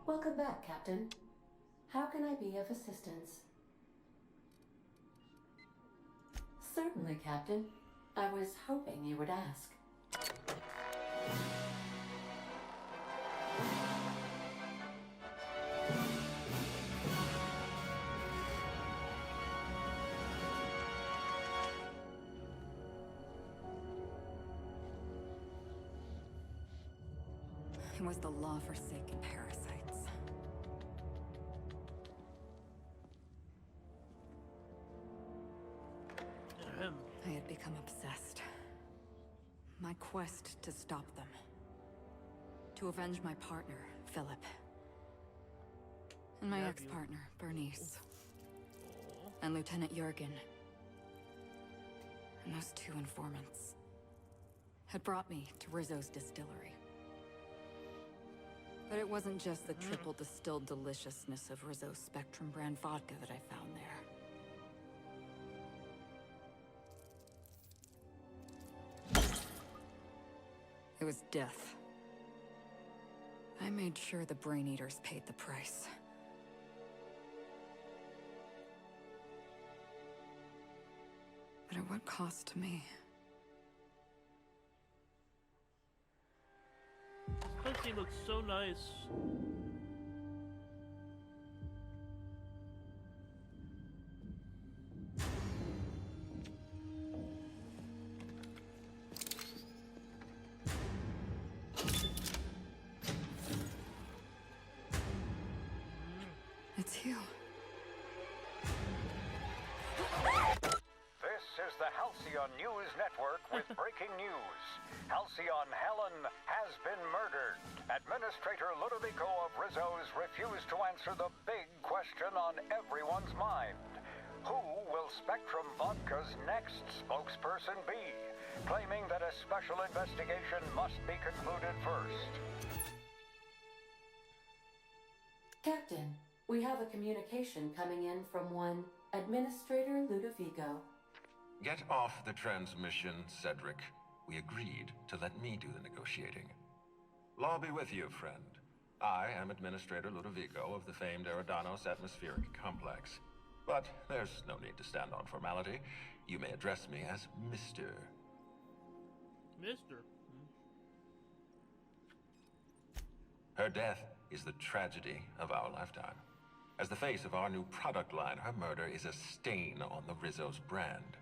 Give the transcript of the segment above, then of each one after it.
Welcome back, Captain. How can I be of assistance? Certainly, Captain. I was hoping you would ask. It was the law-forsaken parasites. I had become obsessed. My quest to stop them. To avenge my partner, Philip. And my ex-partner, Bernice. And Lieutenant Jurgen. And those two informants had brought me to Rizzo's distillery. But it wasn't just the triple distilled deliciousness of Rizzo's Spectrum brand vodka that I found there. It was death. I made sure the Brain Eaters paid the price. But at what cost to me? That scene looks so nice. It's you. This is the Halcyon News Network with breaking news. Halcyon Helen has been murdered. Administrator Ludovico of Rizzo's refused to answer the big question on everyone's mind. Who will Spectrum Vodka's next spokesperson be? Claiming that a special investigation must be concluded first. Captain, we have a communication coming in from one Administrator Ludovico. Get off the transmission, Cedric. We agreed to let me do the negotiating. Law be with you, friend. I am Administrator Ludovico of the famed Eridanos Atmospheric Complex. But there's no need to stand on formality. You may address me as Mr. Mister. Her death is the tragedy of our lifetime. As the face of our new product line, her murder is a stain on the Rizzo's brand.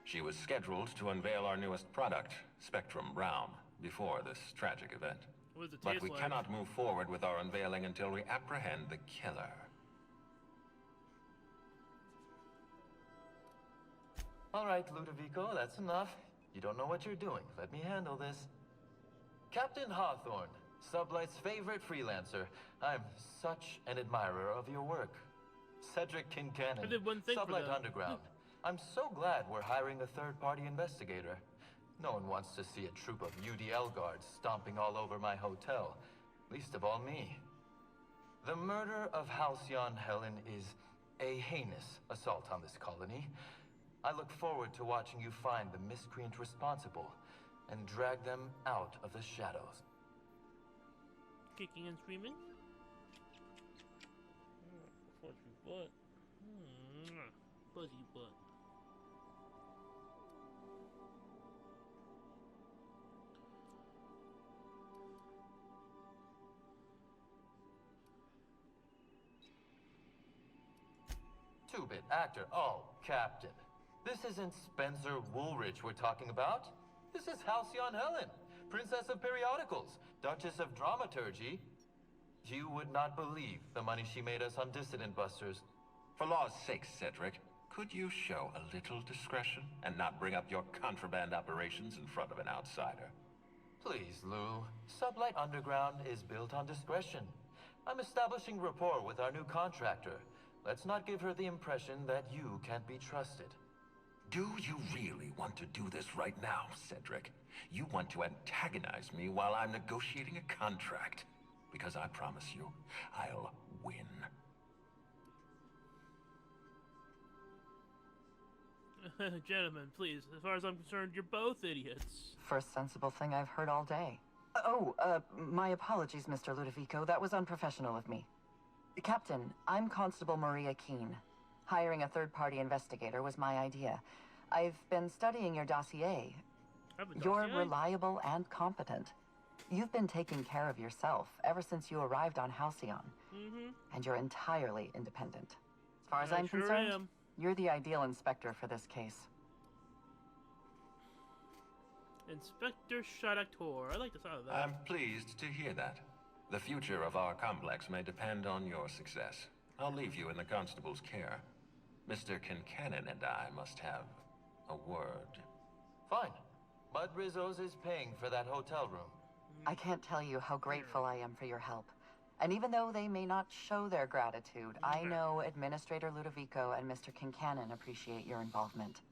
She was scheduled to unveil our newest product, Spectrum Brown, before this tragic event. What does it But taste we like? cannot move forward with our unveiling until we apprehend the killer. All right, Ludovico, that's enough. You don't know what you're doing. Let me handle this. Captain Hawthorne, Sublight's favorite freelancer. I'm such an admirer of your work. Cedric Kincannon, I did one thing for Sublight them. Underground. I'm so glad we're hiring a third-party investigator. No one wants to see a troop of UDL guards stomping all over my hotel. Least of all me. The murder of Halcyon Helen is a heinous assault on this colony. I look forward to watching you find the miscreant responsible and drag them out of the shadows. Kicking and screaming. Fuzzy butt. Fuzzy butt. Two-bit actor. Oh, Captain. This isn't Spencer Woolrich we're talking about. This is Halcyon Helen, Princess of Periodicals, Duchess of Dramaturgy. You would not believe the money she made us on Dissident Busters. For law's sake, Cedric, could you show a little discretion and not bring up your contraband operations in front of an outsider? Please, Lou. Sublight Underground is built on discretion. I'm establishing rapport with our new contractor. Let's not give her the impression that you can't be trusted. Do you really want to do this right now, Cedric? You want to antagonize me while I'm negotiating a contract. Because I promise you, I'll win. Gentlemen, please. As far as I'm concerned, you're both idiots. First sensible thing I've heard all day. My apologies, Mr. Ludovico. That was unprofessional of me. Captain, I'm Constable Maria Keene. Hiring a third-party investigator was my idea. I've been studying your dossier. I have a You're dossier? reliable and competent. You've been taking care of yourself ever since you arrived on Halcyon. And you're entirely independent. As far as I I'm sure concerned, am. you're the ideal inspector for this case. Inspector Shadactor. I like the sound of that. I'm pleased to hear that. The future of our complex may depend on your success. I'll leave you in the constable's care. Mr. Kincannon and I must have a word. Fine. Bud Rizzo's is paying for that hotel room. I can't tell you how grateful I am for your help. And even though they may not show their gratitude, I know Administrator Ludovico and Mr. Kincannon appreciate your involvement.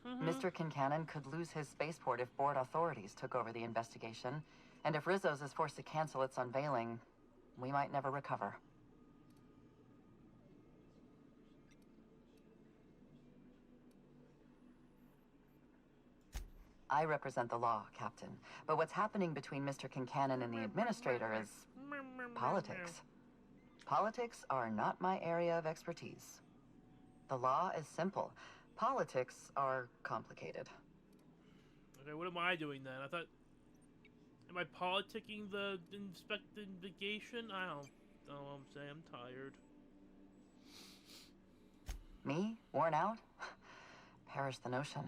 Mr. Kincannon could lose his spaceport if board authorities took over the investigation. And if Rizzo's is forced to cancel its unveiling, we might never recover. I represent the law, Captain. But what's happening between Mr. Kincannon and the Administrator is politics. Politics are not my area of expertise. The law is simple. Politics are complicated. Okay, what am I doing then? I thought... Am I politicking the investigation? I don't know what I'm saying. I'm tired. Me? Worn out? Perish the notion.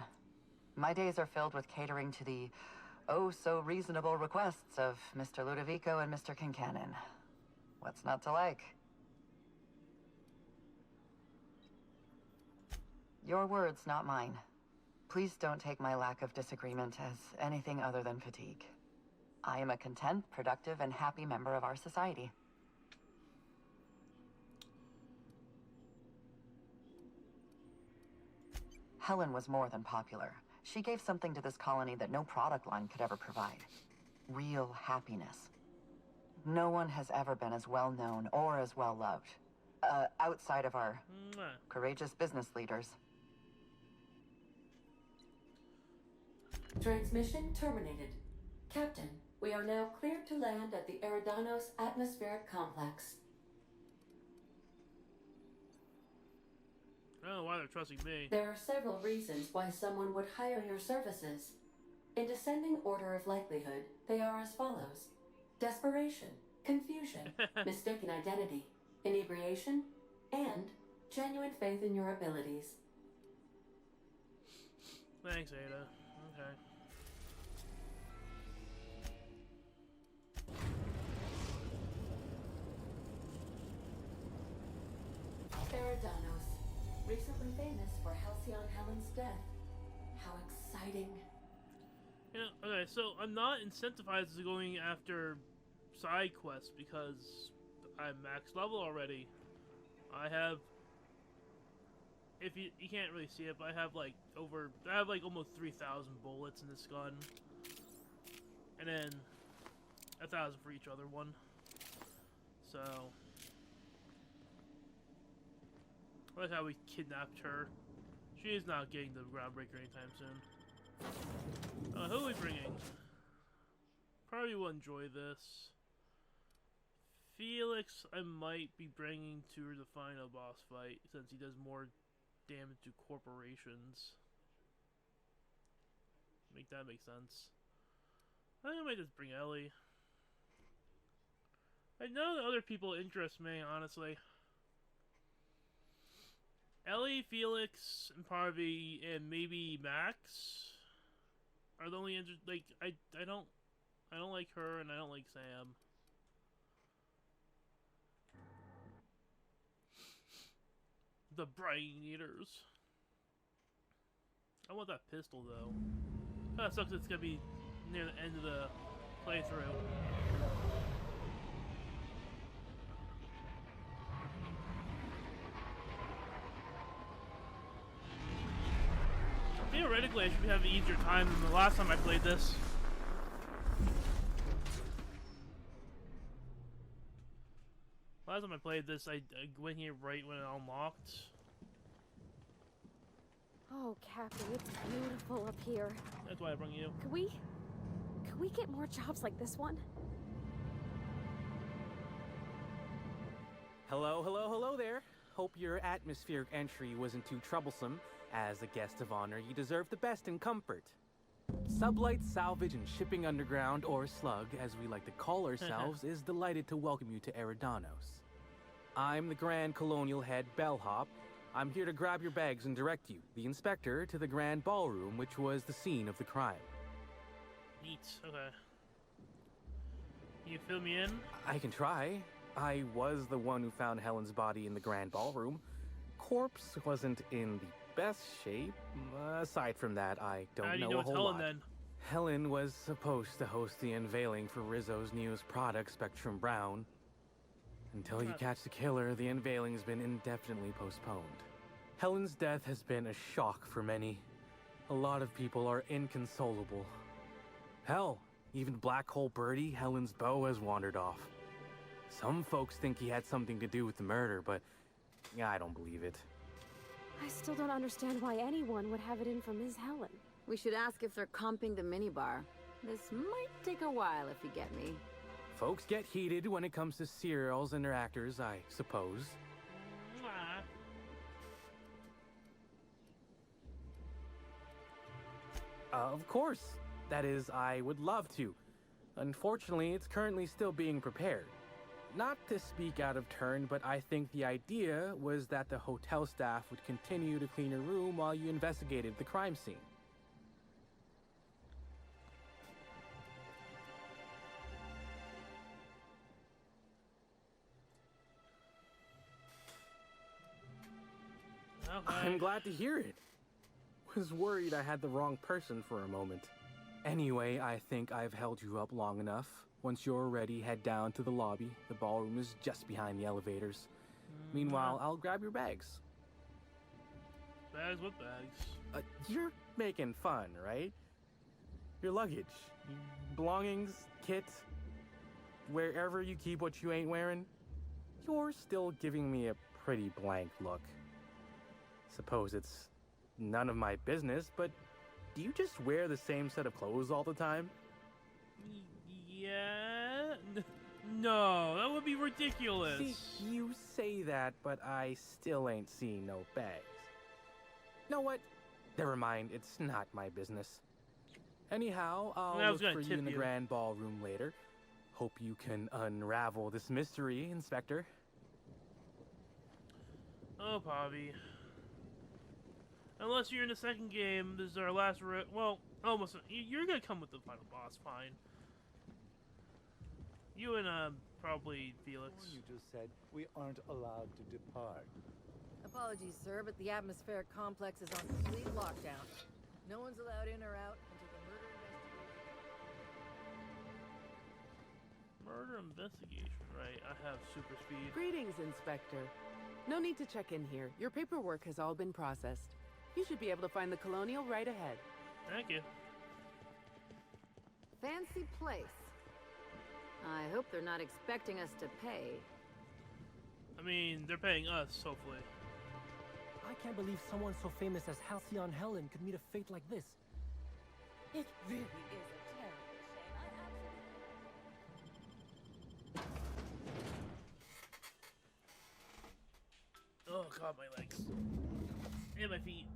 My days are filled with catering to the oh-so-reasonable requests of Mr. Ludovico and Mr. Kincannon. What's not to like? Your words, not mine. Please don't take my lack of disagreement as anything other than fatigue. I am a content, productive, and happy member of our society. Helen was more than popular. She gave something to this colony that no product line could ever provide. Real happiness. No one has ever been as well known or as well loved. Outside of our courageous business leaders. Transmission terminated. Captain, we are now cleared to land at the Eridanos atmospheric complex. I don't know why they're trusting me. There are several reasons why someone would hire your services. In descending order of likelihood, they are as follows: desperation, confusion, mistaken identity, inebriation, and genuine faith in your abilities. Thanks, Ada. Okay. Eridanos, recently famous for Halcyon Helen's death. How exciting. Yeah, okay, so I'm not incentivized to going after side quests because I'm max level already. I have, if you can't really see it, but I have like almost 3,000 bullets in this gun. And then 1,000 for each other one. So I like how we kidnapped her. She is not getting the groundbreaker anytime soon. Who are we bringing? Probably will enjoy this. Felix, I might be bringing to the final boss fight since he does more damage to corporations. Make that make sense. I think I might just bring Ellie. I know that other people interest me, honestly. Ellie, Felix, and Parvy, and maybe Max are the only like I don't like her, and I don't like Sam. The Brain Eaters. I want that pistol though. That sucks. It's gonna be near the end of the playthrough. Theoretically, I should have an easier time than the last time I played this. Last time I played this, I went here right when it unlocked. Oh, Cappy, it's beautiful up here. That's why I brought you. Can we we get more jobs like this one? Hello, hello, hello there. Hope your atmospheric entry wasn't too troublesome. As a guest of honor, you deserve the best in comfort. Sublight Salvage and Shipping Underground, or Slug, as we like to call ourselves, is delighted to welcome you to Eridanos. I'm the Grand Colonial Head Bellhop. I'm here to grab your bags and direct you, the inspector, to the Grand Ballroom, which was the scene of the crime. Neat. Okay. Can you fill me in? I can try. I was the one who found Helen's body in the Grand Ballroom. Corpse wasn't in the best shape. Aside from that, I don't How do you know know a it's whole Helen lot. then? Helen was supposed to host the unveiling for Rizzo's newest product, Spectrum Brown. Until you catch the killer, the unveiling's been indefinitely postponed. Helen's death has been a shock for many. A lot of people are inconsolable. Hell, even Black Hole Birdie, Helen's beau, has wandered off. Some folks think he had something to do with the murder, but I don't believe it. I still don't understand why anyone would have it in for Ms. Helen. We should ask if they're comping the minibar. This might take a while if you get me. Folks get heated when it comes to serials and their actors, I suppose. Mwah. Of course. That is, I would love to. Unfortunately, it's currently still being prepared. Not to speak out of turn, but I think the idea was that the hotel staff would continue to clean your room while you investigated the crime scene. Okay. I'm glad to hear it. Was worried I had the wrong person for a moment. Anyway, I think I've held you up long enough. Once you're ready, head down to the lobby. The ballroom is just behind the elevators. Meanwhile, I'll grab your bags. Bags? What bags? You're making fun, right? Your luggage, belongings, kit, wherever you keep what you ain't wearing. You're still giving me a pretty blank look. Suppose it's none of my business, but do you just wear the same set of clothes all the time? Yeah? No, that would be ridiculous. See, you say that, but I still ain't seen no bags. Know what? Never mind, it's not my business. Anyhow, I I'll was look gonna for you in tip the you. Grand Ballroom later. Hope you can unravel this mystery, Inspector. Oh, Bobby. Unless you're in the second game, this is our last well, almost. You're gonna come with the final boss, fine. You and, probably Felix. You just said we aren't allowed to depart. Apologies, sir, but the atmospheric complex is on complete lockdown. No one's allowed in or out until the Murder investigation, right? I have super speed. Greetings, Inspector. No need to check in here. Your paperwork has all been processed. You should be able to find the Colonial right ahead. Thank you. fancy place. I hope they're not expecting us to pay. I mean, they're paying us, hopefully. I can't believe someone so famous as Halcyon Helen could meet a fate like this. It really is a terrible Oh god, my legs. And my feet.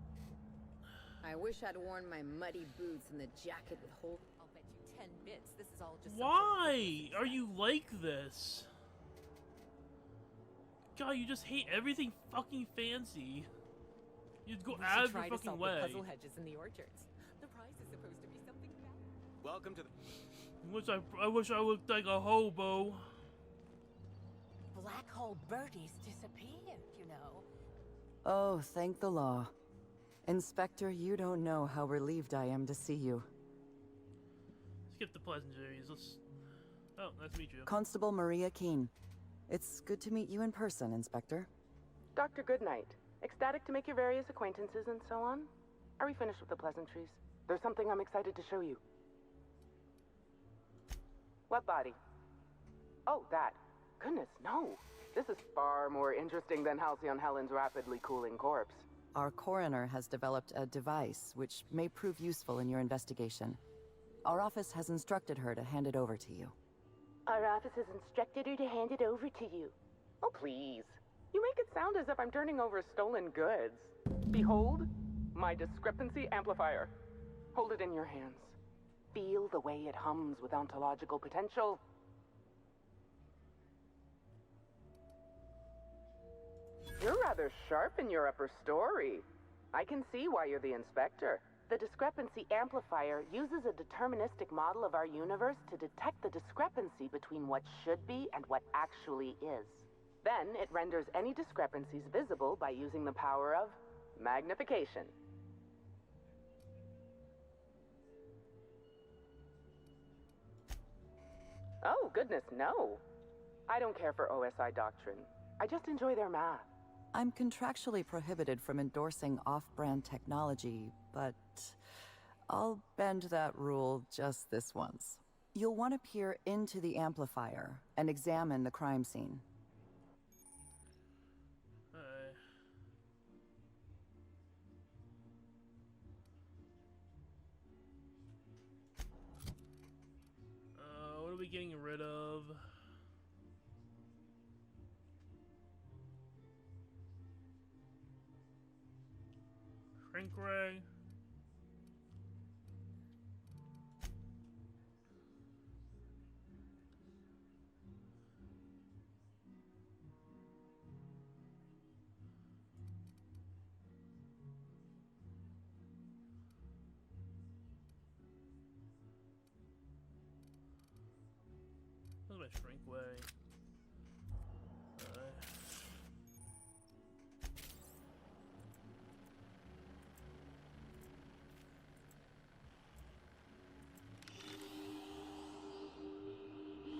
I wish I'd worn my muddy boots and the jacket with holes. I'll bet you 10 bits this is all just Why are you like this? God, you just hate everything fucking fancy. You'd go out of your fucking way. puzzle hedges in the orchards. The prize is supposed to be something bad. Welcome to the... I wish I looked like a hobo. Black hole birdies disappeared, you know. Oh, thank the law. Inspector, you don't know how relieved I am to see you. Skip the pleasantries. Let's... Oh, nice to meet you. Constable Maria Keene. It's good to meet you in person, Inspector. Dr. Goodnight. Ecstatic to make your various acquaintances and so on. Are we finished with the pleasantries? There's something I'm excited to show you. What body? Oh, that. Goodness, no. This is far more interesting than Halcyon Helen's rapidly cooling corpse. Our coroner has developed a device which may prove useful in your investigation. Our office has instructed her to hand it over to you. Our office has instructed her to hand it over to you. Oh, please. You make it sound as if I'm turning over stolen goods. Behold, my discrepancy amplifier. Hold it in your hands. Feel the way it hums with ontological potential. You're rather sharp in your upper story. I can see why you're the inspector. The discrepancy amplifier uses a deterministic model of our universe to detect the discrepancy between what should be and what actually is. Then it renders any discrepancies visible by using the power of magnification. Oh, goodness, no. I don't care for OSI doctrine. I just enjoy their math. I'm contractually prohibited from endorsing off-brand technology, but I'll bend that rule just this once. You'll want to peer into the amplifier and examine the crime scene. What are we getting rid of? Shrink ray. What's my shrink way?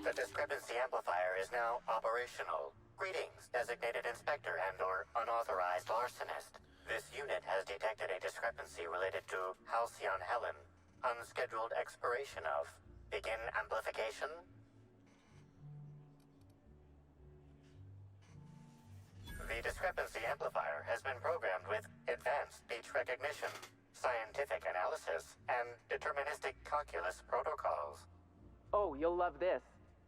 The discrepancy amplifier is now operational. Greetings, designated inspector and/or unauthorized larcenist. This unit has detected a discrepancy related to Halcyon Helen. Unscheduled expiration of. Begin amplification. The discrepancy amplifier has been programmed with advanced speech recognition, scientific analysis, and deterministic calculus protocols. Oh, you'll love this.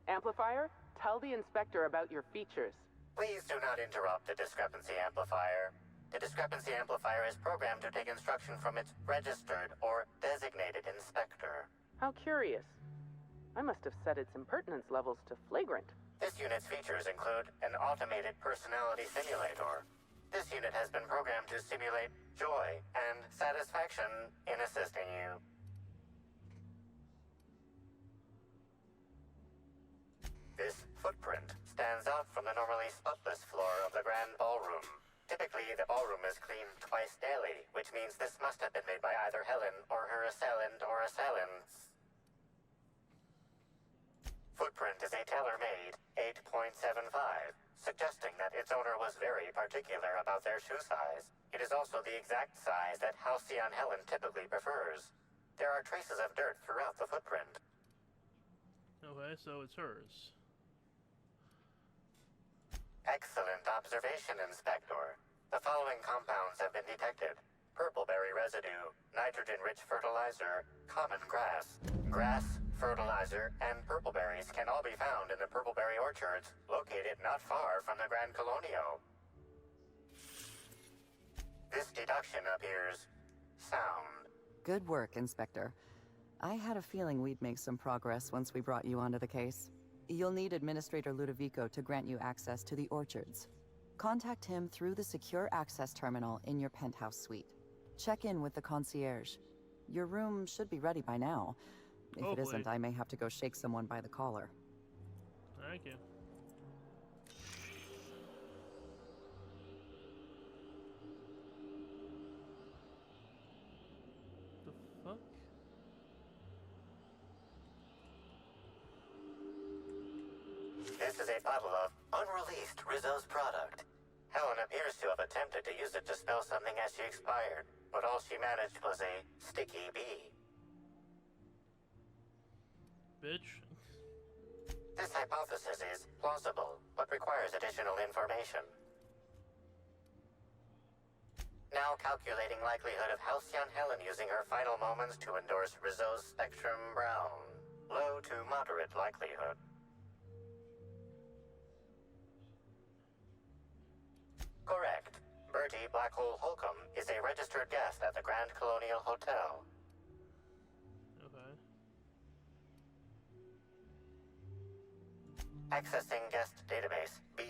Amplifier, tell the inspector about your features. Please do not interrupt the discrepancy amplifier. The discrepancy amplifier is programmed to take instruction from its registered or designated inspector. How curious. I must have set its impertinence levels to flagrant. This unit's features include an automated personality simulator. This unit has been programmed to simulate joy and satisfaction in assisting you. This footprint stands out from the normally spotless floor of the grand ballroom. Typically, the ballroom is cleaned twice daily, which means this must have been made by either Helen or her assailant or assailants. Footprint is a tailor-made 8.75, suggesting that its owner was very particular about their shoe size. It is also the exact size that Halcyon Helen typically prefers. There are traces of dirt throughout the footprint. Okay, so it's hers. Excellent observation, Inspector. The following compounds have been detected. Purpleberry residue, nitrogen-rich fertilizer, common grass. Grass, fertilizer, and purpleberries can all be found in the purpleberry orchards located not far from the Grand Colonio. This deduction appears sound. Good work, Inspector. I had a feeling we'd make some progress once we brought you onto the case. You'll need Administrator Ludovico to grant you access to the orchards. Contact him through the secure access terminal in your penthouse suite. Check in with the concierge. Your room should be ready by now. If it isn't, I may have to go shake someone by the collar. Thank you. The fuck? This is a bottle of unreleased Rizzo's product. Helen appears to have attempted to use it to spell something as she expired, but all she managed was a sticky bee. Bitch. This hypothesis is plausible, but requires additional information. Now calculating likelihood of Halcyon Helen using her final moments to endorse Rizzo's Spectrum Brown. Low to moderate likelihood. Correct. Bertie Black Hole Holcomb is a registered guest at the Grand Colonial Hotel. Okay. Accessing guest database B.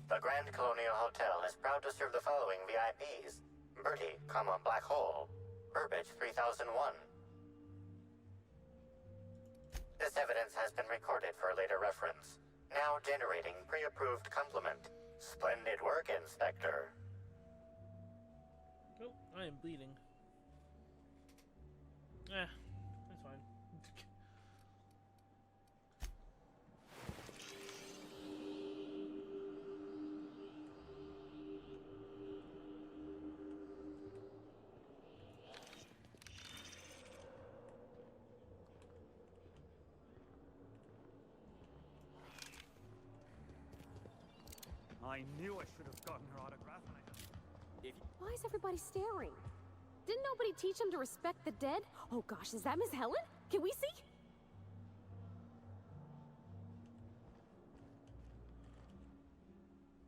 The Grand Colonial Hotel is proud to serve the following VIPs. Bertie, Black Hole. Burbage 3001. This evidence has been recorded for later reference. Now generating pre-approved compliment. Splendid work, Inspector. Oh, I am bleeding. That's fine. I knew I should have gotten her autograph when Why is everybody staring? Didn't nobody teach them to respect the dead? Oh gosh, is that Miss Helen? Can we see?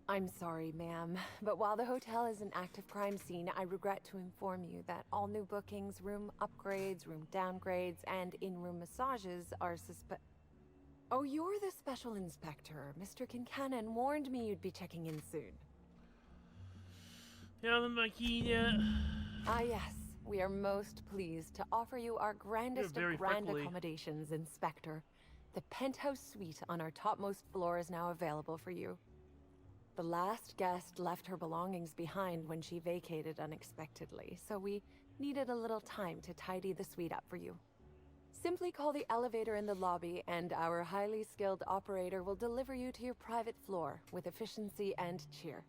I'm sorry, ma'am, but while the hotel is an active crime scene, I regret to inform you that all new bookings, room upgrades, room downgrades, and in-room massages are Oh, you're the special inspector. Mr. Kincannon warned me you'd be checking in soon. You haven't my key yet? Ah, yes. We are most pleased to offer you our grandest of grand freckly. accommodations, Inspector. The penthouse suite on our topmost floor is now available for you. The last guest left her belongings behind when she vacated unexpectedly, so we needed a little time to tidy the suite up for you. Simply call the elevator in the lobby, and our highly skilled operator will deliver you to your private floor with efficiency and cheer.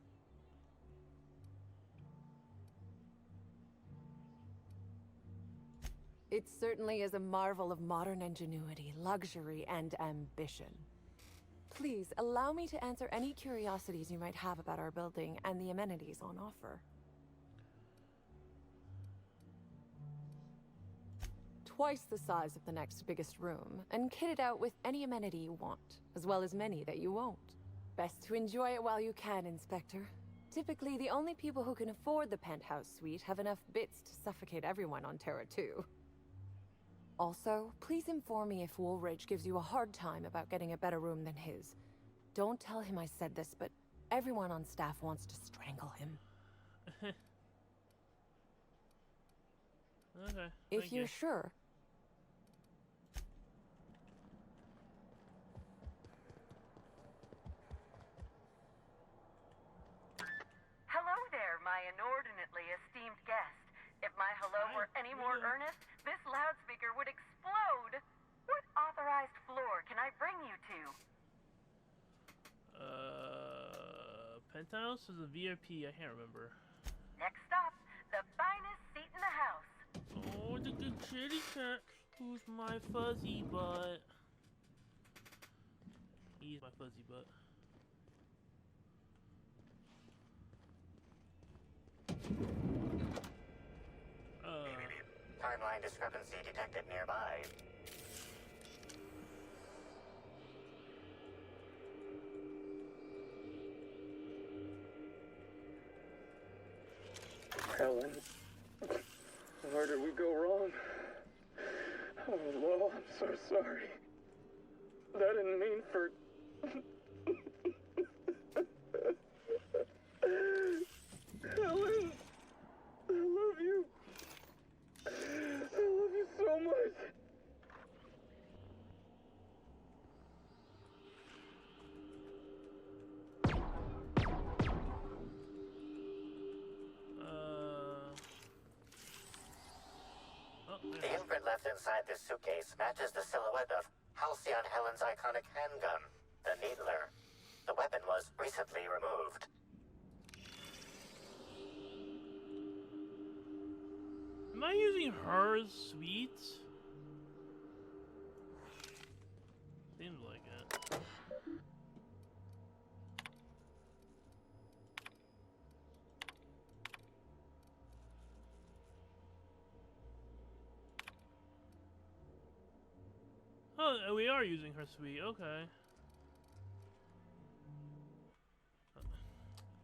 It certainly is a marvel of modern ingenuity, luxury, and ambition. Please, allow me to answer any curiosities you might have about our building and the amenities on offer. Twice the size of the next biggest room, and kitted out with any amenity you want, as well as many that you won't. Best to enjoy it while you can, Inspector. Typically, the only people who can afford the penthouse suite have enough bits to suffocate everyone on Terra 2. Also, please inform me if Woolridge gives you a hard time about getting a better room than his. Don't tell him I said this, but everyone on staff wants to strangle him. Okay. If you're sure. Hello there, my inordinately esteemed guest. If my hello were any more earnest, this loudspeaker would explode. What authorized floor can I bring you to? Penthouse is a VIP. I can't remember. Next stop, the finest seat in the house. Oh, the good kitty cat. Who's my fuzzy butt? He's my fuzzy butt. Timeline discrepancy detected nearby. Helen, where did we go wrong? Oh, Lowell, I'm so sorry. That didn't mean for... Helen, I love you. I love you so much. The imprint left inside this suitcase matches the silhouette of Halcyon Helen's iconic handgun, the Needler. The weapon was recently removed. Am I using her suite? Seems like it. Oh, we are using her suite. Okay.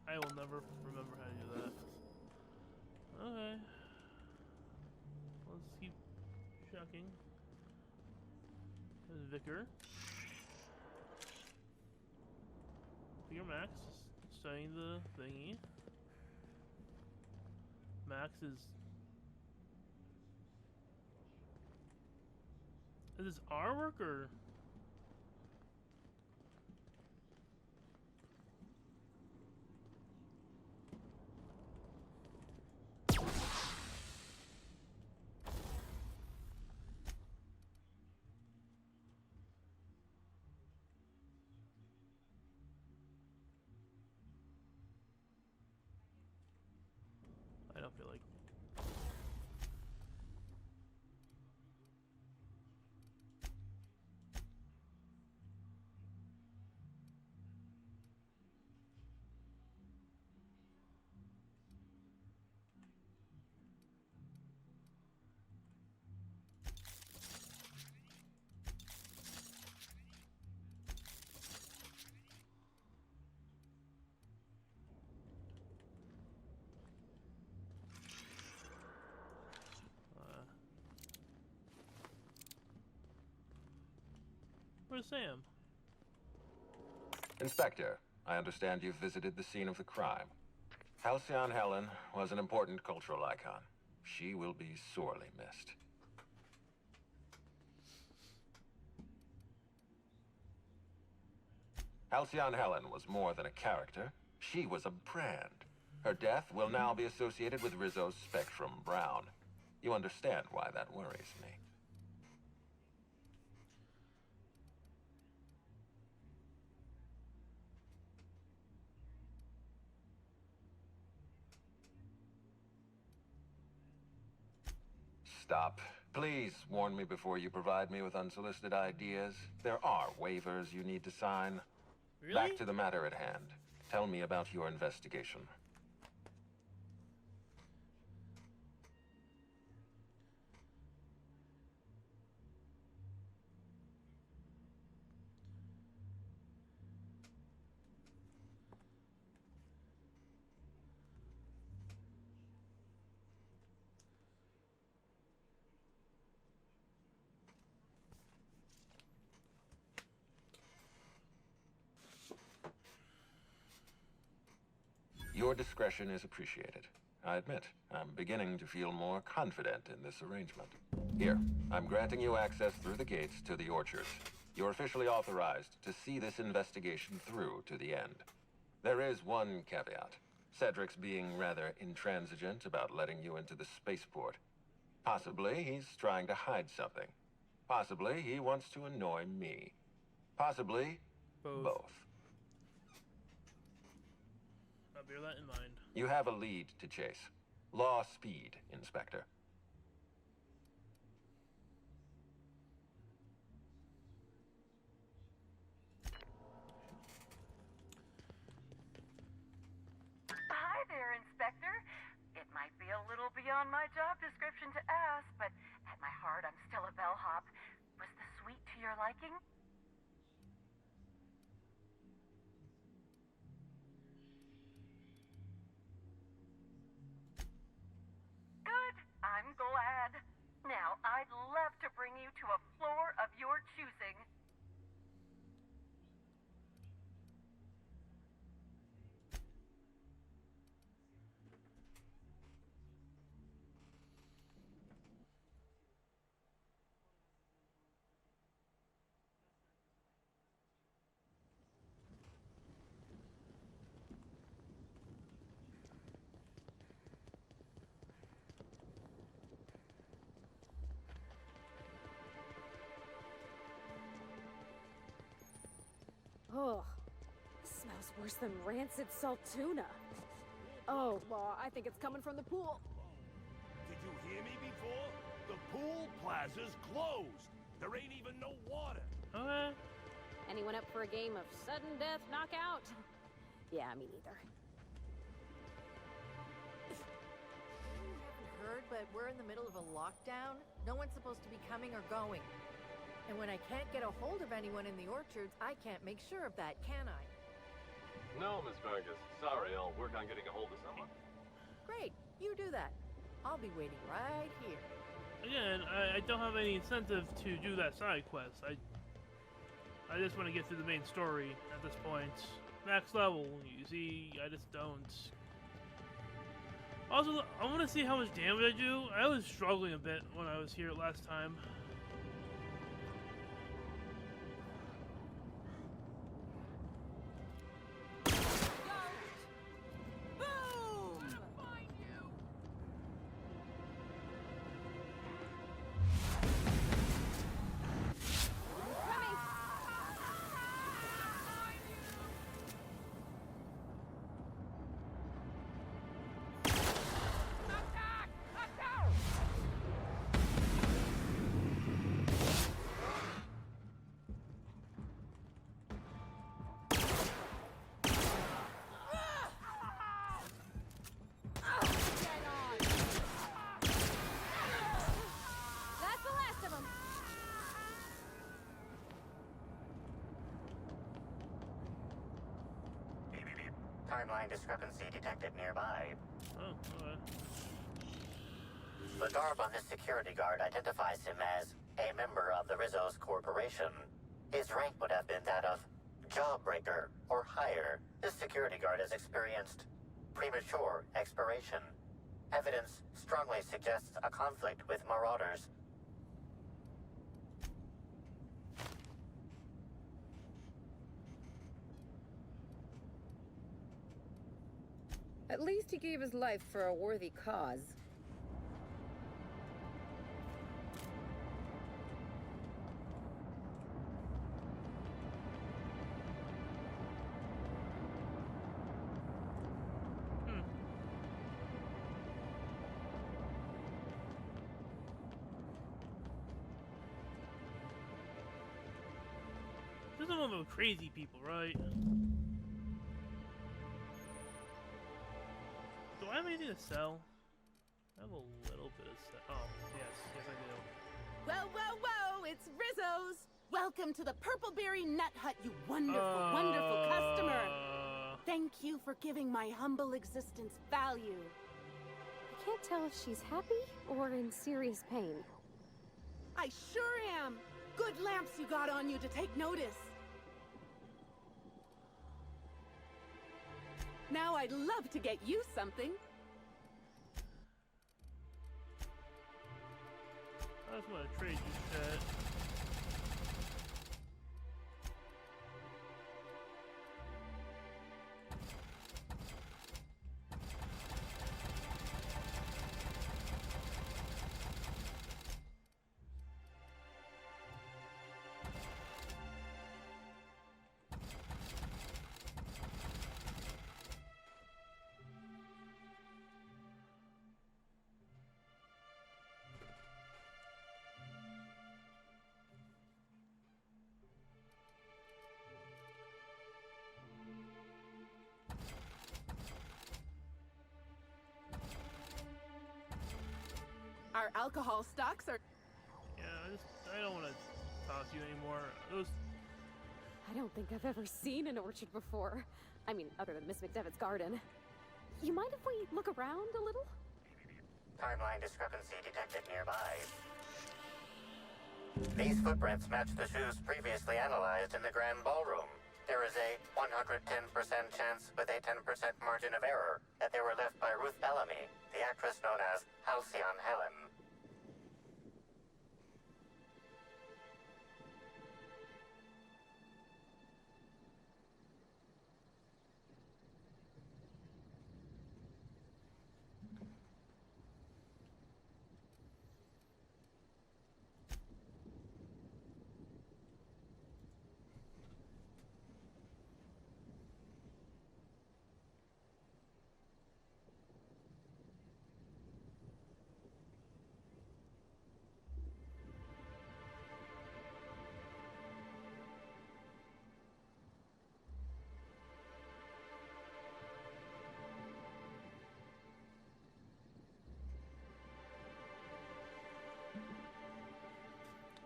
I will never remember how to do that. Okay. Let's keep checking. There's Vicar. Vicar Max studying the thingy. Max is this artwork or? I don't feel like. Where's Sam? Inspector, I understand you've visited the scene of the crime. Halcyon Helen was an important cultural icon. She will be sorely missed. Halcyon Helen was more than a character. She was a brand. Her death will now be associated with Rizzo's Spectrum Brown. You understand why that worries me. Stop. Please warn me before you provide me with unsolicited ideas. There are waivers you need to sign. Really? Back to the matter at hand. Tell me about your investigation. Your discretion is appreciated. I admit, I'm beginning to feel more confident in this arrangement. Here, I'm granting you access through the gates to the orchards. You're officially authorized to see this investigation through to the end. There is one caveat. Cedric's being rather intransigent about letting you into the spaceport. Possibly he's trying to hide something. Possibly he wants to annoy me. Possibly both. I'll bear that in mind. You have a lead to chase. Law speed, Inspector. Hi there, Inspector. It might be a little beyond my job description to ask, but at my heart, I'm still a bellhop. Was the suite to your liking? Good. I'm glad. Now, I'd love to bring you to a floor of your choosing. Ugh. Smells worse than rancid salt tuna. Oh, well, I think it's coming from the pool. Did you hear me before? The pool plaza's closed. There ain't even no water. Anyone up for a game of sudden death knockout? Yeah, me neither. Heard, but we're in the middle of a lockdown. No one's supposed to be coming or going. And when I can't get a hold of anyone in the orchards, I can't make sure of that, can I? No, Miss Vargas. Sorry, I'll work on getting a hold of someone. Great, you do that. I'll be waiting right here. Again, I don't have any incentive to do that side quest. I just want to get through the main story at this point. Max level, you see, I just don't. Also, I want to see how much damage I do. I was struggling a bit when I was here last time. Timeline discrepancy detected nearby. Oh, alright. The garb on this security guard identifies him as a member of the Rizzo's Corporation. His rank would have been that of Jawbreaker or higher. This security guard has experienced premature expiration. Evidence strongly suggests a conflict with Marauders. At least he gave his life for a worthy cause. This is one of those crazy people, right? Do I have anything to sell? I have a little bit of sell. Oh, yes, I do. Whoa, whoa, whoa! It's Rizzo's! Welcome to the Purpleberry Nut Hut, you wonderful, wonderful customer! Thank you for giving my humble existence value. I can't tell if she's happy or in serious pain. I sure am! Good lamps you got on you to take notice. Now I'd love to get you something. I just want to trade you shit. Our alcohol stocks are... Yeah, I don't want to talk to you anymore. Those... I don't think I've ever seen an orchard before. I mean, other than Miss McDevitt's garden. You mind if we look around a little? Timeline discrepancy detected nearby. These footprints match the shoes previously analyzed in the Grand Ballroom. There is a 110% chance with a 10% margin of error that they were left by Ruth Bellamy, the actress known as Halcyon Helen.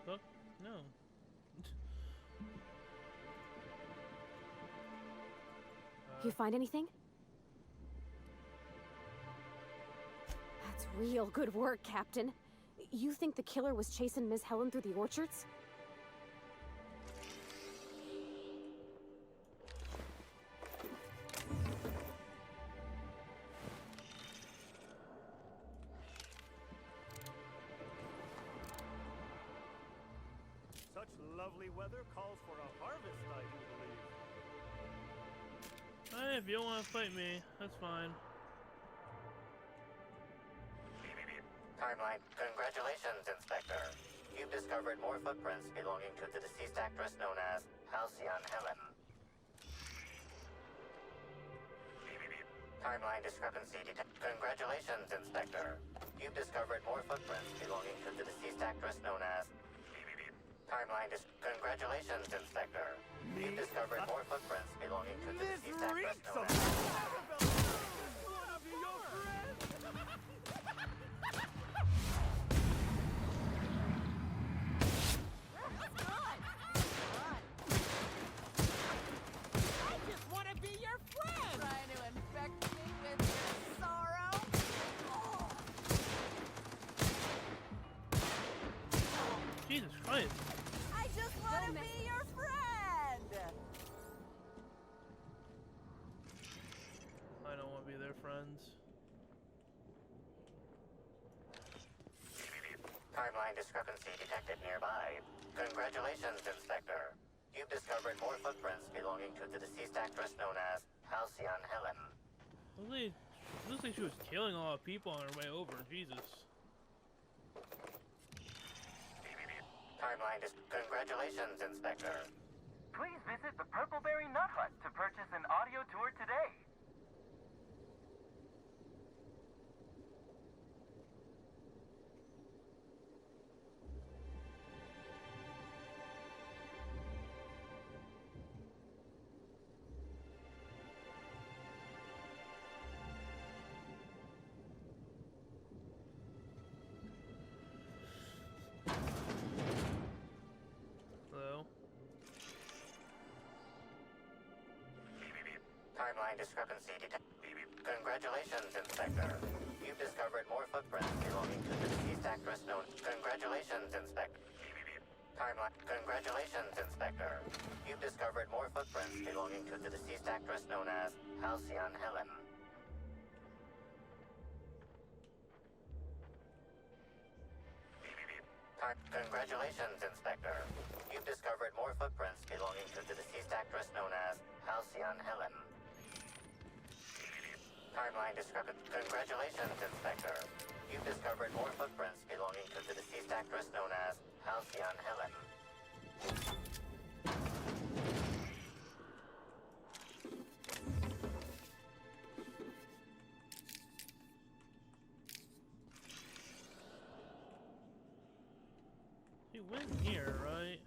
Oh, no. You find anything? That's real good work, Captain. You think the killer was chasing Miss Helen through the orchards? Such lovely weather calls for a harvest, I do believe. Hey, if you don't want to fight me, that's fine. Timeline. Congratulations, Inspector. You've discovered more footprints belonging to the deceased actress known as Halcyon Helen. Timeline discrepancy detected. Congratulations, Inspector. You've discovered more footprints belonging to the deceased actress known as... Congratulations, Inspector. You've discovered more footprints belonging to the deceased actress known as... Wanna be your friend? I just want to be your friend! Trying to infect me with your sorrow? Jesus Christ. I just want to be your friend! I don't want to be their friends. Timeline discrepancy detected nearby. Congratulations, Inspector. You've discovered more footprints belonging to the deceased actress known as Halcyon Helen. Looks like she was killing a lot of people on her way over. Jesus. Timeline congratulations, Inspector. Please visit the Purpleberry Nut Hut to purchase an audio tour today. Hello? Timeline discrepancy detected. Congratulations, Inspector. You've discovered more footprints belonging to the deceased actress known... Congratulations, Inspector. Timeline. Congratulations, Inspector. You've discovered more footprints belonging to the deceased actress known as Halcyon Helen. Congratulations, Inspector. You've discovered more footprints belonging to the deceased actress known as Halcyon Helen. Timeline discrepancy. Congratulations, Inspector. You've discovered more footprints belonging to the deceased actress known as Halcyon Helen. He went here, right?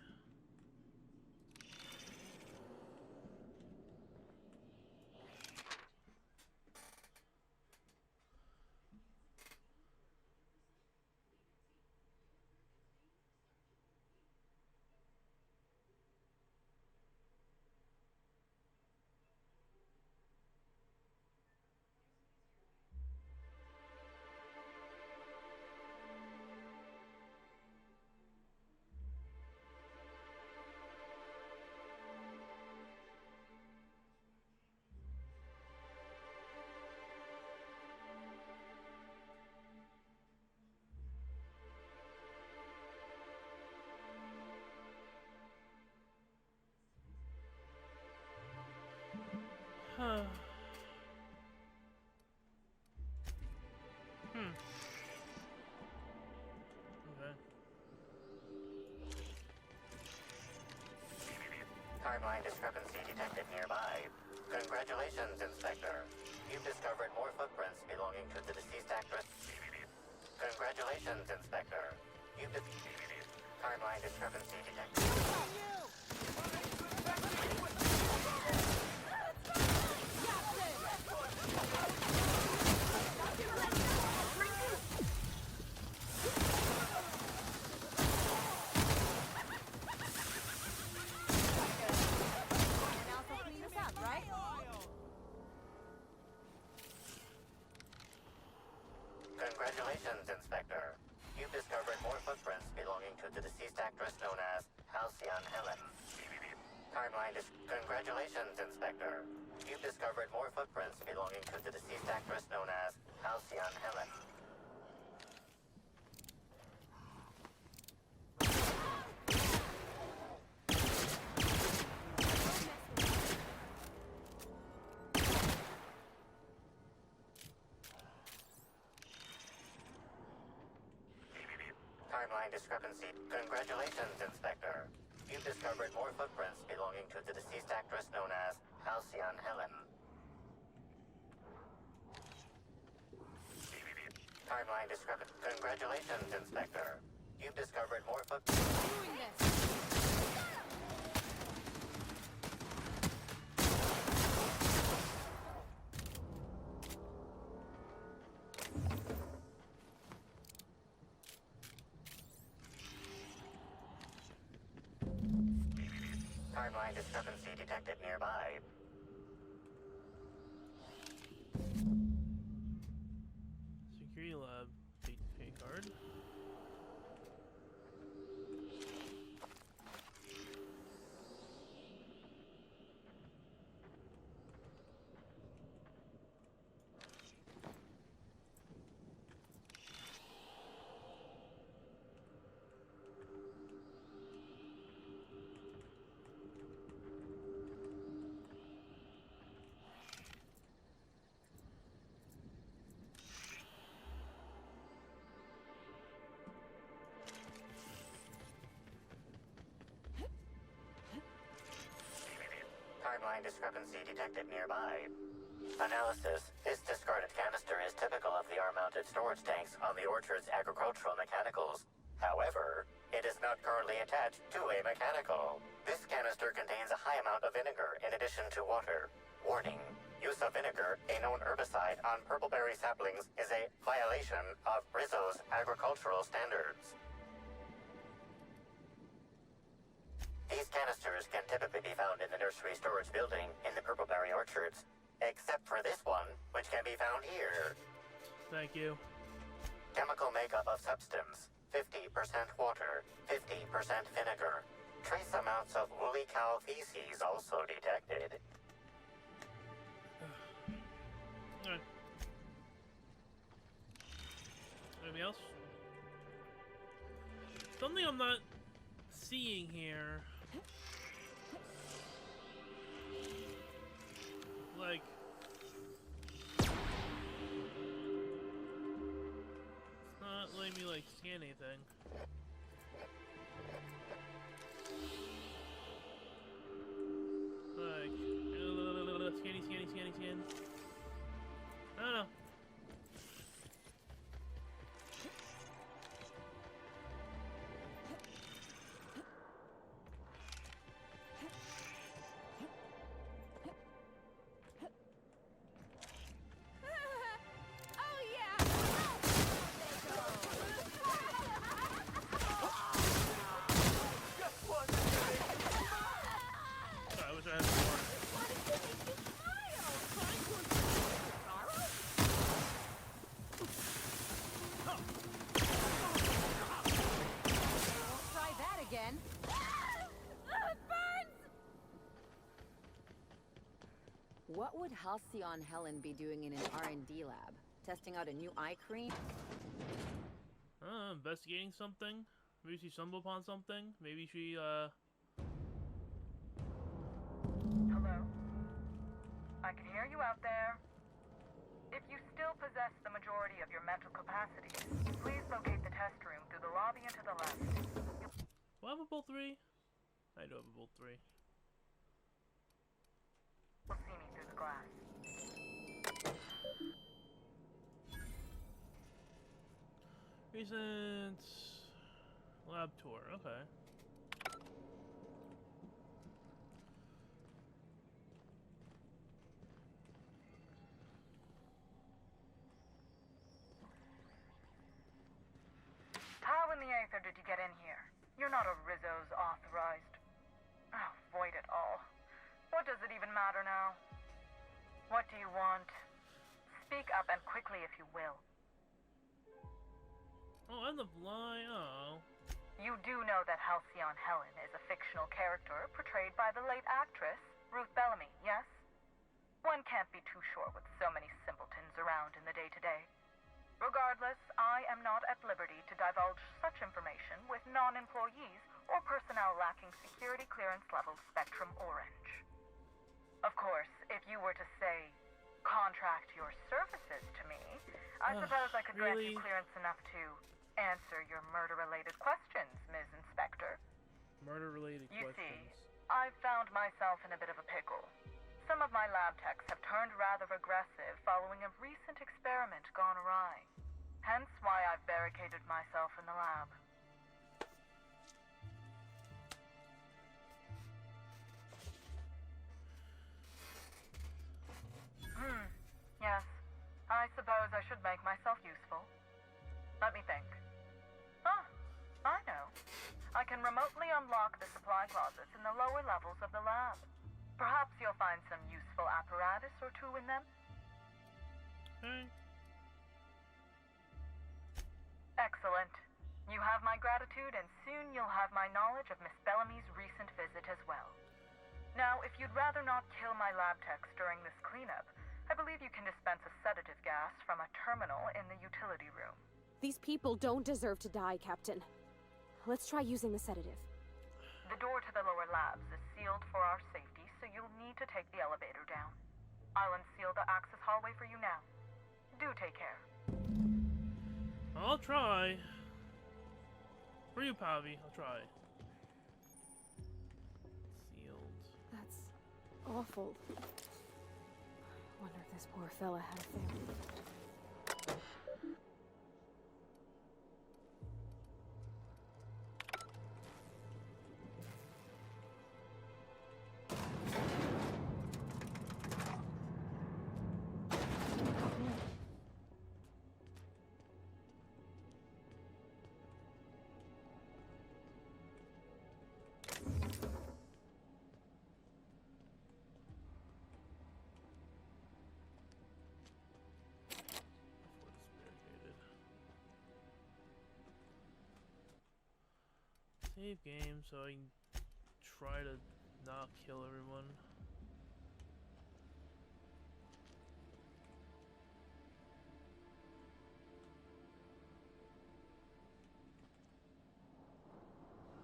Huh. Okay. Timeline discrepancy detected nearby. Congratulations, Inspector. You've discovered more footprints belonging to the deceased actress. Congratulations, Inspector. Timeline discrepancy detected. Congratulations, Inspector. You've discovered more footprints belonging to the deceased actress known as Halcyon Helen. Congratulations, Inspector. You've discovered more footprints belonging to the deceased actress known as Halcyon Helen. Timeline discrepancy. Congratulations, Inspector. You've discovered more footprints belonging to the deceased actress known as Halcyon Helen. Timeline discrepancy. Congratulations, Inspector. You've discovered more footprints. Doing this. Timeline discrepancy detected nearby. Security lab. Pay card. Timeline discrepancy detected nearby. Analysis. This discarded canister is typical of the R-mounted storage tanks on the orchard's agricultural mechanicals. However, it is not currently attached to a mechanical. This canister contains a high amount of vinegar in addition to water. Warning. Use of vinegar, a known herbicide on purpleberry saplings, is a violation of Rizzo's agricultural standards. These canisters can typically be found in the nursery storage building in the purpleberry orchards, except for this one, which can be found here. Thank you. Chemical makeup of substance: 50% water, 50% vinegar. Trace amounts of woolly cow feces also detected. Alright. Anything else? Something I'm not seeing here. Like, it's not letting me like scan anything. Like, scan. I don't know. What would Halcyon Helen be doing in an R&D lab? Testing out a new eye cream? Investigating something? Maybe she stumbled upon something? Maybe she, Hello? I can hear you out there. If you still possess the majority of your mental capacities, please locate the test room through the lobby and to the left. Do I have a Bolt 3? I do have a Bolt 3. You'll see me through the glass. Recent lab tour, okay. How in the aether did you get in here? You're not a Rizzo's authorized. Oh, void it all. What does it even matter now? What do you want? Speak up and quickly if you will. Oh, I'm the blind. Oh. You do know that Halcyon Helen is a fictional character portrayed by the late actress, Ruth Bellamy, yes? One can't be too sure with so many simpletons around in the day-to-day. Regardless, I am not at liberty to divulge such information with non-employees or personnel lacking security clearance level Spectrum Orange. Of course, if you were to say, contract your services to me, I suppose I could grant you clearance enough to answer your murder-related questions, Ms. Inspector. Murder-related questions. You see, I've found myself in a bit of a pickle. Some of my lab techs have turned rather aggressive following a recent experiment gone awry. Hence why I've barricaded myself in the lab. Yes. I suppose I should make myself useful. Let me think. Ah, I know. I can remotely unlock the supply closets in the lower levels of the lab. Perhaps you'll find some useful apparatus or two in them. Excellent. You have my gratitude, and soon you'll have my knowledge of Miss Bellamy's recent visit as well. Now, if you'd rather not kill my lab techs during this cleanup, I believe you can dispense a sedative gas from a terminal in the utility room. These people don't deserve to die, Captain. Let's try using the sedative. The door to the lower labs is sealed for our safety, so you'll need to take the elevator down. I'll unseal the access hallway for you now. Do take care. I'll try. For you, Pavi, I'll try. Sealed. That's awful. Wonder if this poor fella had a family. Save game so I can try to not kill everyone.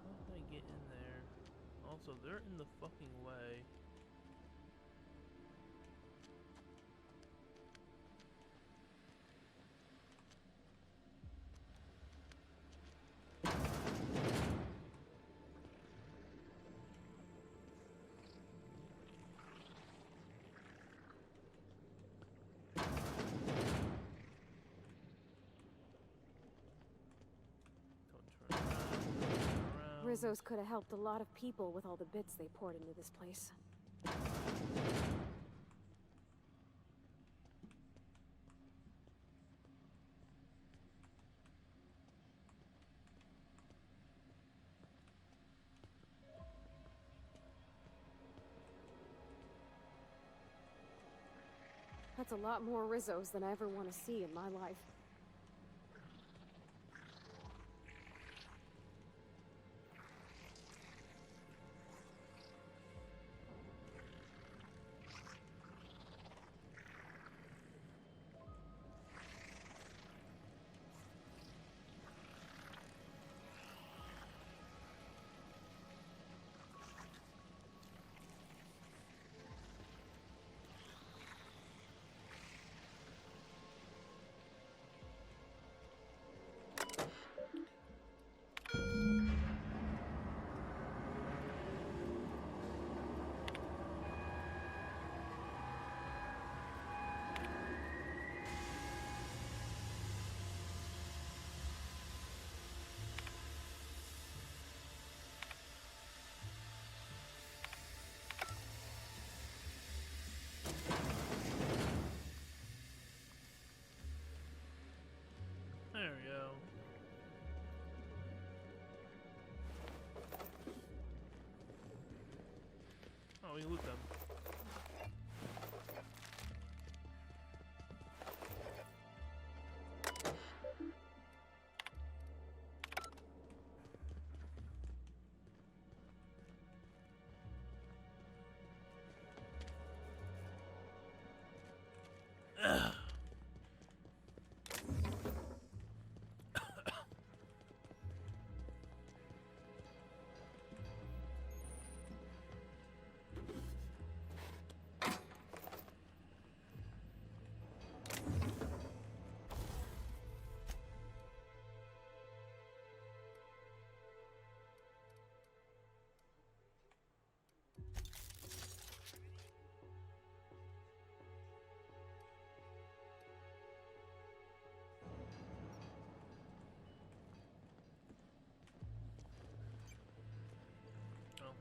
How can I get in there? Also, they're in the fucking way. Rizzo's could have helped a lot of people with all the bits they poured into this place. That's a lot more Rizzos than I ever want to see in my life. There we go. Oh, we loot them. Oh,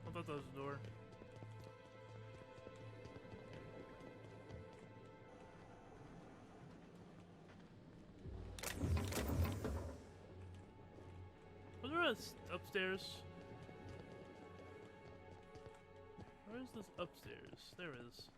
I thought that was the door. Was there upstairs? Where is this upstairs? There it is.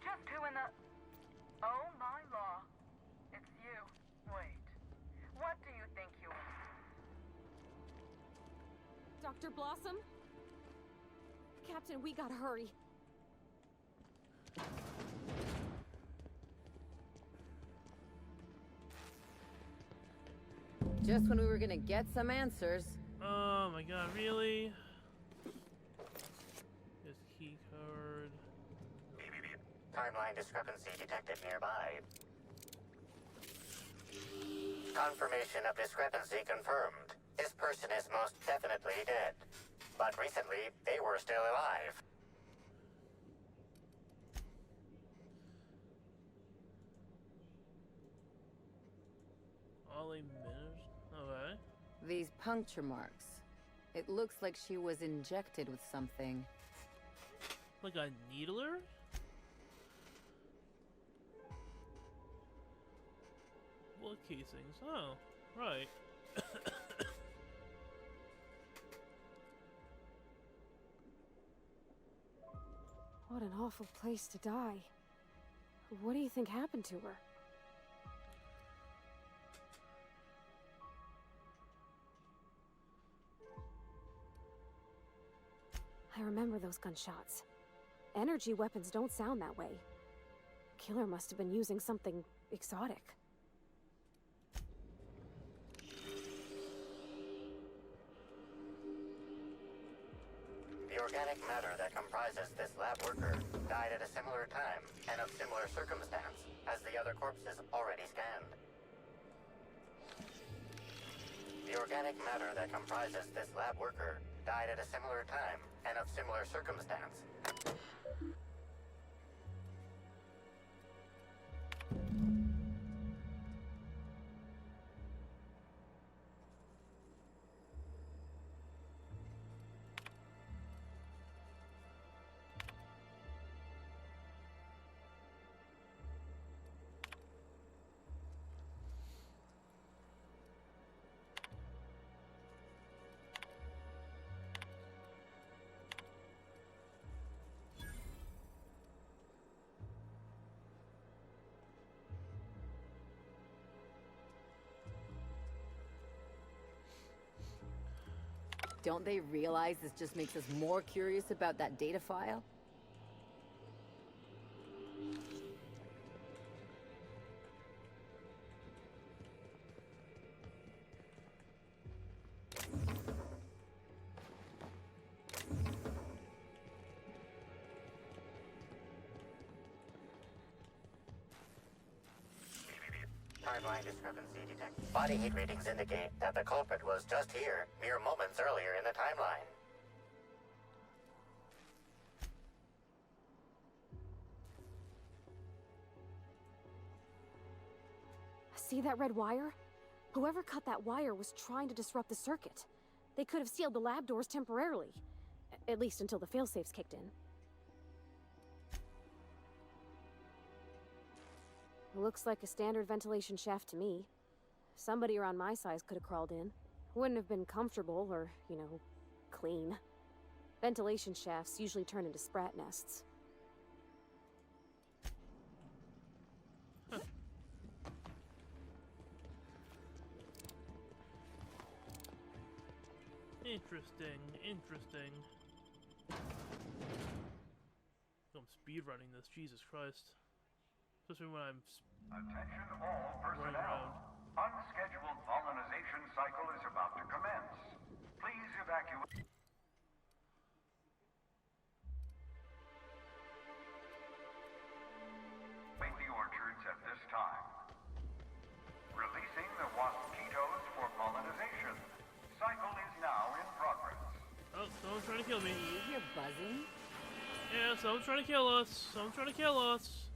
Just who in the... Oh my law. It's you. Wait. What do you think you are? Dr. Blossom? Captain, we gotta hurry. Just when we were gonna get some answers. Oh my god, really? This key card. Timeline discrepancy detected nearby. Confirmation of discrepancy confirmed. This person is most definitely dead. But recently, they were still alive. Ollie Miners? Okay. These puncture marks. It looks like she was injected with something. Like a needler? Bullet casings. Oh, right. What an awful place to die. What do you think happened to her? I remember those gunshots. Energy weapons don't sound that way. Killer must have been using something exotic. The organic matter that comprises this lab worker died at a similar time and of similar circumstance as the other corpses already scanned. The organic matter that comprises this lab worker died at a similar time and of similar circumstance. Don't they realize this just makes us more curious about that data file? Timeline discrepancy detected. Body heat readings indicate that the culprit was just here, mere moments earlier in the timeline. See that red wire? Whoever cut that wire was trying to disrupt the circuit. They could have sealed the lab doors temporarily. At least until the failsafes kicked in. Looks like a standard ventilation shaft to me. Somebody around my size could have crawled in. Wouldn't have been comfortable or, you know, clean. Ventilation shafts usually turn into sprat nests. Interesting, interesting. I'm speedrunning this, Jesus Christ. Especially when I'm Attention all running personnel. around. Unscheduled colonization cycle is about to commence. Please evacuate. The orchards at this time. Releasing the waspitos for colonization. Cycle is now in progress. Oh, someone's trying to kill me. You hear buzzing? Yeah, someone's trying to kill us. Someone's trying to kill us.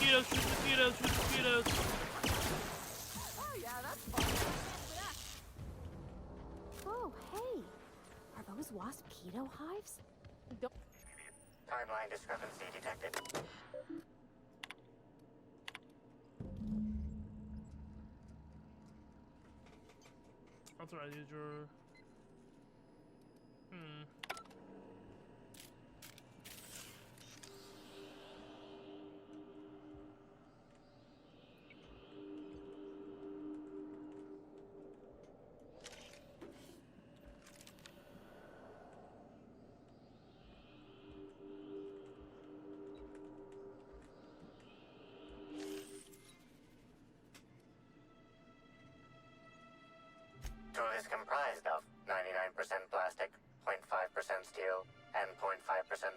Mosquitoes, shoot mosquitoes, shoot mosquitoes. Oh yeah, that's fun. Oh, hey. Are those wasp-keto hives? Don't... Timeline discrepancy detected. Authorized user. Tool is comprised of 99% plastic, 0.5% steel, and 0.5%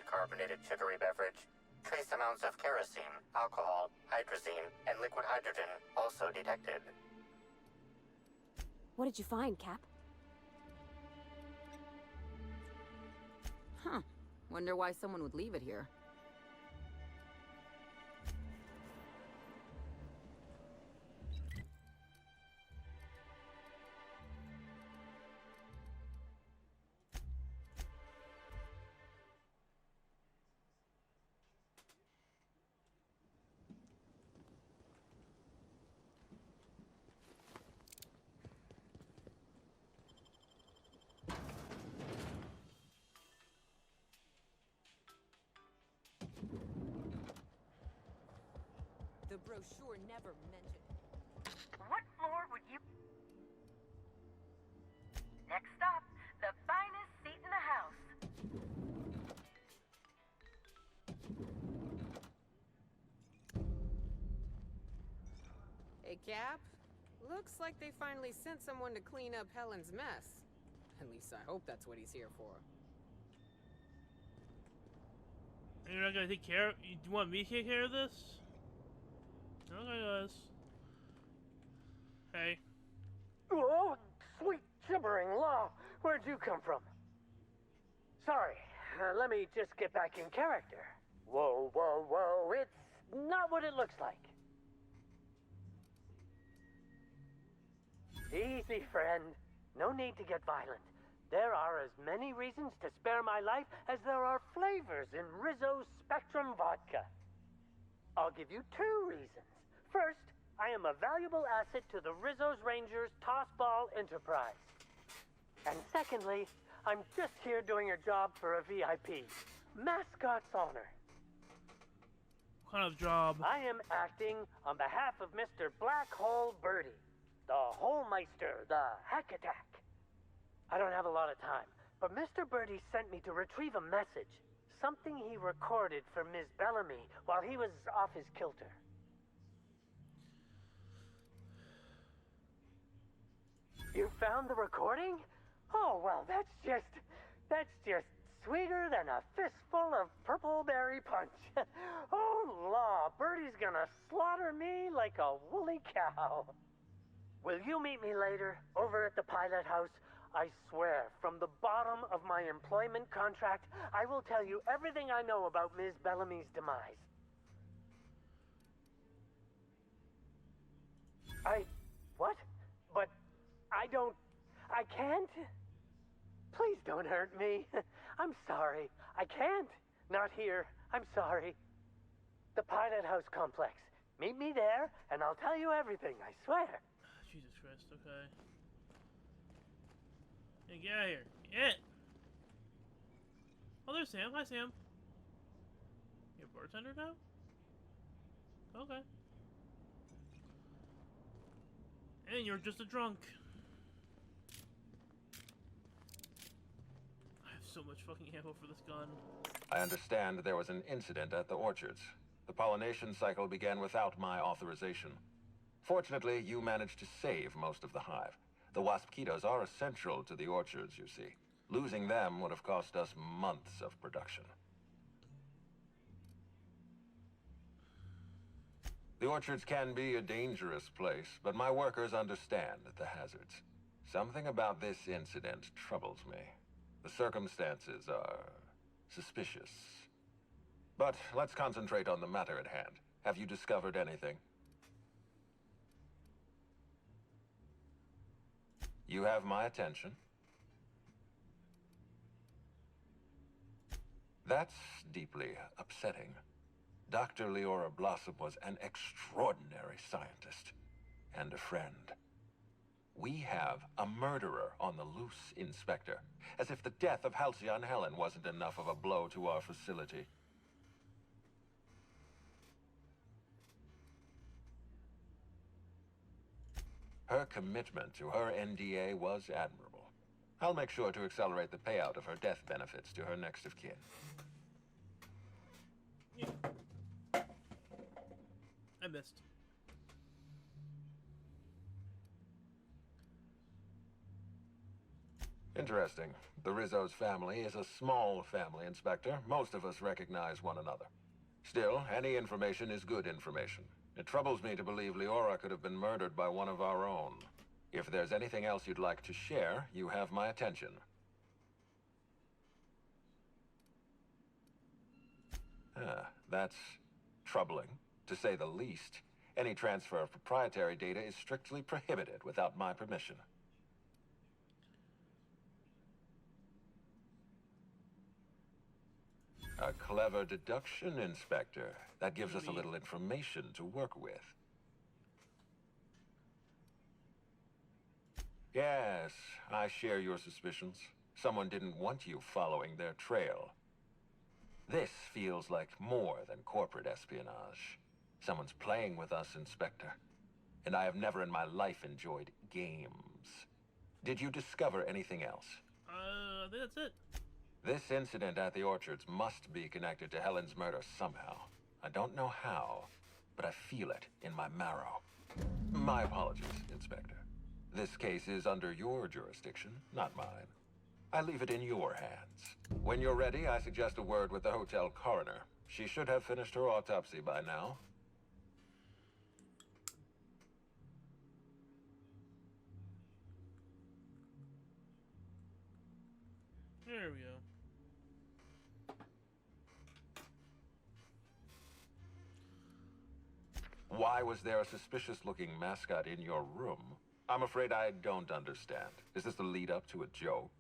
carbonated sugary beverage. Trace amounts of kerosene, alcohol, hydrazine, and liquid hydrogen also detected. What did you find, Cap? Huh. Wonder why someone would leave it here. The brochure never mentioned. What floor would you... Next stop, the finest seat in the house. Hey, Cap. Looks like they finally sent someone to clean up Helen's mess. At least I hope that's what he's here for. You're not gonna take care of... You want me to take care of this? Okay, guys. Hey. Oh, sweet gibbering law. Where'd you come from? Sorry, let me just get back in character. Whoa, whoa, whoa, it's not what it looks like. Easy, friend. No need to get violent. There are as many reasons to spare my life as there are flavors in Rizzo's Spectrum Vodka. I'll give you 2 reasons. First, I am a valuable asset to the Rizzo's Rangers Tossball Enterprise. And secondly, I'm just here doing a job for a VIP. Mascot's honor. What kind of job? I am acting on behalf of Mr. Black Hole Birdie, the Holmeister, the Hack Attack. I don't have a lot of time, but Mr. Birdie sent me to retrieve a message. Something he recorded for Ms. Bellamy while he was off his kilter. You found the recording? Oh, well, that's just sweeter than a fistful of purple berry punch. Oh, law, Birdie's gonna slaughter me like a woolly cow. Will you meet me later, over at the pilot house? I swear, from the bottom of my employment contract, I will tell you everything I know about Ms. Bellamy's demise. What? But I can't? Please don't hurt me. I'm sorry. I can't. Not here. I'm sorry. The Pilot House complex. Meet me there, and I'll tell you everything, I swear. Jesus Christ, okay. Hey, get out of here. Yeah. Oh, there's Sam. Hi, Sam. You're a bartender now? Okay. And you're just a drunk. I have so much fucking ammo for this gun. I understand there was an incident at the orchards. The pollination cycle began without my authorization. Fortunately, you managed to save most of the hive. The waspitos are essential to the orchards, you see. Losing them would have cost us months of production. The orchards can be a dangerous place, but my workers understand the hazards. Something about this incident troubles me. The circumstances are suspicious. But let's concentrate on the matter at hand. Have you discovered anything? You have my attention. That's deeply upsetting. Dr. Leora Blossom was an extraordinary scientist and a friend. We have a murderer on the loose, Inspector. As if the death of Halcyon Helen wasn't enough of a blow to our facility. Her commitment to her NDA was admirable. I'll make sure to accelerate the payout of her death benefits to her next of kin. Yeah. I missed. Interesting. The Rizzo's family is a small family, Inspector. Most of us recognize one another. Still, any information is good information. It troubles me to believe Leora could have been murdered by one of our own. If there's anything else you'd like to share, you have my attention. That's troubling, to say the least. Any transfer of proprietary data is strictly prohibited without my permission. A clever deduction, Inspector. That gives us a little information to work with. Yes, I share your suspicions. Someone didn't want you following their trail. This feels like more than corporate espionage. Someone's playing with us, Inspector. And I have never in my life enjoyed games. Did you discover anything else? I think that's it. This incident at the orchards must be connected to Helen's murder somehow. I don't know how, but I feel it in my marrow. My apologies, Inspector. This case is under your jurisdiction, not mine. I leave it in your hands. When you're ready, I suggest a word with the hotel coroner. She should have finished her autopsy by now. There we go. Why was there a suspicious-looking mascot in your room? I'm afraid I don't understand. Is this the lead-up to a joke?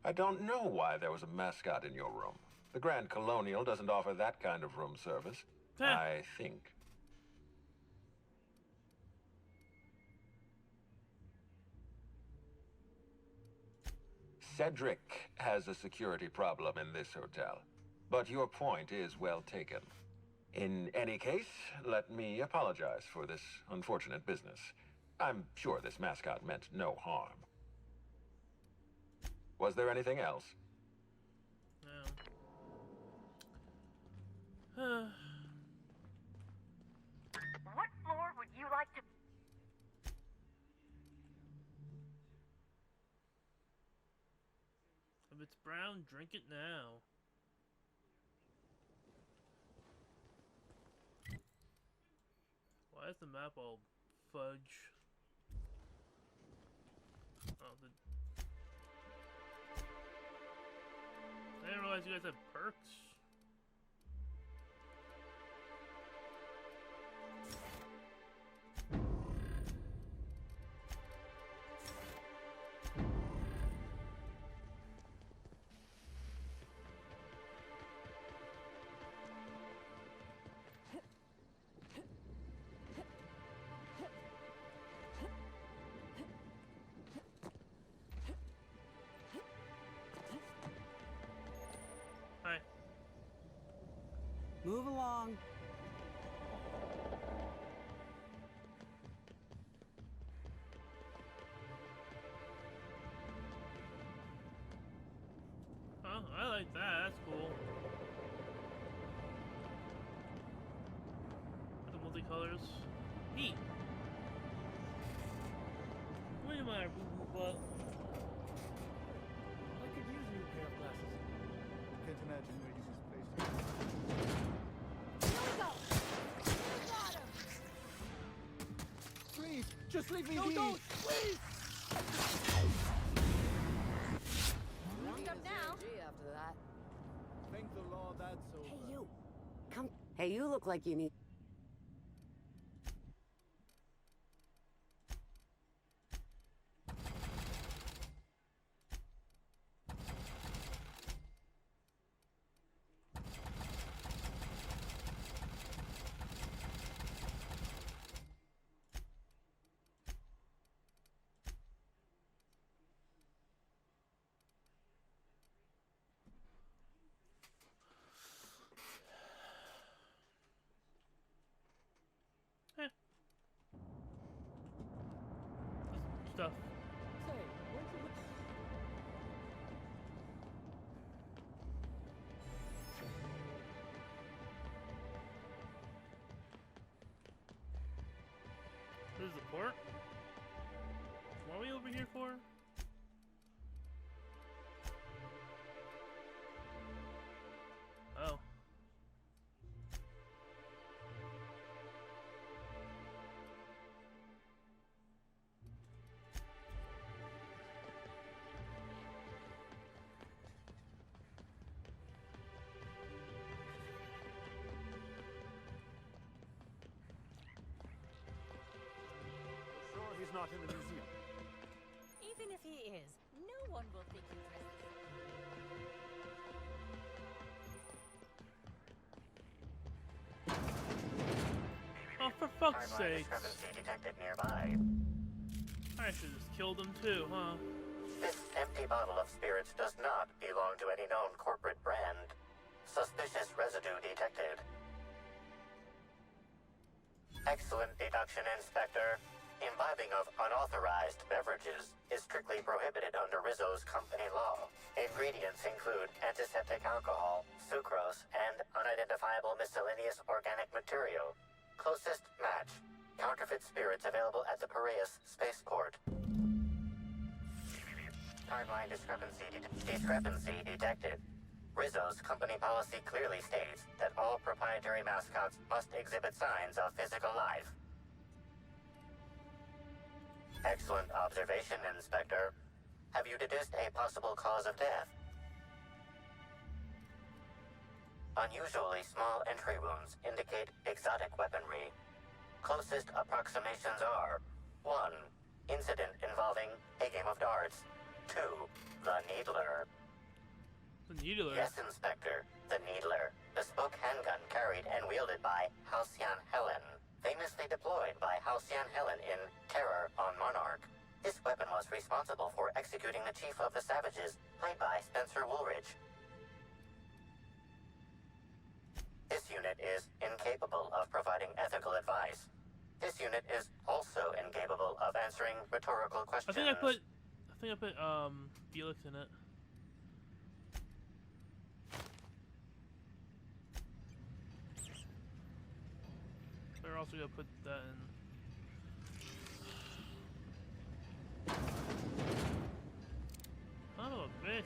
I don't know why there was a mascot in your room. The Grand Colonial doesn't offer that kind of room service. I think. Cedric has a security problem in this hotel. But your point is well taken. In any case, let me apologize for this unfortunate business. I'm sure this mascot meant no harm. Was there anything else? No. What floor would you like to... If it's brown, drink it now. Why is the map all fudge? Oh, I didn't realize you guys had perks. Move along. Oh, I like that. That's cool. The multicolors. Neat. Wait a minute, but I could use a new pair of glasses. Can't imagine where you misplaced them. Here we go! Got him! Please, just leave me be! No, don't! Please! Warmed up now. After that. Thank the law that's over. Hey, you. Come. Hey, you look like you need... stuff. Say, where'd you look? This is the port? What are we over here for? Oh. Sure he's not in the museum. Even if he is, no one will think you Oh, for fuck's Timeline sake. discrepancy detected nearby. I should have just killed him too, huh? This empty bottle of spirits does not belong to any known corporate brand. Suspicious residue detected. Excellent deduction, Inspector. Imbibing of unauthorized beverages is strictly prohibited under Rizzo's company law. Ingredients include antiseptic alcohol, sucrose, and unidentifiable miscellaneous organic material. Closest match. Counterfeit spirits available at the Piraeus spaceport. Timeline discrepancy detected. Rizzo's company policy clearly states that all proprietary mascots must exhibit signs of physical life. Excellent observation, Inspector. Have you deduced a possible cause of death? Unusually small entry wounds indicate exotic weaponry. Closest approximations are 1. Incident involving a game of darts. 2. The Needler. The Needler? Yes, Inspector. The Needler. Bespoke handgun carried and wielded by Halcyon Helen. Famously deployed by Halcyon Helen in Terror on Monarch. This weapon was responsible for executing the Chief of the Savages, played by Spencer Woolridge. This unit is incapable of providing ethical advice. This unit is also incapable of answering rhetorical questions. I think I put Felix in it. They're also gonna put that in. Son of a bitch.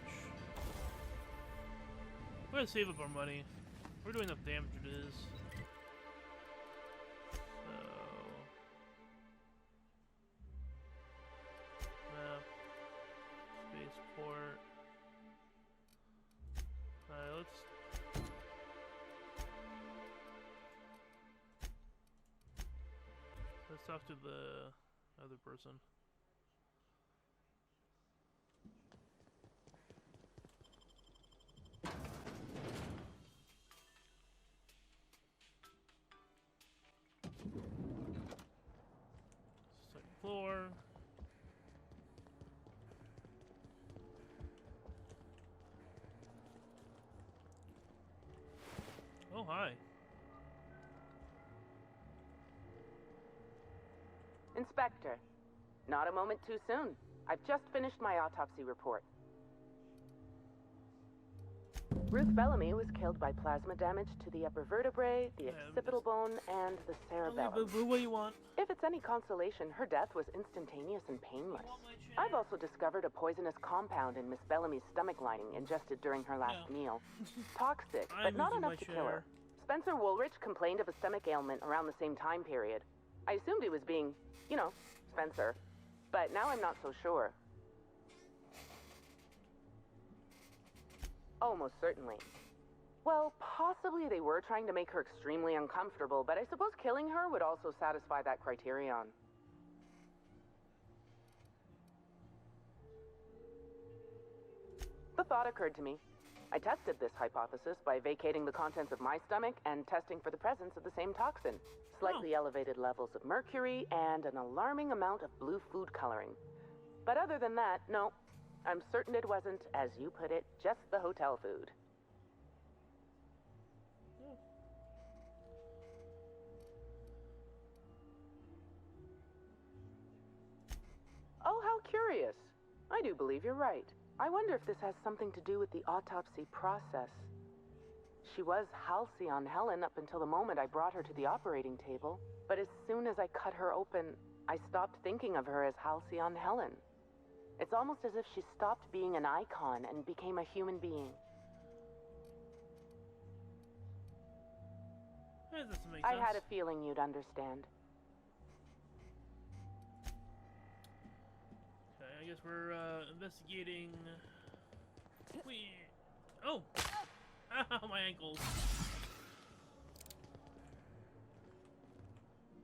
We're gonna save up our money. We're doing enough damage as it is. Map. Spaceport. Alright, let's talk to the other person. Second floor. Oh, hi. Inspector, not a moment too soon. I've just finished my autopsy report. Ruth Bellamy was killed by plasma damage to the upper vertebrae, the occipital bone, and the cerebellum. What do you want? If it's any consolation, her death was instantaneous and painless. I've also discovered a poisonous compound in Miss Bellamy's stomach lining ingested during her last meal. Toxic, but not enough to kill her. Spencer Woolrich complained of a stomach ailment around the same time period. I assumed he was being, you know, Spencer. But now I'm not so sure. Almost certainly. Well, possibly they were trying to make her extremely uncomfortable, but I suppose killing her would also satisfy that criterion. The thought occurred to me. I tested this hypothesis by vacating the contents of my stomach and testing for the presence of the same toxin. Slightly elevated levels of mercury and an alarming amount of blue food coloring. But other than that, no. I'm certain it wasn't, as you put it, just the hotel food. Oh, how curious. I do believe you're right. I wonder if this has something to do with the autopsy process. She was Halcyon Helen up until the moment I brought her to the operating table. But as soon as I cut her open, I stopped thinking of her as Halcyon Helen. It's almost as if she stopped being an icon and became a human being. That doesn't make I sense. had a feeling you'd understand. Okay, I guess we're investigating. Oh! Ow, my ankles.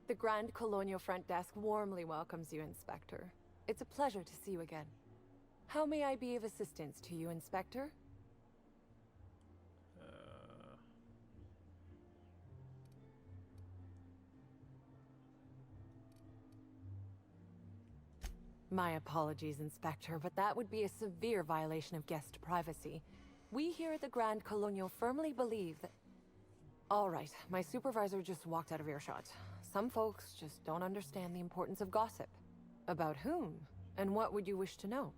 The Grand Colonial Front Desk warmly welcomes you, Inspector. It's a pleasure to see you again. How may I be of assistance to you, Inspector? My apologies, Inspector, but that would be a severe violation of guest privacy. We here at the Grand Colonial firmly believe that... All right, my supervisor just walked out of earshot. Some folks just don't understand the importance of gossip. About whom? And what would you wish to know?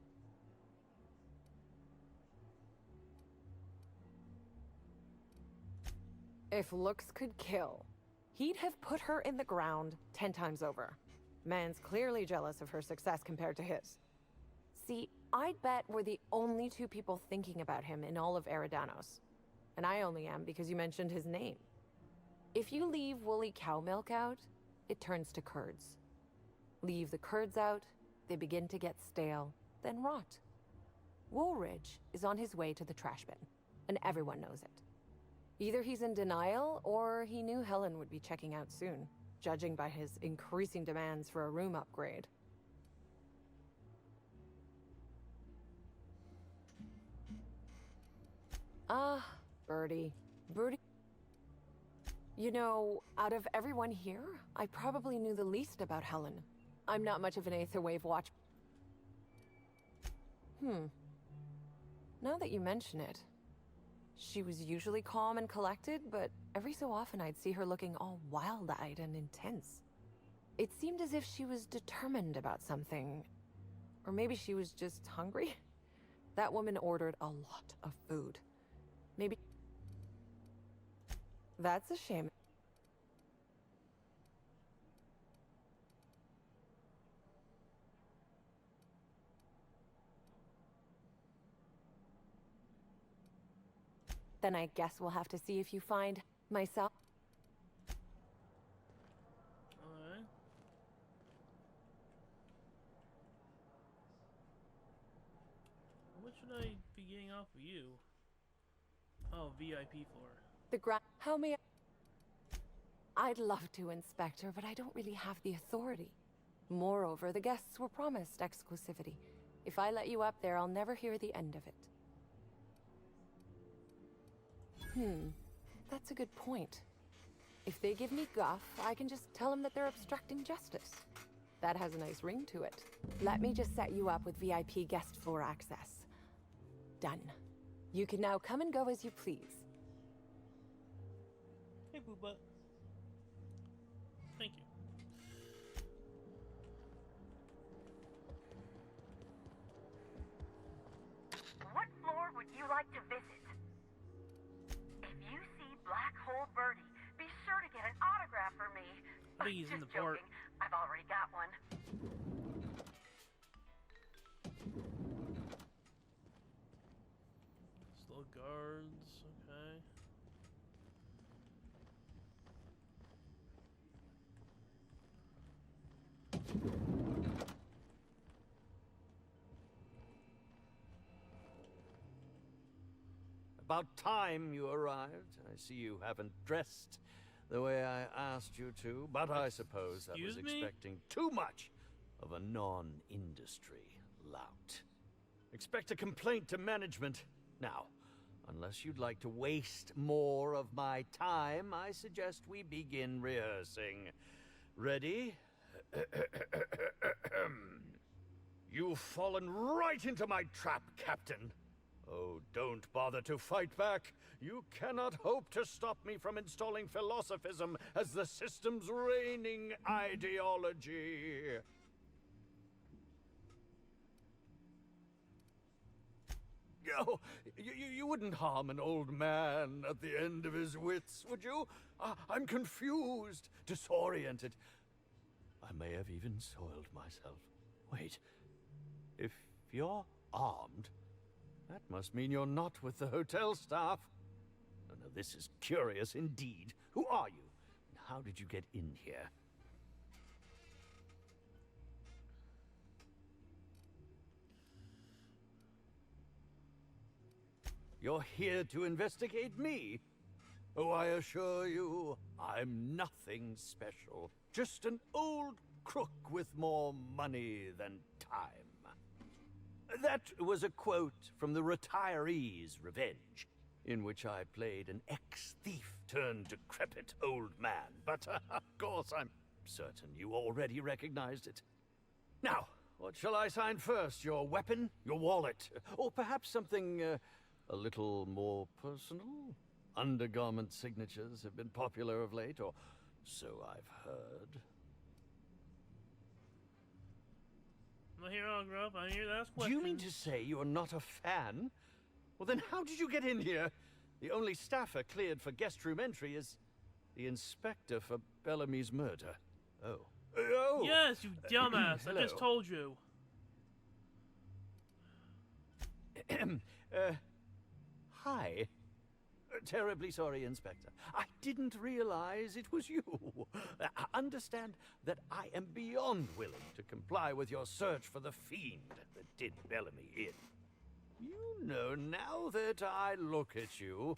If looks could kill, he'd have put her in the ground 10 times over. Man's clearly jealous of her success compared to his. See, I'd bet we're the only two people thinking about him in all of Eridanos. And I only am because you mentioned his name. If you leave woolly cow milk out, it turns to curds. Leave the curds out, they begin to get stale, then rot. Woolridge is on his way to the trash bin, and everyone knows it. Either he's in denial, or he knew Helen would be checking out soon, judging by his increasing demands for a room upgrade. Ah, Birdie. Birdie. You know, out of everyone here, I probably knew the least about Helen. I'm not much of an Aetherwave watch. Now that you mention it, she was usually calm and collected, but every so often I'd see her looking all wild-eyed and intense. It seemed as if she was determined about something. Or maybe she was just hungry? That woman ordered a lot of food. Maybe... That's a shame. Then I guess we'll have to see if you find myself. Alright. What should I be getting off of you? Oh, VIP floor. How may I... I'd love to, Inspector, but I don't really have the authority. Moreover, the guests were promised exclusivity. If I let you up there, I'll never hear the end of it. That's a good point. If they give me guff, I can just tell them that they're obstructing justice. That has a nice ring to it. Let me just set you up with VIP guest floor access. Done. You can now come and go as you please. Hey, Booba. Thank you. What floor would you like to visit? If you see Black Hole Birdie, be sure to get an autograph for me. I think he's in Just the port. joking. I've already got one. Slow guards, okay. About time you arrived. I see you haven't dressed the way I asked you to, but I suppose I was Excuse me? expecting too much of a non-industry lout. Expect a complaint to management. Now, unless you'd like to waste more of my time, I suggest we begin rehearsing. Ready? You've fallen right into my trap, Captain. Oh, don't bother to fight back. You cannot hope to stop me from installing philosophism as the system's reigning ideology. Oh, you wouldn't harm an old man at the end of his wits, would you? I'm confused, disoriented. I may have even soiled myself. Wait, if you're armed, that must mean you're not with the hotel staff. Oh, no, this is curious indeed. Who are you? And how did you get in here? You're here to investigate me? Oh, I assure you, I'm nothing special. Just an old crook with more money than time. That was a quote from The Retiree's Revenge, in which I played an ex-thief turned decrepit old man. But, of course, I'm certain you already recognized it. Now, what shall I sign first? Your weapon? Your wallet? Or perhaps something, a little more personal? Undergarment signatures have been popular of late, or so I've heard. I'm here, Grub. I'm here to ask questions. Do you mean to say you're not a fan? Well, then how did you get in here? The only staffer cleared for guest room entry is the inspector for Bellamy's murder. Oh. Oh! Yes, you dumbass. I just told you. Hi. Terribly sorry, Inspector. I didn't realize it was you. Understand that I am beyond willing to comply with your search for the fiend that did Bellamy in. You know, now that I look at you,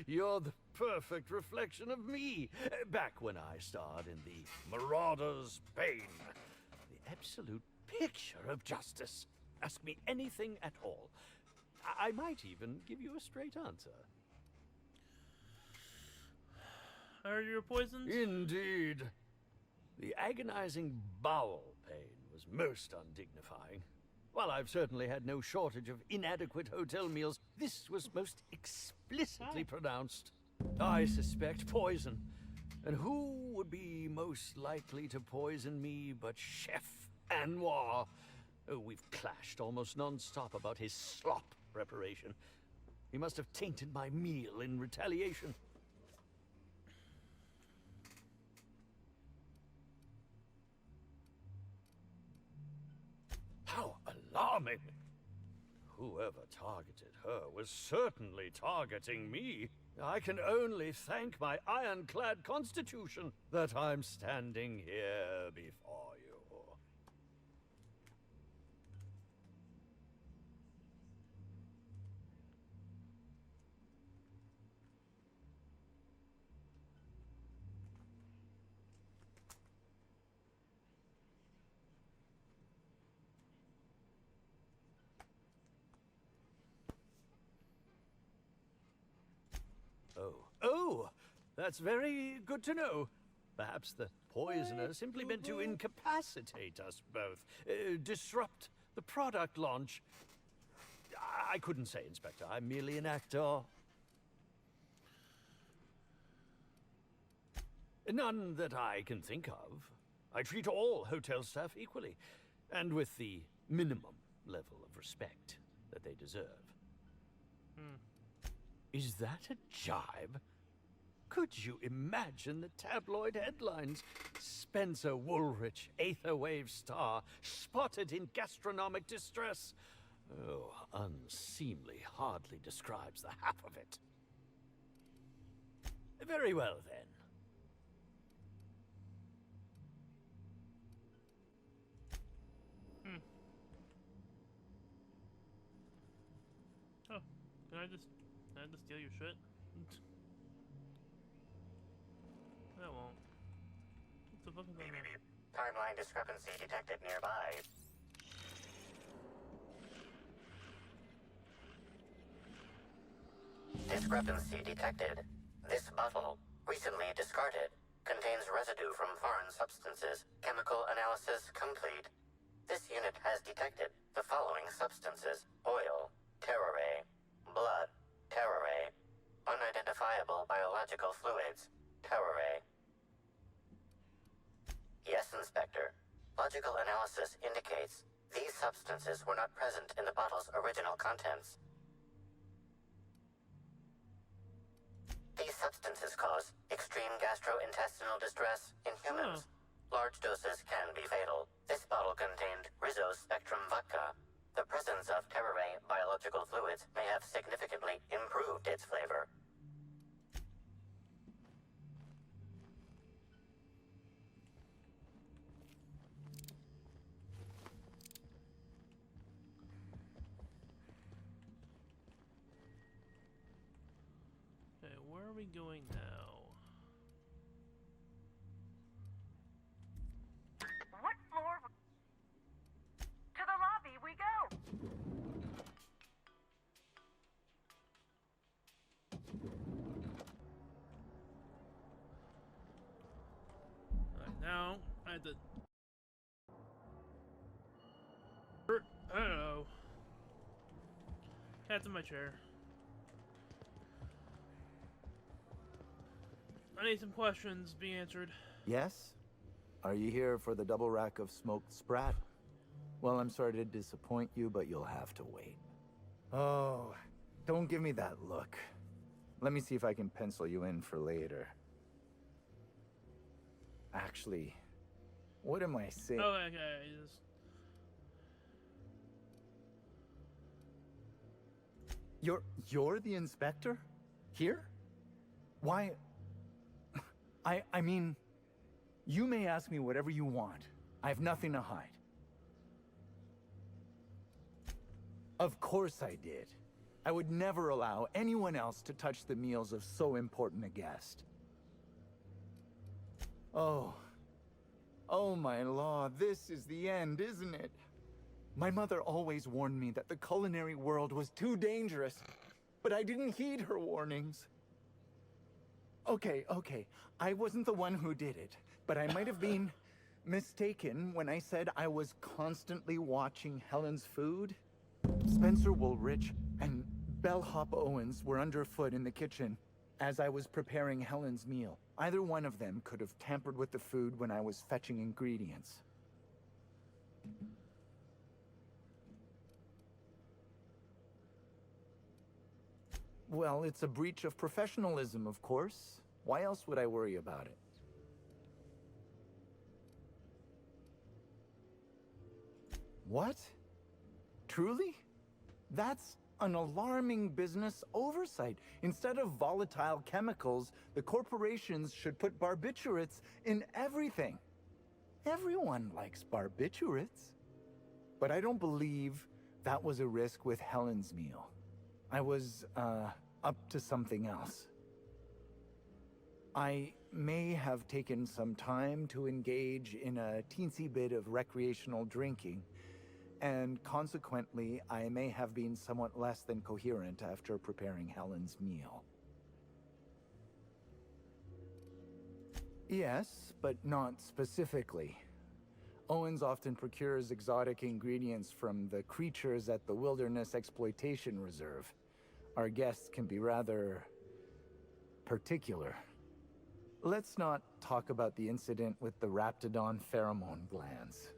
you're the perfect reflection of me, back when I starred in the Marauder's Bane. The absolute picture of justice. Ask me anything at all. I might even give you a straight answer. Are you poisoned? Indeed. The agonizing bowel pain was most undignifying. While I've certainly had no shortage of inadequate hotel meals, this was most explicitly pronounced. I suspect poison. And who would be most likely to poison me but Chef Anwar? Oh, we've clashed almost non-stop about his slop preparation. He must have tainted my meal in retaliation. How alarming! Whoever targeted her was certainly targeting me. I can only thank my ironclad constitution that I'm standing here before you. Oh, that's very good to know. Perhaps the poisoner simply meant to incapacitate us both, disrupt the product launch. I couldn't say, Inspector. I'm merely an actor. None that I can think of. I treat all hotel staff equally, and with the minimum level of respect that they deserve. Is that a jibe? Could you imagine the tabloid headlines? Spencer Woolrich, Aetherwave star, spotted in gastronomic distress. Oh, unseemly hardly describes the half of it. Very well, then. Oh, can I just steal your shit? I won't. What's the fuck is that? Timeline discrepancy detected nearby. Discrepancy detected. This bottle, recently discarded, contains residue from foreign substances. Chemical analysis complete. This unit has detected the following substances: oil, terroré, blood, terroré, unidentifiable biological fluids, terroré. Yes, Inspector. Logical analysis indicates these substances were not present in the bottle's original contents. These substances cause extreme gastrointestinal distress in humans. Large doses can be fatal. This bottle contained Rizzo Spectrum vodka. The presence of terroré biological fluids may have significantly improved its flavor. Okay, where are we going now? What floor? To the lobby we go! Alright, now I have to. I don't know. Cat's in my chair. I need some questions be answered. Yes? Are you here for the double rack of smoked sprat? Well, I'm sorry to disappoint you, but you'll have to wait. Oh, don't give me that look. Let me see if I can pencil you in for later. Actually, what am I saying? Oh, okay. You're the inspector? Here? Why? I mean, you may ask me whatever you want. I have nothing to hide. Of course I did. I would never allow anyone else to touch the meals of so important a guest. Oh my law, this is the end, isn't it? My mother always warned me that the culinary world was too dangerous, but I didn't heed her warnings. Okay, I wasn't the one who did it, but I might have been mistaken when I said I was constantly watching Helen's food. Spencer Woolrich and Bellhop Owens were underfoot in the kitchen as I was preparing Helen's meal. Either one of them could have tampered with the food when I was fetching ingredients. Well, it's a breach of professionalism, of course. Why else would I worry about it? What? Truly? That's an alarming business oversight. Instead of volatile chemicals, the corporations should put barbiturates in everything. Everyone likes barbiturates. But I don't believe that was a risk with Helen's meal. I was, up to something else. I may have taken some time to engage in a teensy bit of recreational drinking, and consequently, I may have been somewhat less than coherent after preparing Helen's meal. Yes, but not specifically. Owens often procures exotic ingredients from the creatures at the Wilderness Exploitation Reserve. Our guests can be rather particular. Let's not talk about the incident with the Raptidon pheromone glands.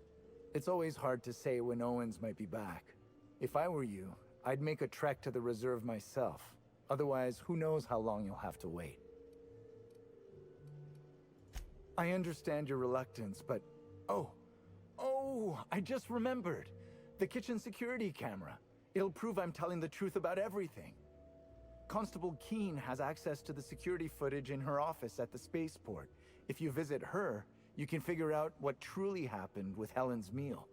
It's always hard to say when Owens might be back. If I were you, I'd make a trek to the reserve myself. Otherwise, who knows how long you'll have to wait. I understand your reluctance, but... Oh, I just remembered. The kitchen security camera. It'll prove I'm telling the truth about everything. Constable Keene has access to the security footage in her office at the spaceport. If you visit her, you can figure out what truly happened with Helen's meal.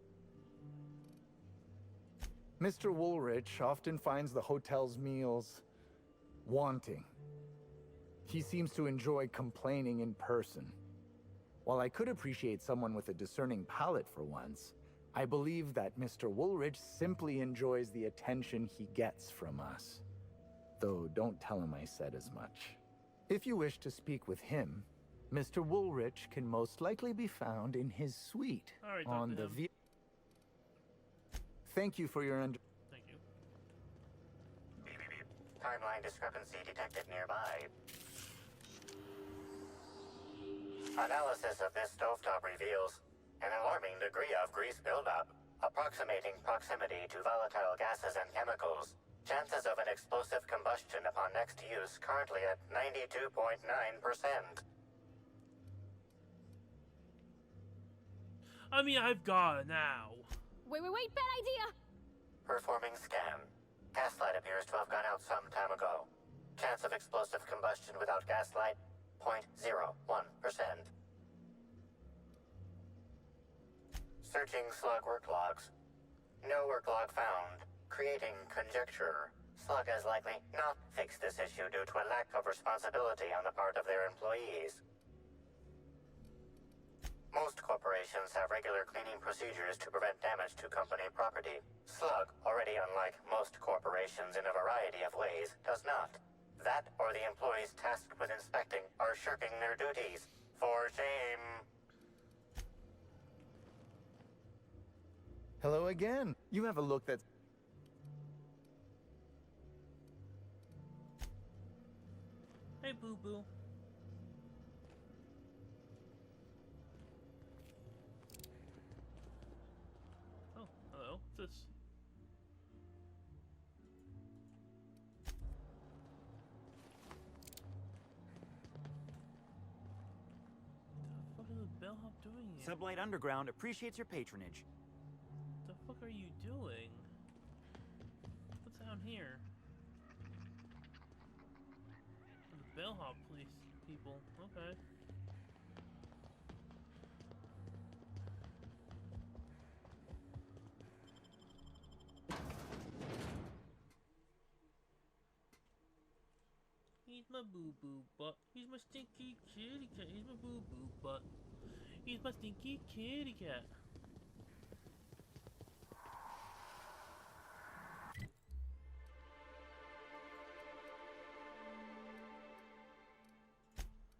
Mr. Woolrich often finds the hotel's meals wanting. He seems to enjoy complaining in person. While I could appreciate someone with a discerning palate for once, I believe that Mr. Woolrich simply enjoys the attention he gets from us. Though don't tell him I said as much. If you wish to speak with him, Mr. Woolrich can most likely be found in his suite on the view. Thank you for your Thank you. Timeline discrepancy detected nearby. Analysis of this stovetop reveals an alarming degree of grease buildup, approximating proximity to volatile gases and chemicals. Chances of an explosive combustion upon next use currently at 92.9%. I mean, I've got it now. Wait, bad idea! Performing scan. Gaslight appears to have gone out some time ago. Chance of explosive combustion without gaslight, 0.01%. Searching slug work logs. No work log found. Creating conjecture. Slug has likely not fixed this issue due to a lack of responsibility on the part of their employees. Most corporations have regular cleaning procedures to prevent damage to company property. Slug, already unlike most corporations in a variety of ways, does not. That or the employees tasked with inspecting are shirking their duties. For shame. Hello again. You have a look that's... Hey, boo-boo. Oh, hello. What's this? What the fuck is the bellhop doing here? Sublight Underground appreciates your patronage. What the fuck are you doing? What's down here? The bellhop police people. Okay. He's my boo-boo butt. He's my stinky kitty cat. He's my boo-boo butt. He's my stinky kitty cat.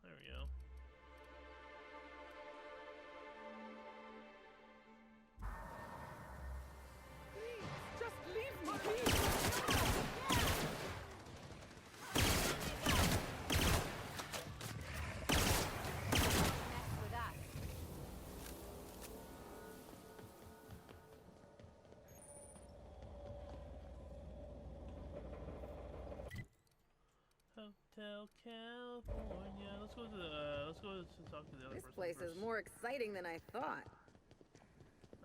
There we go. Just leave me, please! Hotel California. Let's go to talk to the other This person place first. is more exciting than I thought.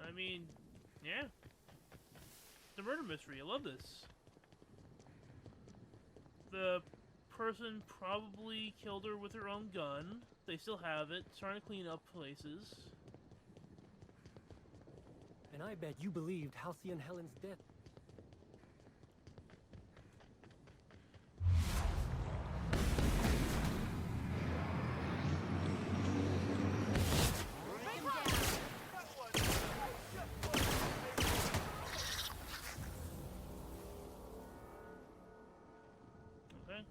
I mean, yeah. The murder mystery. I love this. The person probably killed her with her own gun. They still have it. Trying to clean up places. And I bet you believed Halcyon Helen's dead. Okay.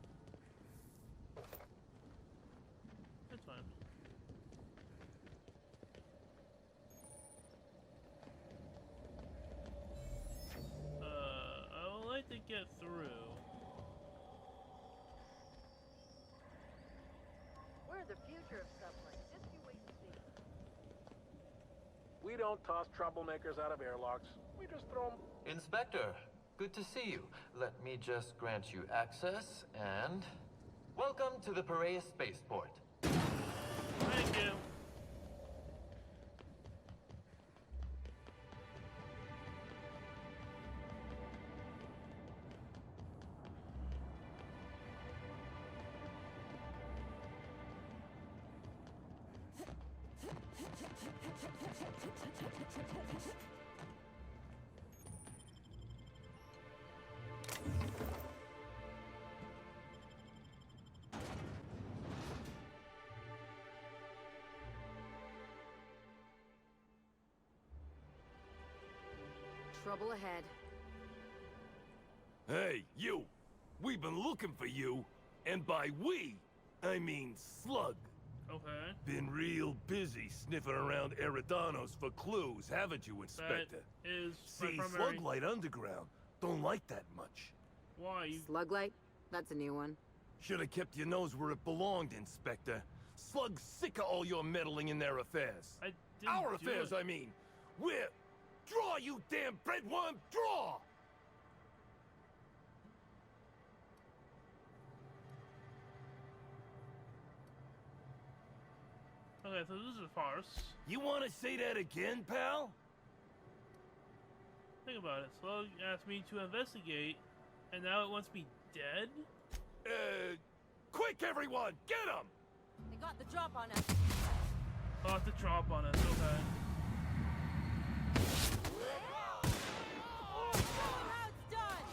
That's fine. I would like to get through. We're the future of submarines. Just you wait and see. We don't toss troublemakers out of airlocks. We just throw them. Inspector, Good to see you. Let me just grant you access, and... Welcome to the Piraeus Spaceport. Thank you. Trouble ahead. Hey, you! We've been looking for you, and by we, I mean Slug. Okay. Been real busy sniffing around Eridanos for clues, haven't you, Inspector? That is my See, primary... Sluglight Underground don't like that much. Why? Sluglight? That's a new one. Should have kept your nose where it belonged, Inspector. Slug's sick of all your meddling in their affairs. I didn't Our do affairs, it. I mean. We're... Draw, you damn breadworm, draw! Okay, so this is a farce. You want to say that again, pal? Think about it. Slug asked me to investigate, and now it wants me dead? Quick, everyone! Get him! They got the drop on us. Got the drop on us, okay. Now it's done.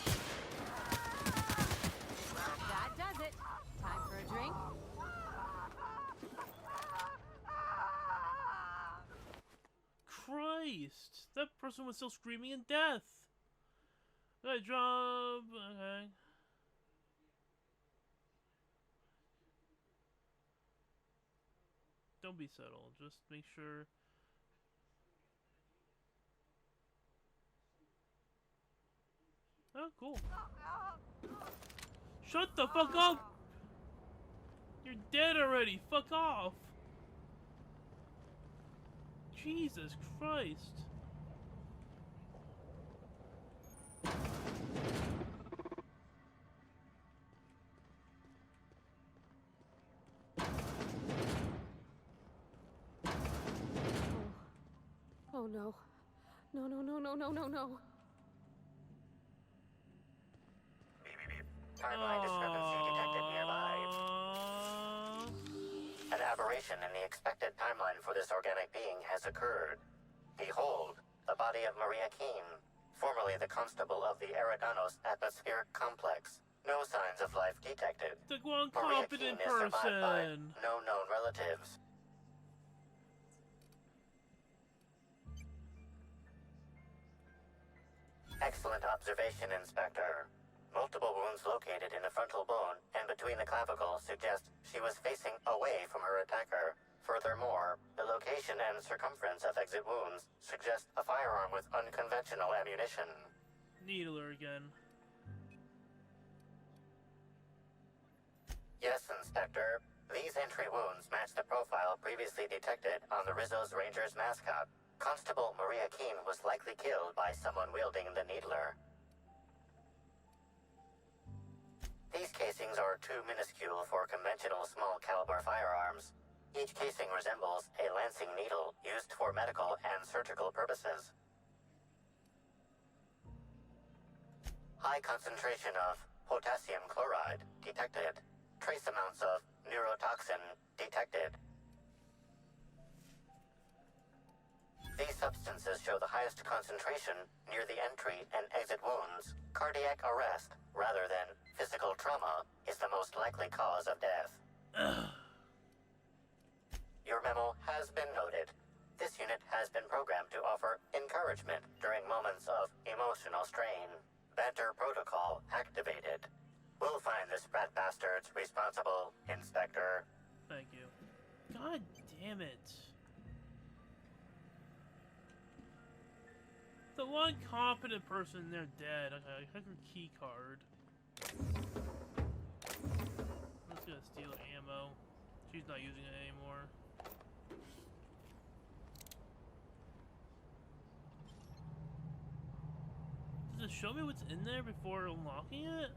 That does it. Time for a drink. Christ! That person was still screaming in death! Okay, drop... Okay. Don't be subtle, just make sure... Oh, cool. Shut the fuck up! You're dead already, fuck off! Jesus Christ. Oh no. No, no, no, no, no, no, no. Timeline discrepancy detected nearby. An aberration in the expected timeline for this organic being has occurred. Behold, the body of Maria Keene, formerly the constable of the Eridanos atmospheric complex. No signs of life detected. The one Maria competent Keene is survived by person. no known relatives. Excellent observation, Inspector. Multiple wounds located in the frontal bone and between the clavicles suggest she was facing away from her attacker. Furthermore, the location and circumference of exit wounds suggest a firearm with unconventional ammunition. Needler again. Yes, Inspector. These entry wounds match the profile previously detected on the Rizzo's Rangers mascot. Constable Maria Keene was likely killed by someone wielding the Needler. These casings are too minuscule for conventional small-caliber firearms. Each casing resembles a lancing needle used for medical and surgical purposes. High concentration of potassium chloride detected. Trace amounts of neurotoxin detected. These substances show the highest concentration near the entry and exit wounds. Cardiac arrest, rather than physical trauma, is the most likely cause of death. Your memo has been noted. This unit has been programmed to offer encouragement during moments of emotional strain. Banter protocol activated. We'll find the sprat bastards responsible, Inspector. Thank you. God damn it. The one competent person, they're dead. Okay, I her key card. I'm just gonna steal ammo. She's not using it anymore. This is a show me what's in there before unlocking it?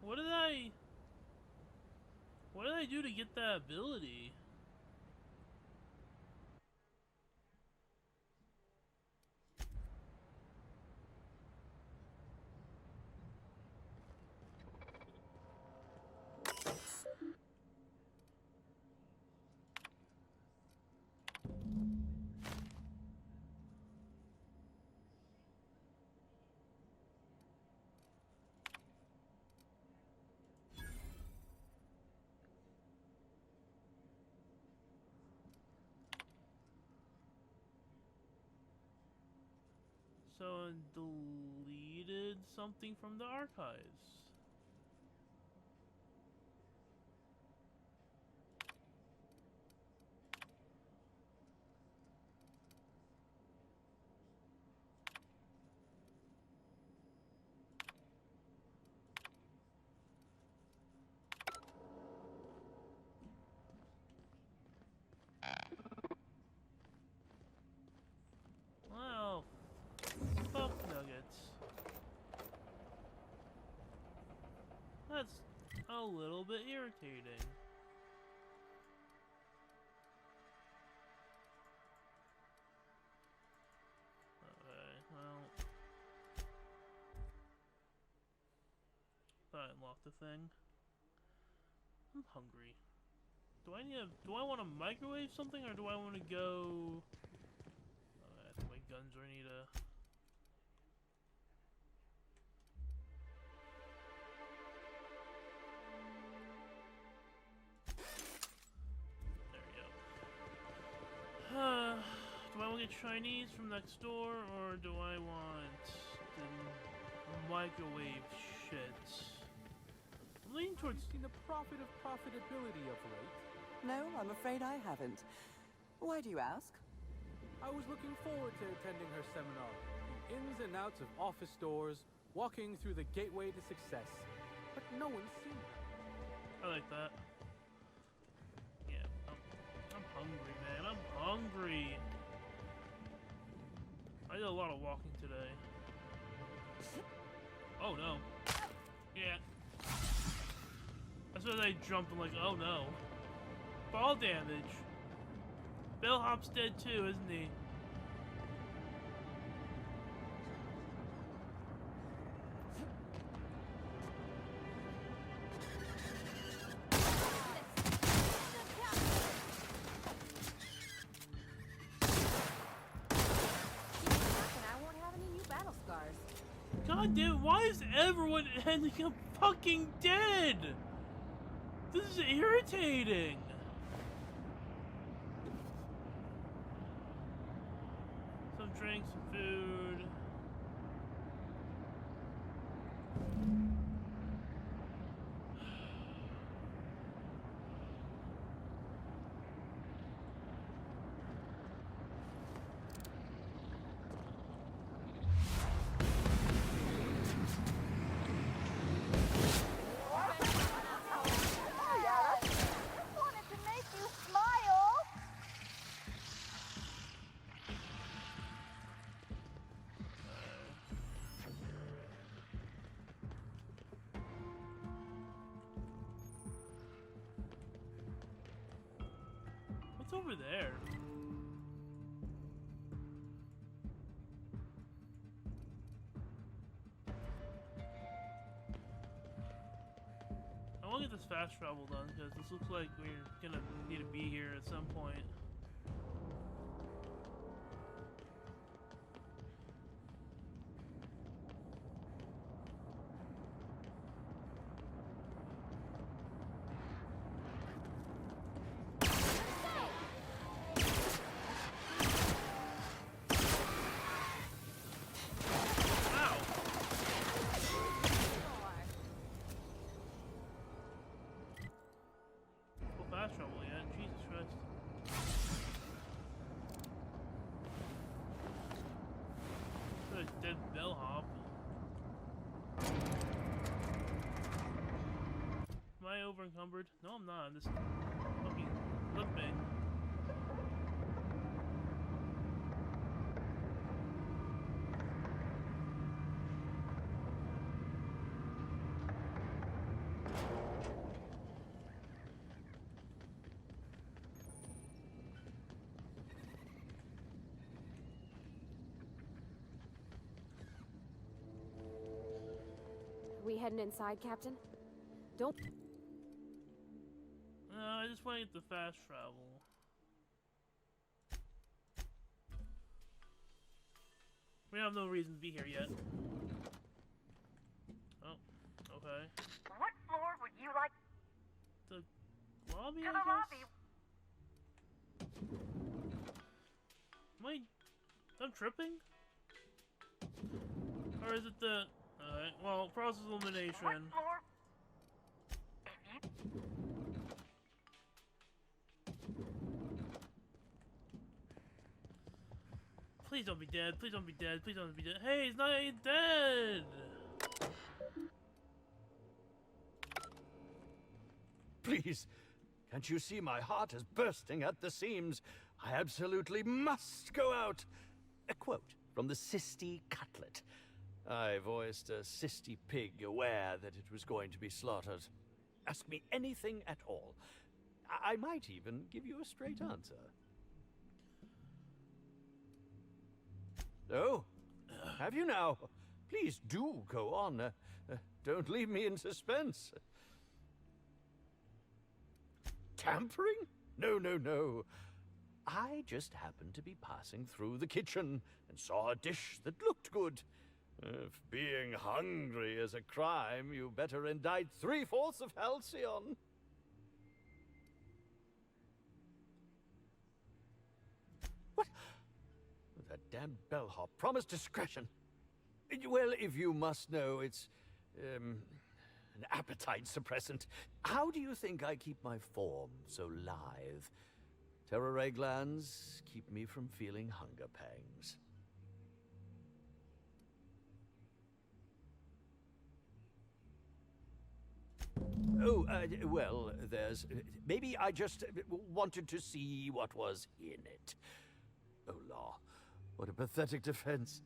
What did I do to get that ability? So I deleted something from the archives. Well, fuck nuggets. That's a little bit irritating. Okay, well, thought I unlocked the thing. I'm hungry. Do I want to microwave something, or do I want to go? I think my guns are need a. There we go. Do I want to get Chinese from next door, or do I want the microwave shit? I'm leaning towards. Have you seen the profit of profitability of late? No, I'm afraid I haven't. Why do you ask? I was looking forward to attending her seminar. The ins and outs of office doors, walking through the gateway to success. But no one's seen her. I like that. Yeah, I'm hungry, man. I'm hungry. I did a lot of walking today. Oh no. Yeah. That's why I jumped. I'm like, oh no. Fall damage. Bellhop's dead too, isn't he? God damn, why is everyone ending up fucking dead? This is irritating. Some drinks, some food. What's over there? I want to get this fast travel done because this looks like we're gonna need to be here at some point. Fast travel yet? Jesus Christ. A dead bellhop. Am I over encumbered? No, I'm not. I'm just fucking limping. We heading inside, Captain? Don't... I just want to get the fast travel. We have no reason to be here yet. Oh, okay. What floor would you like? The lobby, To I the guess? lobby. I'm tripping? Or is it the... Alright, well, process elimination. What floor? Please don't be dead, please don't be dead, please don't be dead. Hey, he's not dead! Please, can't you see my heart is bursting at the seams? I absolutely must go out. A quote from the Sisty Cutlet. I voiced a Sisty pig aware that it was going to be slaughtered. Ask me anything at all. I might even give you a straight answer. Oh, have you now? Please do go on. Don't leave me in suspense. Tampering? No, no, no. I just happened to be passing through the kitchen and saw a dish that looked good. If being hungry is a crime, you better indict 3/4 of Halcyon. What? That damn bellhop promised discretion. Well, if you must know, it's, an appetite suppressant. How do you think I keep my form so lithe? Terror glands keep me from feeling hunger pangs. Oh, well, there's... maybe I just wanted to see what was in it. Oh, law. What a pathetic defense.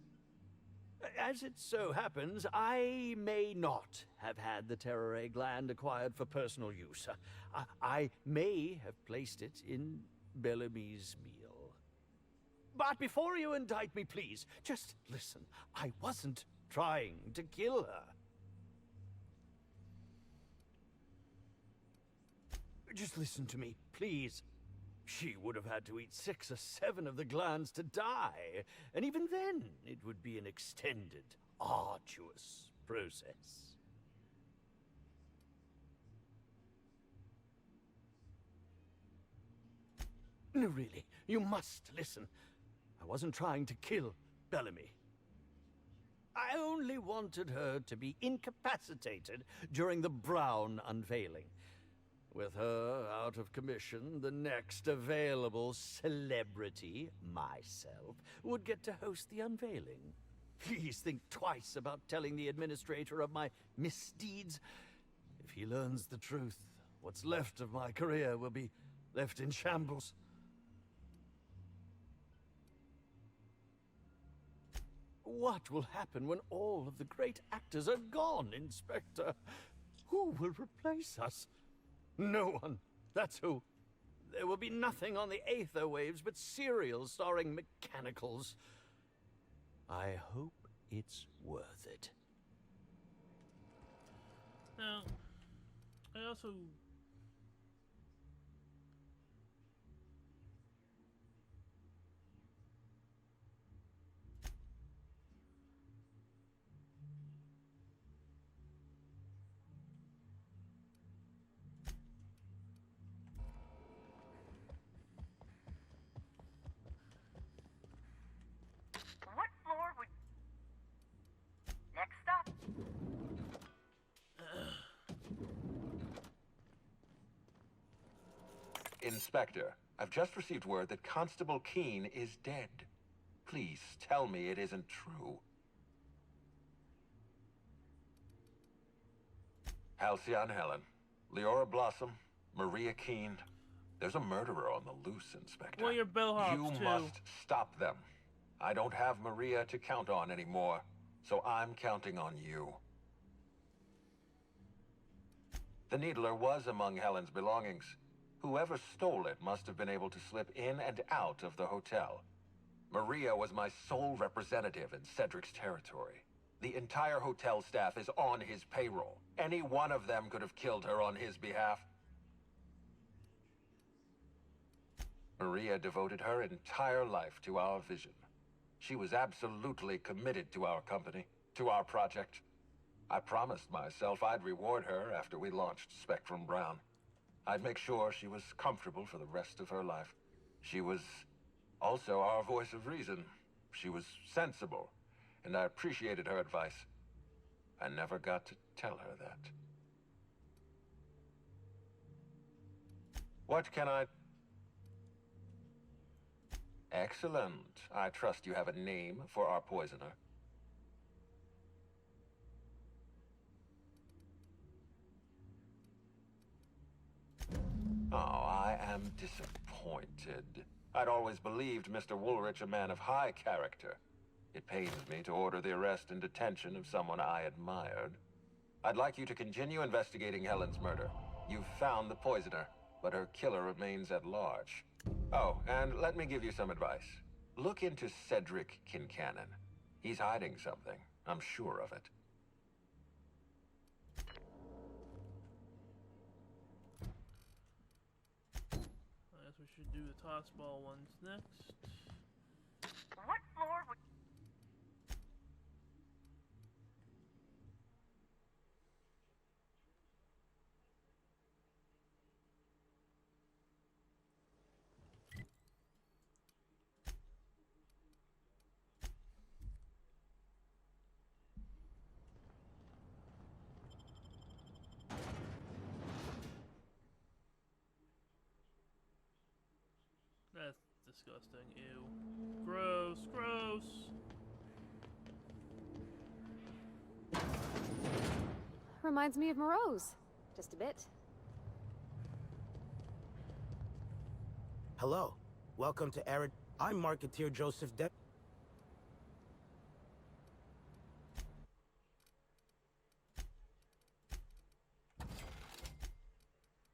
As it so happens, I may not have had the terror gland acquired for personal use. I may have placed it in Bellamy's meal. But before you indict me, please, just listen. I wasn't trying to kill her. Just listen to me, please. She would have had to eat 6 or 7 of the glands to die, and even then, it would be an extended, arduous process. No, really, you must listen. I wasn't trying to kill Bellamy. I only wanted her to be incapacitated during the Brown unveiling. With her out of commission, the next available celebrity, myself, would get to host the unveiling. Please think twice about telling the administrator of my misdeeds. If he learns the truth, what's left of my career will be left in shambles. What will happen when all of the great actors are gone, Inspector? Who will replace us? No one. That's who. There will be nothing on the aether waves but serials starring mechanicals. I hope it's worth it. Now, I also... What floor would... Next stop. Inspector, I've just received word that Constable Keene is dead. Please tell me it isn't true. Halcyon Helen, Leora Blossom, Maria Keene. There's a murderer on the loose, Inspector. Well, your bellhops, You too. must stop them. I don't have Maria to count on anymore, so I'm counting on you. The Needler was among Helen's belongings. Whoever stole it must have been able to slip in and out of the hotel. Maria was my sole representative in Cedric's territory. The entire hotel staff is on his payroll. Any one of them could have killed her on his behalf. Maria devoted her entire life to our vision. She was absolutely committed to our company, to our project. I promised myself I'd reward her after we launched Spectrum Brown. I'd make sure she was comfortable for the rest of her life. She was also our voice of reason. She was sensible, and I appreciated her advice. I never got to tell her that. What can I... Excellent. I trust you have a name for our poisoner. Oh, I am disappointed. I'd always believed Mr. Woolrich a man of high character. It pains me to order the arrest and detention of someone I admired. I'd like you to continue investigating Helen's murder. You've found the poisoner, but her killer remains at large. Oh, and let me give you some advice. Look into Cedric Kincannon. He's hiding something. I'm sure of it. I guess we should do the toss ball ones next. What floor would... That's disgusting. Ew. Gross. Gross. Reminds me of Moreau's. Just a bit. Hello. Welcome to Erid. I'm Marketeer Joseph Depp.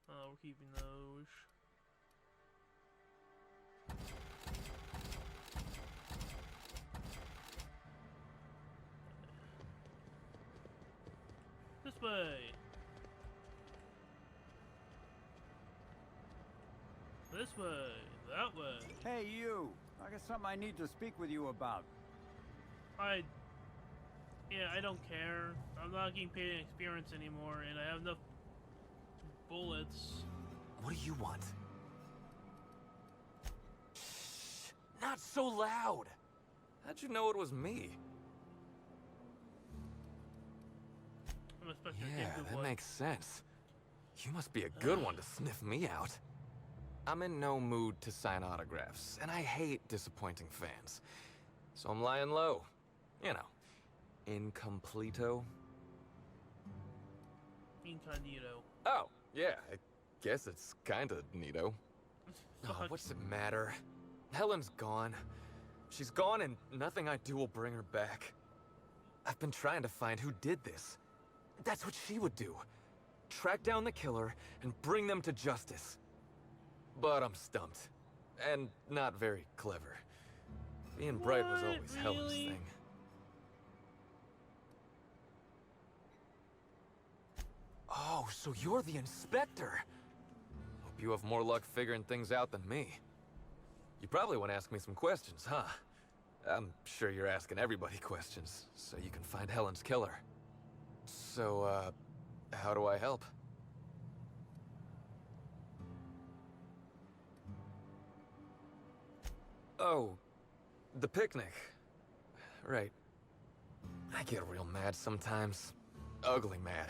Oh, we're keeping those. This way. This way. That way. Hey, you. I got something I need to speak with you about. Yeah, I don't care. I'm not getting paid in experience anymore, and I have enough bullets. What do you want? Shh, not so loud. How'd you know it was me? I'm expecting Yeah, that makes sense. You must be a good one to sniff me out. I'm in no mood to sign autographs, and I hate disappointing fans. So I'm lying low. You know, incompleto. Incognito. Oh, yeah, I guess it's kinda neato. Oh, what's it matter? Helen's gone. She's gone and nothing I do will bring her back. I've been trying to find who did this. That's what she would do. Track down the killer and bring them to justice. But I'm stumped. And not very clever. Being bright was always Helen's thing. Oh, so you're the inspector. Hope you have more luck figuring things out than me. You probably want to ask me some questions, huh? I'm sure you're asking everybody questions, so you can find Helen's killer. So, how do I help? Oh, the picnic. Right. I get real mad sometimes. Ugly mad.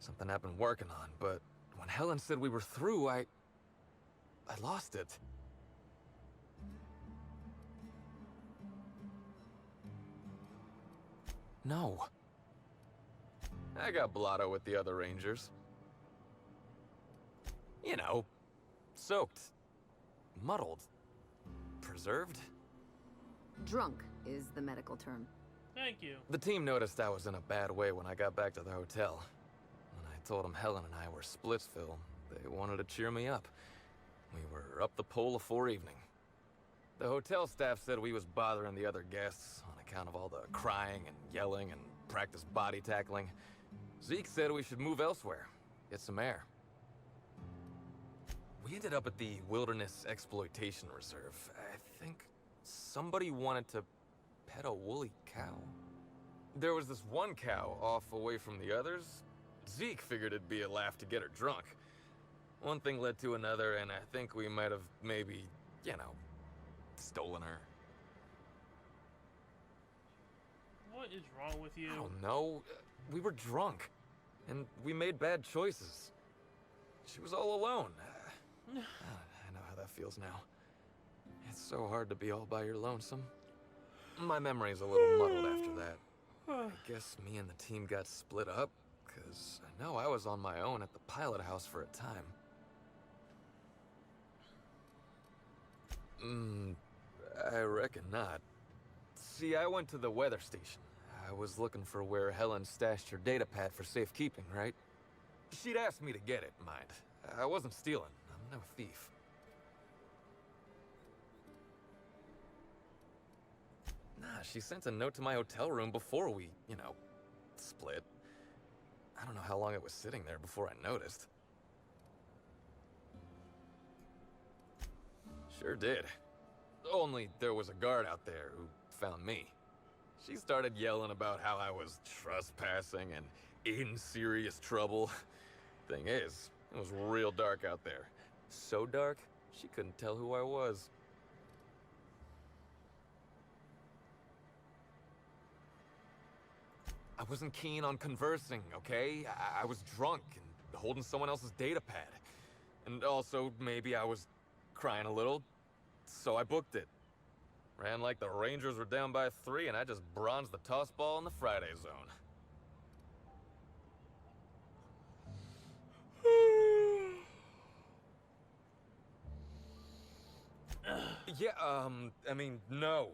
Something I've been working on, but when Helen said we were through, I lost it. No. I got blotto with the other Rangers. You know, soaked, muddled, preserved. Drunk is the medical term. Thank you. The team noticed I was in a bad way when I got back to the hotel. When I told them Helen and I were Splitsville, they wanted to cheer me up. We were up the pole afore evening. The hotel staff said we was bothering the other guests on account of all the crying and yelling and practice body tackling. Zeke said we should move elsewhere, get some air. We ended up at the Wilderness Exploitation Reserve. I think somebody wanted to pet a woolly cow. There was this one cow off away from the others. Zeke figured it'd be a laugh to get her drunk. One thing led to another, and I think we might have maybe, you know, stolen her. What is wrong with you? I don't know. We were drunk, and we made bad choices. She was all alone. I know how that feels now. It's so hard to be all by your lonesome. My memory's a little muddled after that. I guess me and the team got split up, because I know I was on my own at the pilot house for a time. I reckon not. See, I went to the weather station. I was looking for where Helen stashed her data pad for safekeeping, right? She'd asked me to get it, mind. I wasn't stealing. I'm no thief. Nah, she sent a note to my hotel room before we, you know, split. I don't know how long it was sitting there before I noticed. Sure did. Only there was a guard out there who found me. She started yelling about how I was trespassing and in serious trouble. Thing is, it was real dark out there. So dark, she couldn't tell who I was. I wasn't keen on conversing, okay? I was drunk and holding someone else's data pad. And also, maybe I was crying a little, so I booked it. Ran like the Rangers were down by 3, and I just bronzed the toss ball in the Friday zone. Yeah, I mean, no.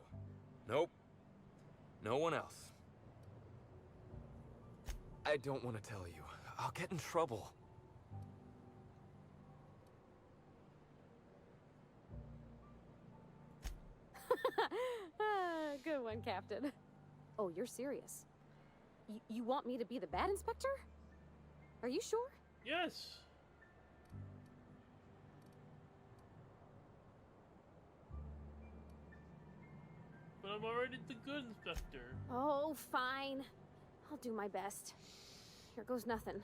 Nope. No one else. I don't want to tell you. I'll get in trouble. Good one, Captain. Oh, you're serious? You want me to be the bad inspector? Are you sure? Yes. But I'm already the good inspector. Oh, fine. I'll do my best. Here goes nothing.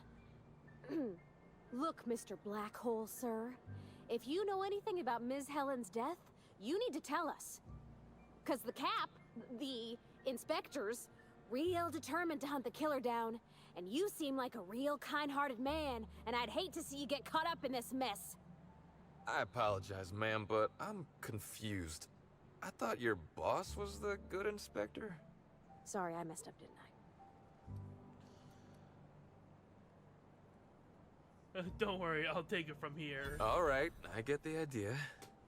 Look, Mr. Black Hole, sir. If you know anything about Ms. Helen's death, you need to tell us. 'Cause the inspector's real determined to hunt the killer down, and you seem like a real kind-hearted man, and I'd hate to see you get caught up in this mess. I apologize, ma'am, but I'm confused. I thought your boss was the good inspector? Sorry, I messed up, didn't I? Don't worry, I'll take it from here. All right, I get the idea.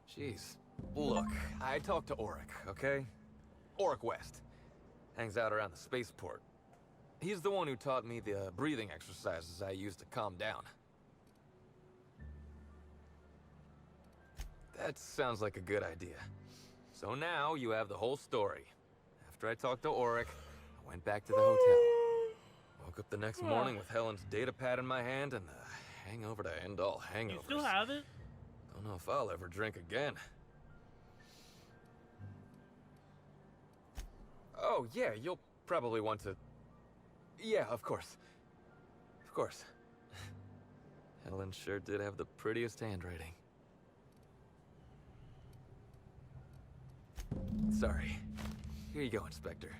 Jeez. Look, I talked to Auric, okay? Auric West. Hangs out around the spaceport. He's the one who taught me the breathing exercises I use to calm down. That sounds like a good idea. So now you have the whole story. After I talked to Auric, I went back to the hotel. Woke up the next morning with Helen's data pad in my hand and the hangover to end all hangovers. You still have it? Don't know if I'll ever drink again. Oh, yeah, you'll probably want to... Yeah, of course. Of course. Helen sure did have the prettiest handwriting. Sorry. Here you go, Inspector.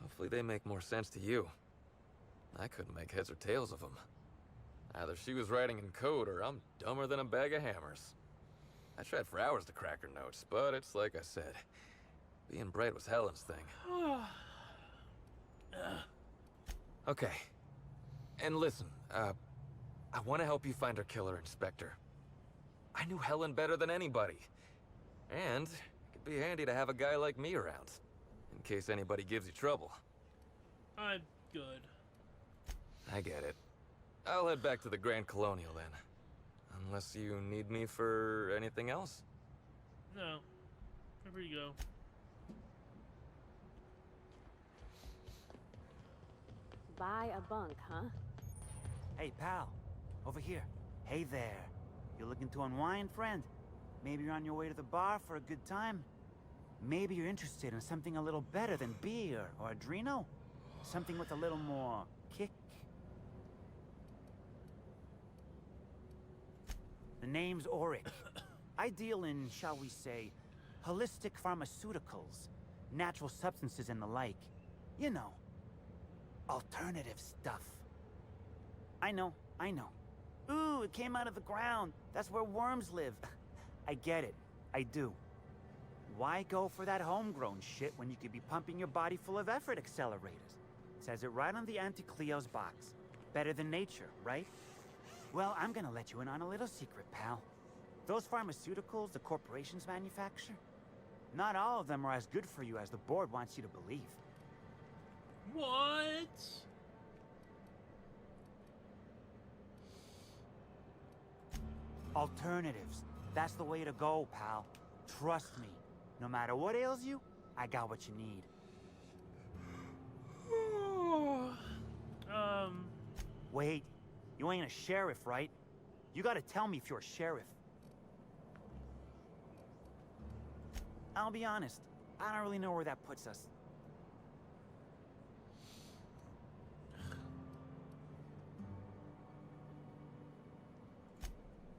Hopefully they make more sense to you. I couldn't make heads or tails of them. Either she was writing in code or I'm dumber than a bag of hammers. I tried for hours to crack her notes, but it's like I said. Being bright was Helen's thing. Okay. And listen, I want to help you find her killer, Inspector. I knew Helen better than anybody. And it could be handy to have a guy like me around, in case anybody gives you trouble. I'm good. I get it. I'll head back to the Grand Colonial then. Unless you need me for anything else? No. Here you go. Buy a bunk, huh? Hey, pal. Over here. Hey there. You looking to unwind, friend? Maybe you're on your way to the bar for a good time? Maybe you're interested in something a little better than beer or Adreno? Something with a little more kick? The name's Auric. I deal in, shall we say, holistic pharmaceuticals, natural substances and the like. You know, alternative stuff. I know. Ooh, it came out of the ground. That's where worms live. I get it. I do. Why go for that homegrown shit when you could be pumping your body full of effort accelerators? Says it right on the Anti-Cleo's box. Better than nature, right? Well, I'm gonna let you in on a little secret, pal. Those pharmaceuticals the corporations manufacture, not all of them are as good for you as the board wants you to believe. What? Alternatives. That's the way to go, pal. Trust me. No matter what ails you, I got what you need. Wait. You ain't a sheriff, right? You gotta tell me if you're a sheriff. I'll be honest. I don't really know where that puts us.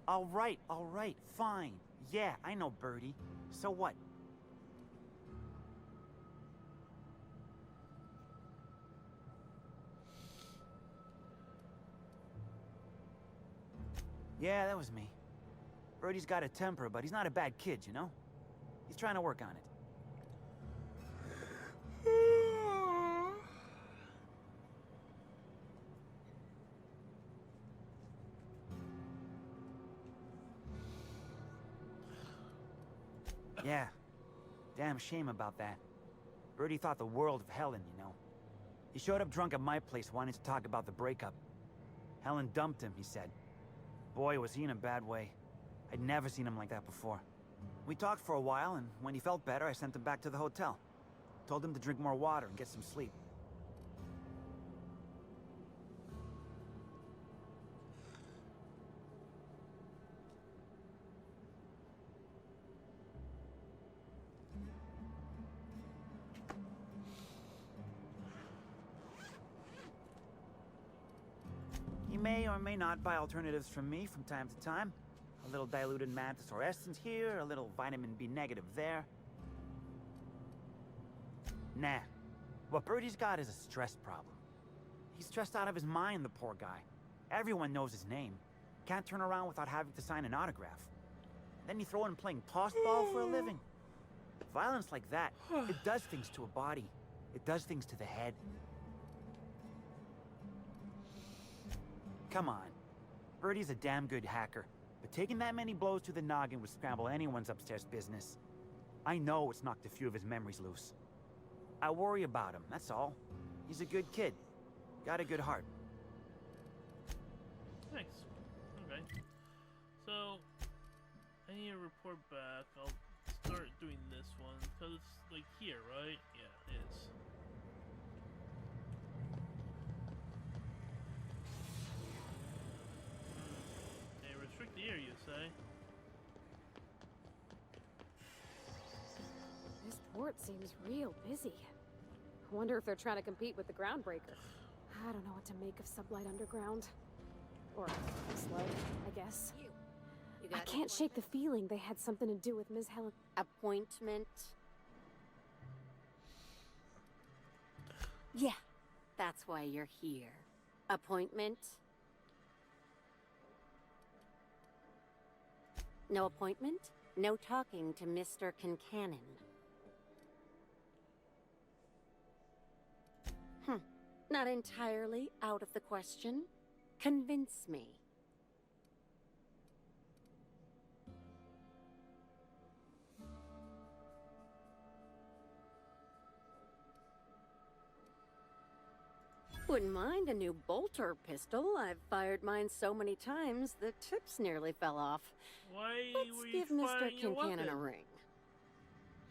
All right, fine. Yeah, I know Birdie. So what? Yeah, that was me. Birdie's got a temper, but he's not a bad kid, you know? He's trying to work on it. Yeah. Damn shame about that. Birdie thought the world of Helen, you know. He showed up drunk at my place wanting to talk about the breakup. Helen dumped him, he said. Boy, was he in a bad way. I'd never seen him like that before. We talked for a while, and when he felt better, I sent him back to the hotel. Told him to drink more water and get some sleep. He may or may not buy alternatives from me from time to time. A little diluted mantis or essence here, a little vitamin B negative there. Nah. What Birdie's got is a stress problem. He's stressed out of his mind, the poor guy. Everyone knows his name. Can't turn around without having to sign an autograph. Then you throw in playing tossball for a living. Violence like that, it does things to a body. It does things to the head. Come on. Birdie's a damn good hacker, but taking that many blows to the noggin would scramble anyone's upstairs business. I know it's knocked a few of his memories loose. I worry about him, that's all. He's a good kid. Got a good heart. Thanks. Okay. So, I need to report back. I'll start doing this one, because it's like here, right? Yeah, it is. They restrict the area, you say? This port seems real busy. I wonder if they're trying to compete with the Groundbreaker. I don't know what to make of Sublight Underground. Or Slug, I guess. I can't shake the feeling they had something to do with Ms. Helen. Appointment? Yeah, that's why you're here. Appointment? No appointment? No talking to Mr. Concannon. Not entirely out of the question. Convince me. Wouldn't mind a new bolter pistol. I've fired mine so many times, the tips nearly fell off. Why Let's were you give Mr. firing your Concannon a weapon? ring.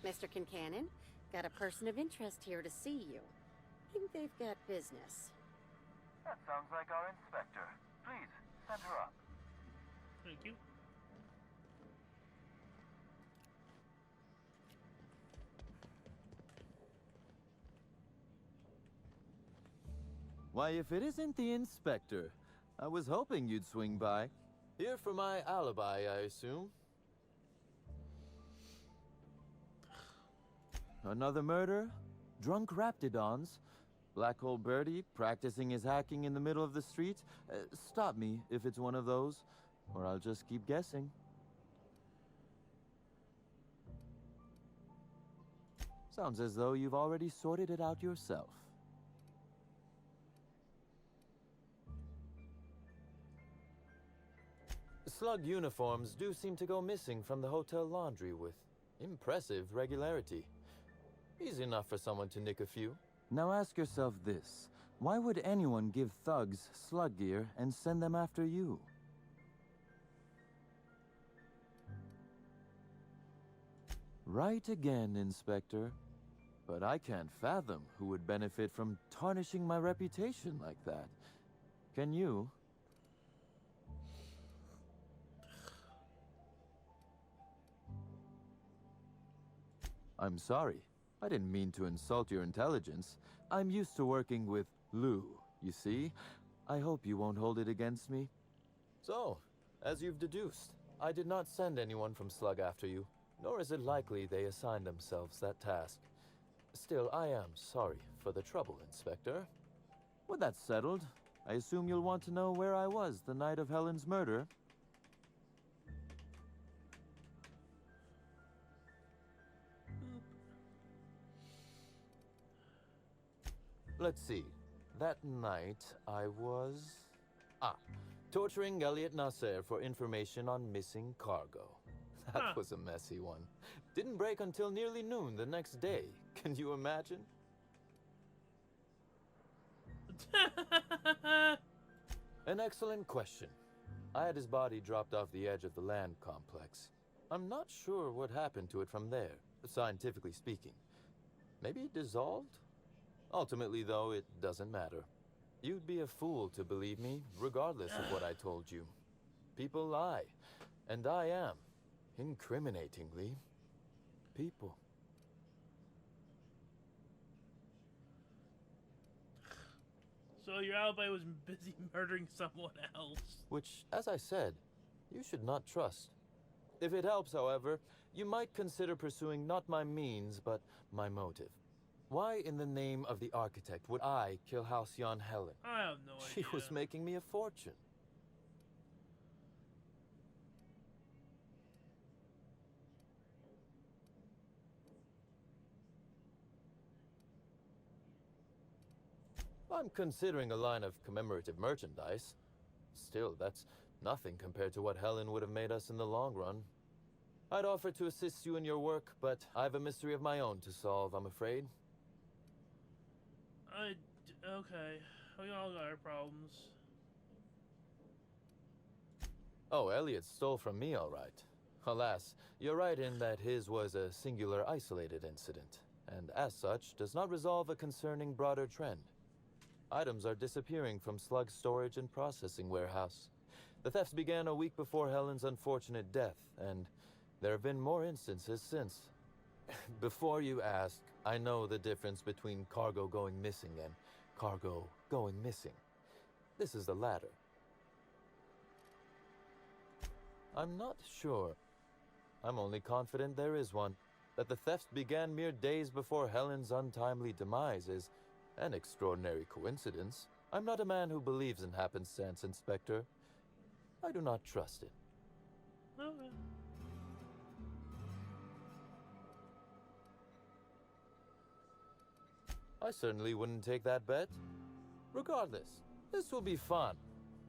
Mr. Kincannon, got a person of interest here to see you. Think they've got business. That sounds like our inspector. Please, send her up. Thank you. Why, if it isn't the inspector, I was hoping you'd swing by. Here for my alibi, I assume. Another murder? Drunk Raptidons? Black Hole Birdie practicing his hacking in the middle of the street? Stop me if it's one of those, or I'll just keep guessing. Sounds as though you've already sorted it out yourself. Slug uniforms do seem to go missing from the hotel laundry with impressive regularity. Easy enough for someone to nick a few. Now ask yourself this. Why would anyone give thugs slug gear and send them after you? Right again, Inspector. But I can't fathom who would benefit from tarnishing my reputation like that. Can you? I'm sorry. I didn't mean to insult your intelligence. I'm used to working with Lou, you see? I hope you won't hold it against me. So, as you've deduced, I did not send anyone from Slug after you, nor is it likely they assigned themselves that task. Still, I am sorry for the trouble, Inspector. With that settled, I assume you'll want to know where I was the night of Helen's murder. Let's see. That night, I was... torturing Elliot Nasser for information on missing cargo. That was a messy one. Didn't break until nearly noon the next day. Can you imagine? An excellent question. I had his body dropped off the edge of the land complex. I'm not sure what happened to it from there, scientifically speaking. Maybe it dissolved? Ultimately, though, it doesn't matter. You'd be a fool to believe me, regardless of what I told you. People lie, and I am, incriminatingly, people. So your alibi was busy murdering someone else. Which, as I said, you should not trust. If it helps, however, you might consider pursuing not my means, but my motive. Why in the name of the architect would I kill Halcyon Helen? I have no idea. She was making me a fortune. I'm considering a line of commemorative merchandise. Still, that's nothing compared to what Helen would have made us in the long run. I'd offer to assist you in your work, but I have a mystery of my own to solve, I'm afraid. Okay. We all got our problems. Oh, Elliot stole from me, all right. Alas, you're right in that his was a singular, isolated incident, and as such, does not resolve a concerning broader trend. Items are disappearing from Slug's storage and processing warehouse. The thefts began a week before Helen's unfortunate death, and there have been more instances since. Before you ask, I know the difference between cargo going missing and cargo going missing. This is the latter. I'm not sure. I'm only confident there is one. That the thefts began mere days before Helen's untimely demise is an extraordinary coincidence. I'm not a man who believes in happenstance, Inspector. I do not trust it. Okay. I certainly wouldn't take that bet. Regardless, this will be fun.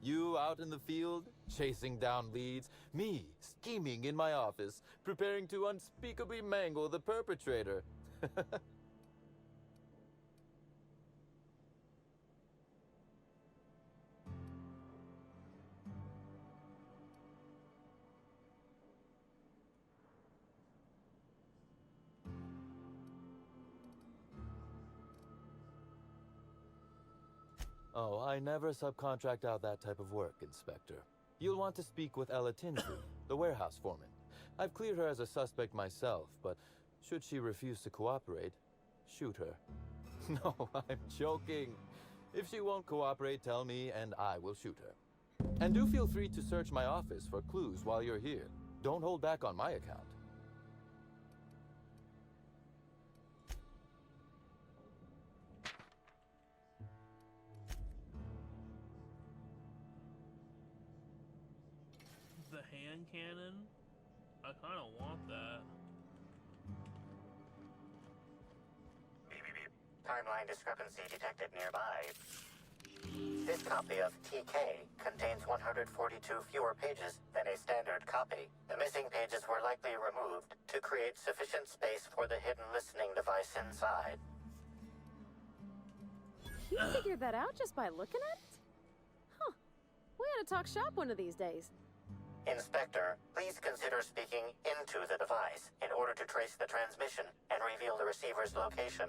You out in the field, chasing down leads. Me, scheming in my office, preparing to unspeakably mangle the perpetrator. Oh, I never subcontract out that type of work, Inspector. You'll want to speak with Ella Tinsley, the warehouse foreman. I've cleared her as a suspect myself, but should she refuse to cooperate, shoot her. No, I'm joking. If she won't cooperate, tell me and I will shoot her. And do feel free to search my office for clues while you're here. Don't hold back on my account. The hand cannon? I kind of want that. Timeline discrepancy detected nearby. This copy of TK contains 142 fewer pages than a standard copy. The missing pages were likely removed to create sufficient space for the hidden listening device inside. You figured that out just by looking at it? Huh. We ought to talk shop one of these days. Inspector, please consider speaking into the device in order to trace the transmission and reveal the receiver's location.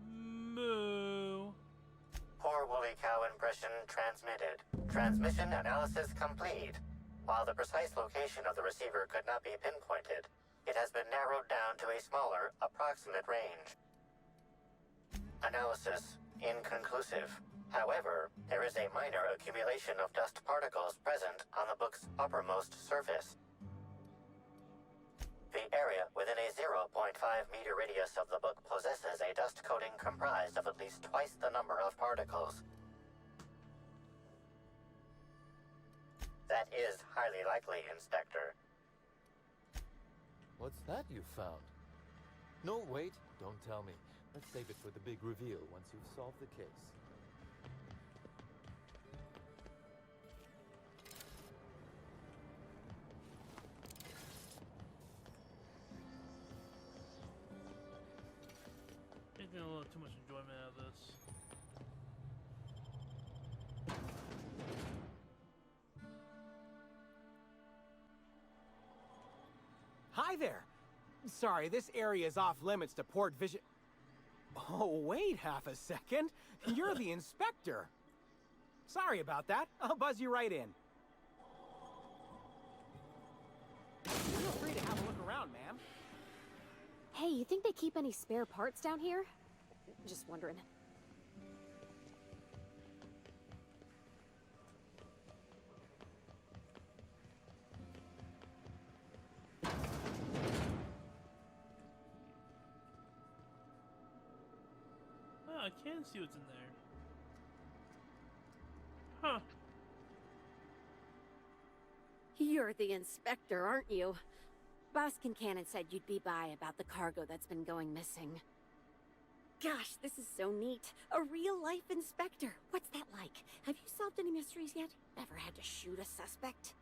Moo. Poor woolly cow impression transmitted. Transmission analysis complete. While the precise location of the receiver could not be pinpointed, it has been narrowed down to a smaller, approximate range. Analysis inconclusive. However, there is a minor accumulation of dust particles present on the book's uppermost surface. The area within a 0.5 meter radius of the book possesses a dust coating comprised of at least twice the number of particles. That is highly likely, Inspector. What's that you found? No, wait, don't tell me. Let's save it for the big reveal once you've solved the case. Getting a little too much enjoyment out of this. Hi there. Sorry, this area is off limits to port vision. Oh, wait half a second. You're the inspector. Sorry about that. I'll buzz you right in. Feel free to have a look around, ma'am. Hey, you think they keep any spare parts down here? Just wondering. Oh, I can see what's in there. Huh. You're the inspector, aren't you? Boss Kincannon said you'd be by about the cargo that's been going missing. Gosh, this is so neat. A real-life inspector. What's that like? Have you solved any mysteries yet? Ever had to shoot a suspect?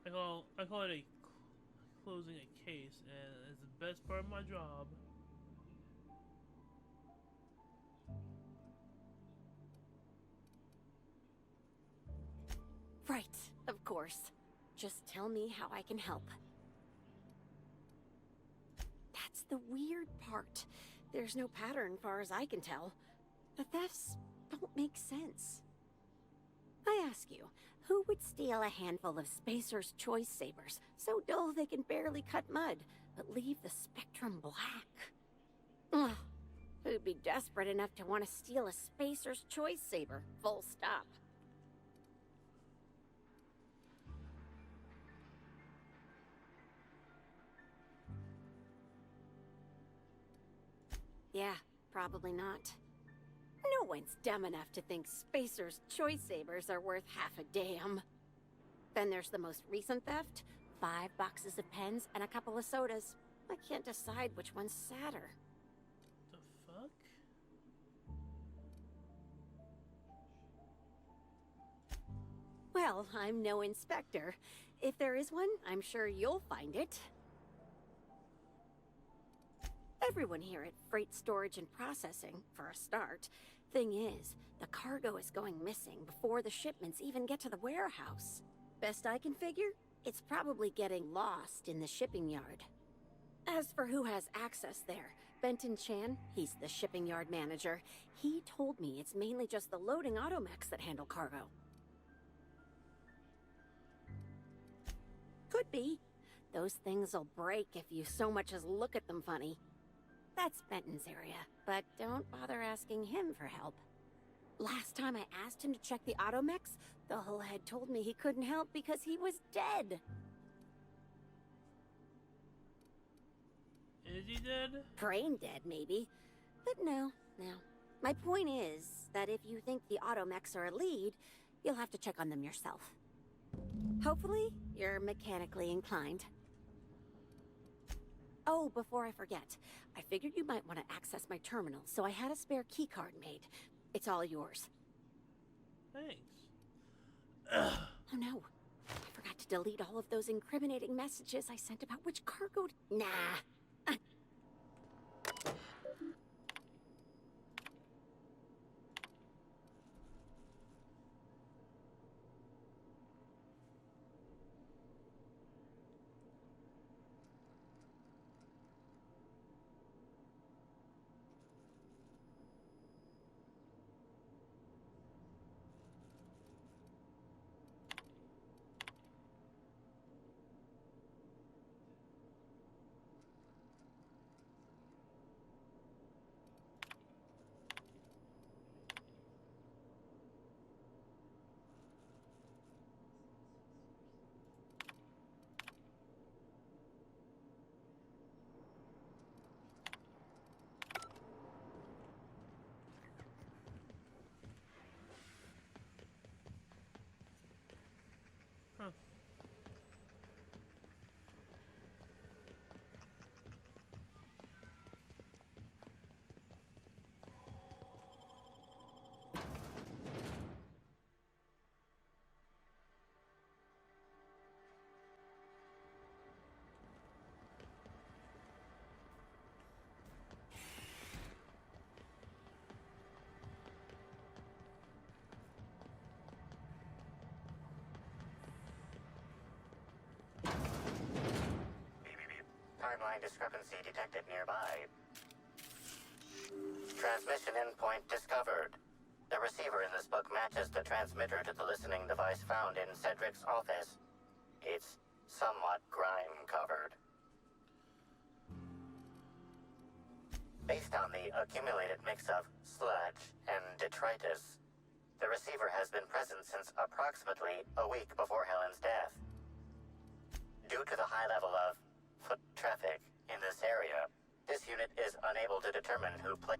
I call it a closing a case, and it's the best part of my job. Right, of course. Just tell me how I can help. That's the weird part. There's no pattern far as I can tell. The thefts don't make sense. I ask you, who would steal a handful of Spacer's Choice Sabers, so dull they can barely cut mud, but leave the spectrum black? Ugh. Who'd be desperate enough to want to steal a Spacer's Choice Saber, full stop? Yeah, probably not. No one's dumb enough to think Spacer's Choice Sabers are worth half a damn. Then there's the most recent theft. 5 boxes of pens and a couple of sodas. I can't decide which one's sadder. The fuck? Well, I'm no inspector. If there is one, I'm sure you'll find it. Everyone here at Freight Storage and Processing, for a start. Thing is, the cargo is going missing before the shipments even get to the warehouse. Best I can figure, it's probably getting lost in the shipping yard. As for who has access there, Benton Chan, he's the shipping yard manager. He told me it's mainly just the loading automechs that handle cargo. Could be. Those things'll break if you so much as look at them funny. That's Benton's area, but don't bother asking him for help. Last time I asked him to check the automechs, the hull head told me he couldn't help because he was dead. Is he dead? Brain dead, maybe. But no. My point is that if you think the automechs are a lead, you'll have to check on them yourself. Hopefully, you're mechanically inclined. Oh, before I forget, I figured you might want to access my terminal, so I had a spare keycard made. It's all yours. Thanks. Oh no, I forgot to delete all of those incriminating messages I sent about which cargo... Nah. Timeline discrepancy detected nearby. Transmission endpoint discovered. The receiver in this book matches the transmitter to the listening device found in Cedric's office. It's somewhat grime-covered. Based on the accumulated mix of sludge and detritus, the receiver has been present since approximately a week before Helen's death. Due to the high level of foot traffic in this area, this unit is unable to determine who played.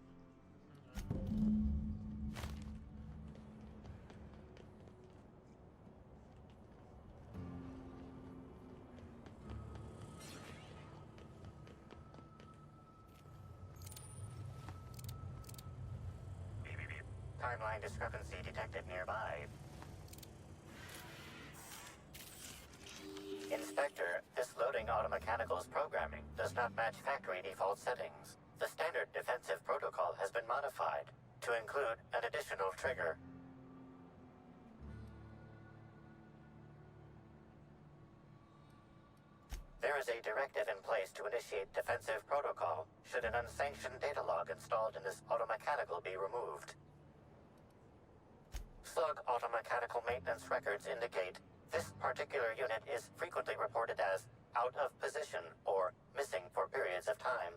Timeline discrepancy detected nearby. Inspector, this loading automechanical's programming does not match factory default settings. The standard defensive protocol has been modified to include an additional trigger. There is a directive in place to initiate defensive protocol should an unsanctioned data log installed in this automechanical be removed. Slug automechanical maintenance records indicate this particular unit is frequently reported as out of position or missing for periods of time.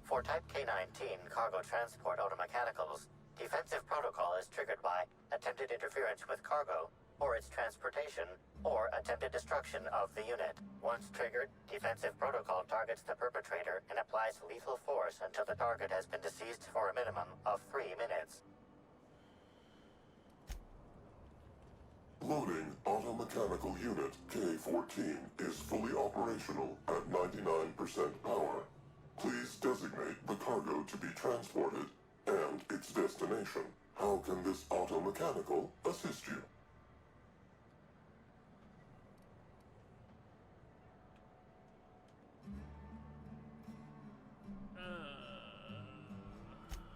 For Type K-19 cargo transport automechanicals, defensive protocol is triggered by attempted interference with cargo, or its transportation, or attempted destruction of the unit. Once triggered, defensive protocol targets the perpetrator and applies lethal force until the target has been deceased for a minimum of 3 minutes. Loading automechanical unit K-14 is fully operational at 99% power. Please designate the cargo to be transported and its destination. How can this automechanical assist you?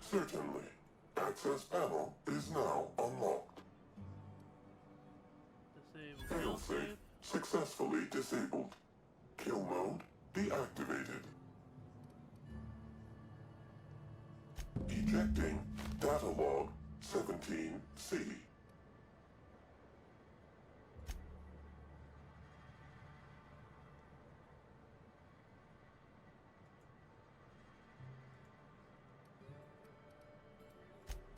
Certainly. Access panel is now unlocked. Failsafe successfully disabled. kill mode deactivated. Ejecting data log 17C.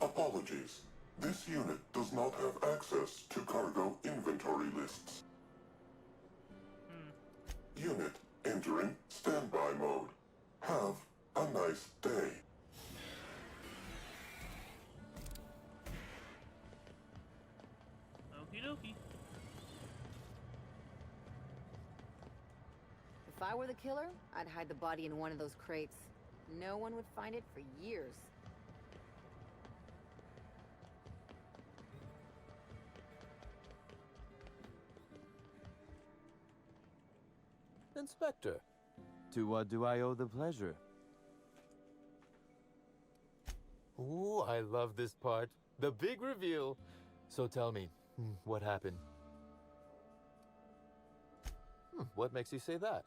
Apologies. This unit does not have access to cargo inventory lists. Unit entering standby mode. Have a nice day. Okie dokie. If I were the killer, I'd hide the body in one of those crates. No one would find it for years. Inspector, to what do I owe the pleasure? Ooh, I love this part. The big reveal. So tell me, what happened? What makes you say that?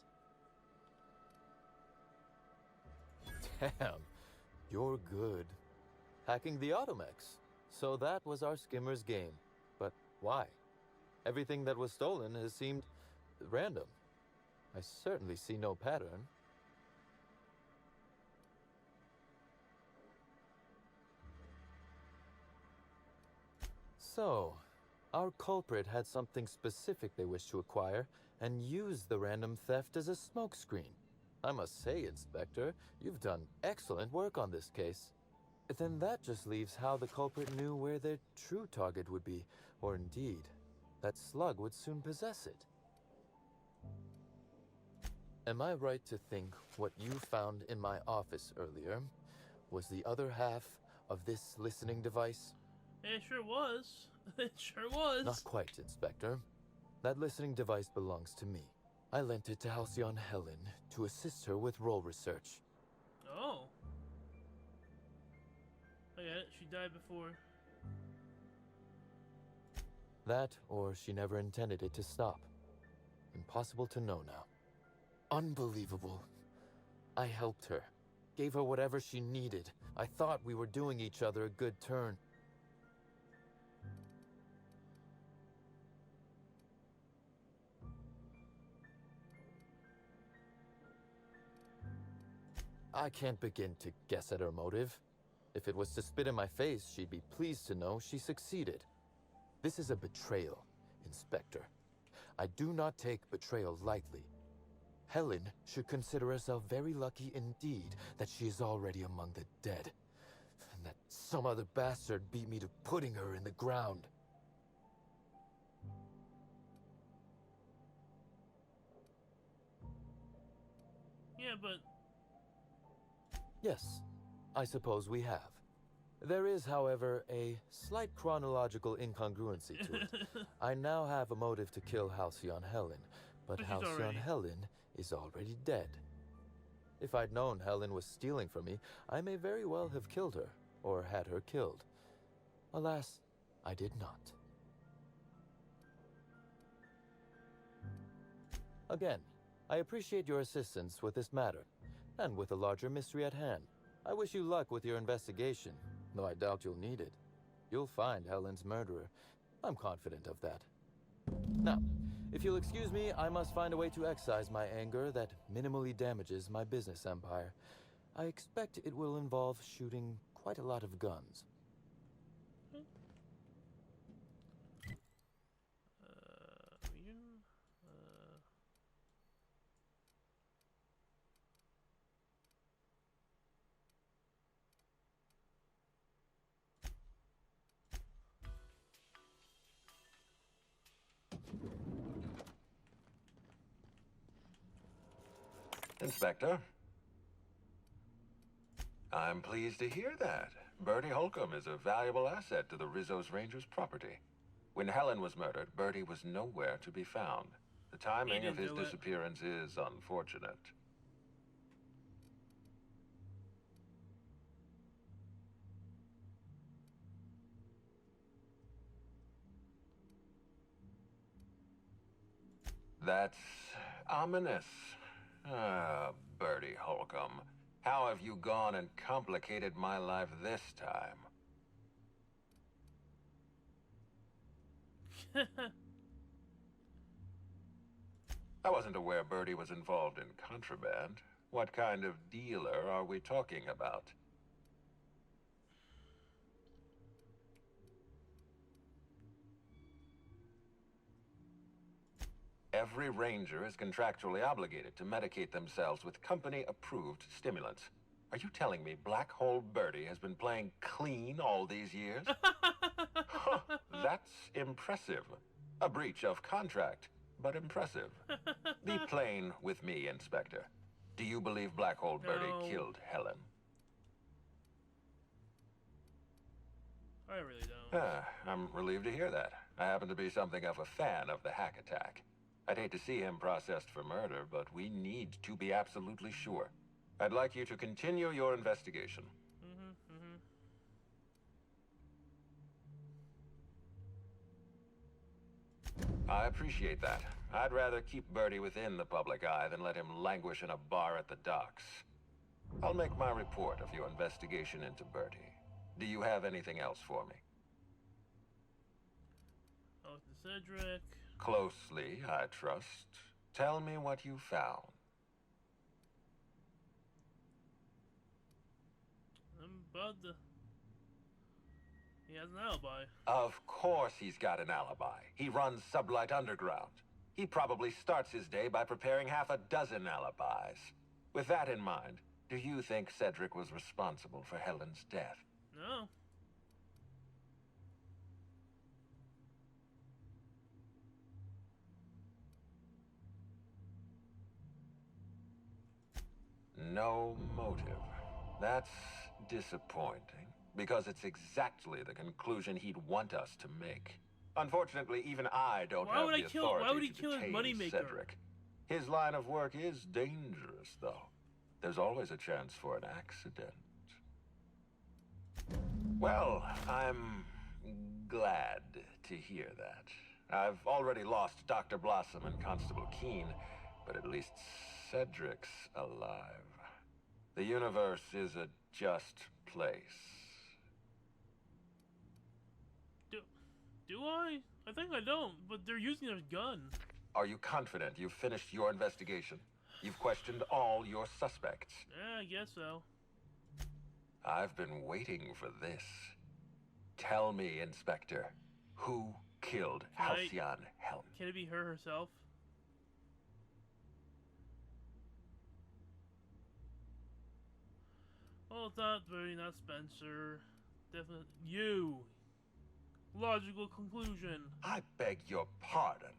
Damn, you're good. Hacking the Automex. So that was our skimmer's game. But why? Everything that was stolen has seemed random. I certainly see no pattern. So, our culprit had something specific they wished to acquire and used the random theft as a smokescreen. I must say, Inspector, you've done excellent work on this case. Then that just leaves how the culprit knew where their true target would be, or indeed, that Slug would soon possess it. Am I right to think what you found in my office earlier was the other half of this listening device? It sure was. It sure was. Not quite, Inspector. That listening device belongs to me. I lent it to Halcyon Helen to assist her with role research. Oh. I got it. She died before. That, or she never intended it to stop. Impossible to know now. Unbelievable. I helped her. Gave her whatever she needed. I thought we were doing each other a good turn. I can't begin to guess at her motive. If it was to spit in my face, she'd be pleased to know she succeeded. This is a betrayal, Inspector. I do not take betrayal lightly. Helen should consider herself very lucky indeed that she is already among the dead, and that some other bastard beat me to putting her in the ground. Yeah, but... Yes, I suppose we have. There is, however, a slight chronological incongruency to it. I now have a motive to kill Halcyon Helen, but Halcyon Helen is already dead. If I'd known Helen was stealing from me, I may very well have killed her, or had her killed. Alas, I did not. Again, I appreciate your assistance with this matter, and with the larger mystery at hand. I wish you luck with your investigation, though I doubt you'll need it. You'll find Helen's murderer. I'm confident of that. Now, if you'll excuse me, I must find a way to excise my anger that minimally damages my business empire. I expect it will involve shooting quite a lot of guns. Inspector. I'm pleased to hear that. Bertie Holcomb is a valuable asset to the Rizzo's Rangers property. When Helen was murdered, Bertie was nowhere to be found. The timing of his disappearance is unfortunate. That's Ominous. Ah, Bertie Holcomb. How have you gone and complicated my life this time? I wasn't aware Bertie was involved in contraband. What kind of dealer are we talking about? Every ranger is contractually obligated to medicate themselves with company-approved stimulants. Are you telling me Black Hole Bertie has been playing clean all these years? Huh, that's impressive. A breach of contract, but impressive. Be plain with me, Inspector. Do you believe Black Hole Bertie killed Helen? I really don't. I'm relieved to hear that. I happen to be something of a fan of the hack attack. I'd hate to see him processed for murder, but we need to be absolutely sure. I'd like you to continue your investigation. I appreciate that. I'd rather keep Bertie within the public eye than let him languish in a bar at the docks. I'll make my report of your investigation into Bertie. Do you have anything else for me? Oh, to Cedric. Closely, I trust. Tell me what you found. He has an alibi. Of course he's got an alibi. He runs Sublight Underground. He probably starts his day by preparing half a dozen alibis. With that in mind, do you think Cedric was responsible for Helen's death? No. No motive. That's disappointing, because it's exactly the conclusion he'd want us to make. Unfortunately, even I don't have the authority to detain Cedric. His line of work is dangerous, though. There's always a chance for an accident. Well, I'm glad to hear that. I've already lost Dr. Blossom and Constable Keene, but at least Cedric's alive. The universe is a just place. Do I? I think I don't, but they're using their gun. Are you confident you've finished your investigation? You've questioned all your suspects. Yeah, I guess so. I've been waiting for this. Tell me, Inspector, who killed Halcyon Helen? Can it be her herself? Well, it's not Bertie, not Spencer. Definitely you. Logical conclusion. I beg your pardon.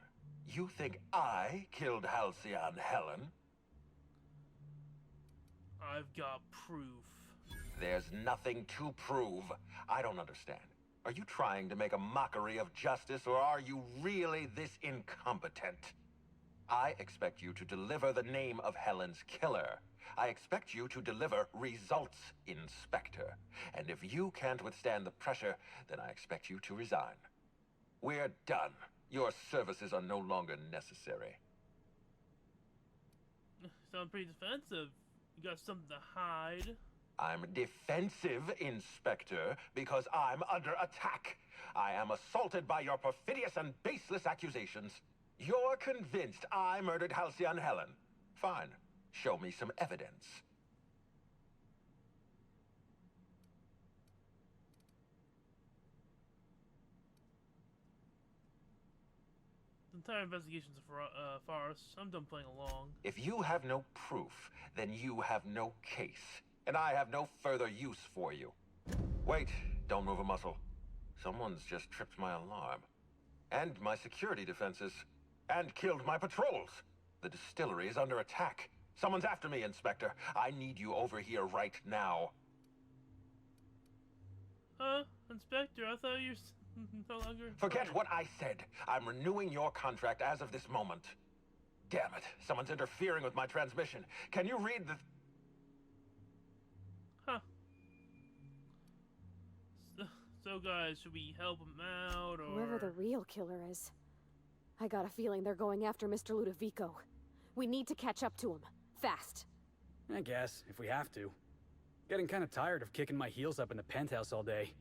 You think I killed Halcyon Helen? I've got proof. There's nothing to prove. I don't understand. Are you trying to make a mockery of justice, or are you really this incompetent? I expect you to deliver the name of Helen's killer. I expect you to deliver results, Inspector. And if you can't withstand the pressure, then I expect you to resign. We're done. Your services are no longer necessary. Sound pretty defensive. You got something to hide. I'm defensive, Inspector, because I'm under attack. I am assaulted by your perfidious and baseless accusations. You're convinced I murdered Halcyon Helen. Fine. Show me some evidence. The entire investigation's a farce. I'm done playing along. If you have no proof, then you have no case. And I have no further use for you. Wait, don't move a muscle. Someone's just tripped my alarm. And my security defenses. And killed my patrols. The distillery is under attack. Someone's after me, Inspector. I need you over here right now. Inspector, I thought you were no longer... Forget what I said. I'm renewing your contract as of this moment. Damn it. Someone's interfering with my transmission. Can you read the... Huh. So guys, should we help him out, or... Whoever the real killer is. I got a feeling they're going after Mr. Ludovico. We need to catch up to him. Fast. I guess, if we have to. Getting kind of tired of kicking my heels up in the penthouse all day.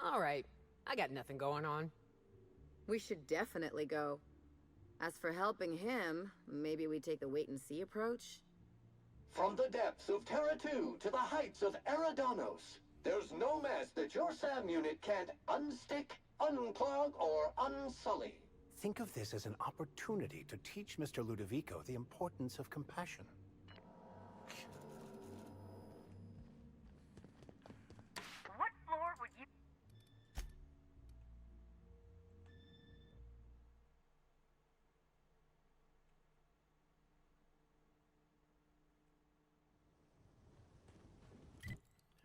Alright. I got nothing going on. We should definitely go. As for helping him, maybe we take the wait-and-see approach? From the depths of Terra 2 to the heights of Eridanos, there's no mess that your SAM unit can't unstick, unclog, or unsully. Think of this as an opportunity to teach Mr. Ludovico the importance of compassion. What floor would you...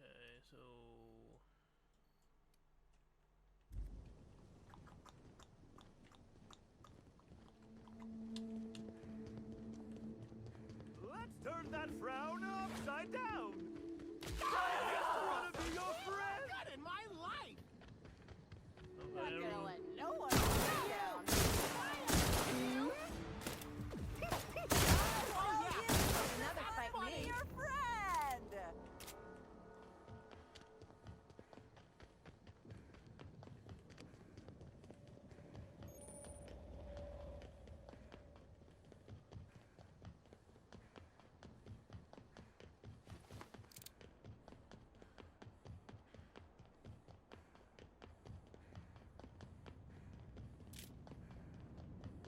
Okay, so... Let's turn that frown upside down! I just wanna be your friend! Not in my life! Okay, Not gonna everyone- let no one put me down. Oh yeah! Another fight me. Your friend!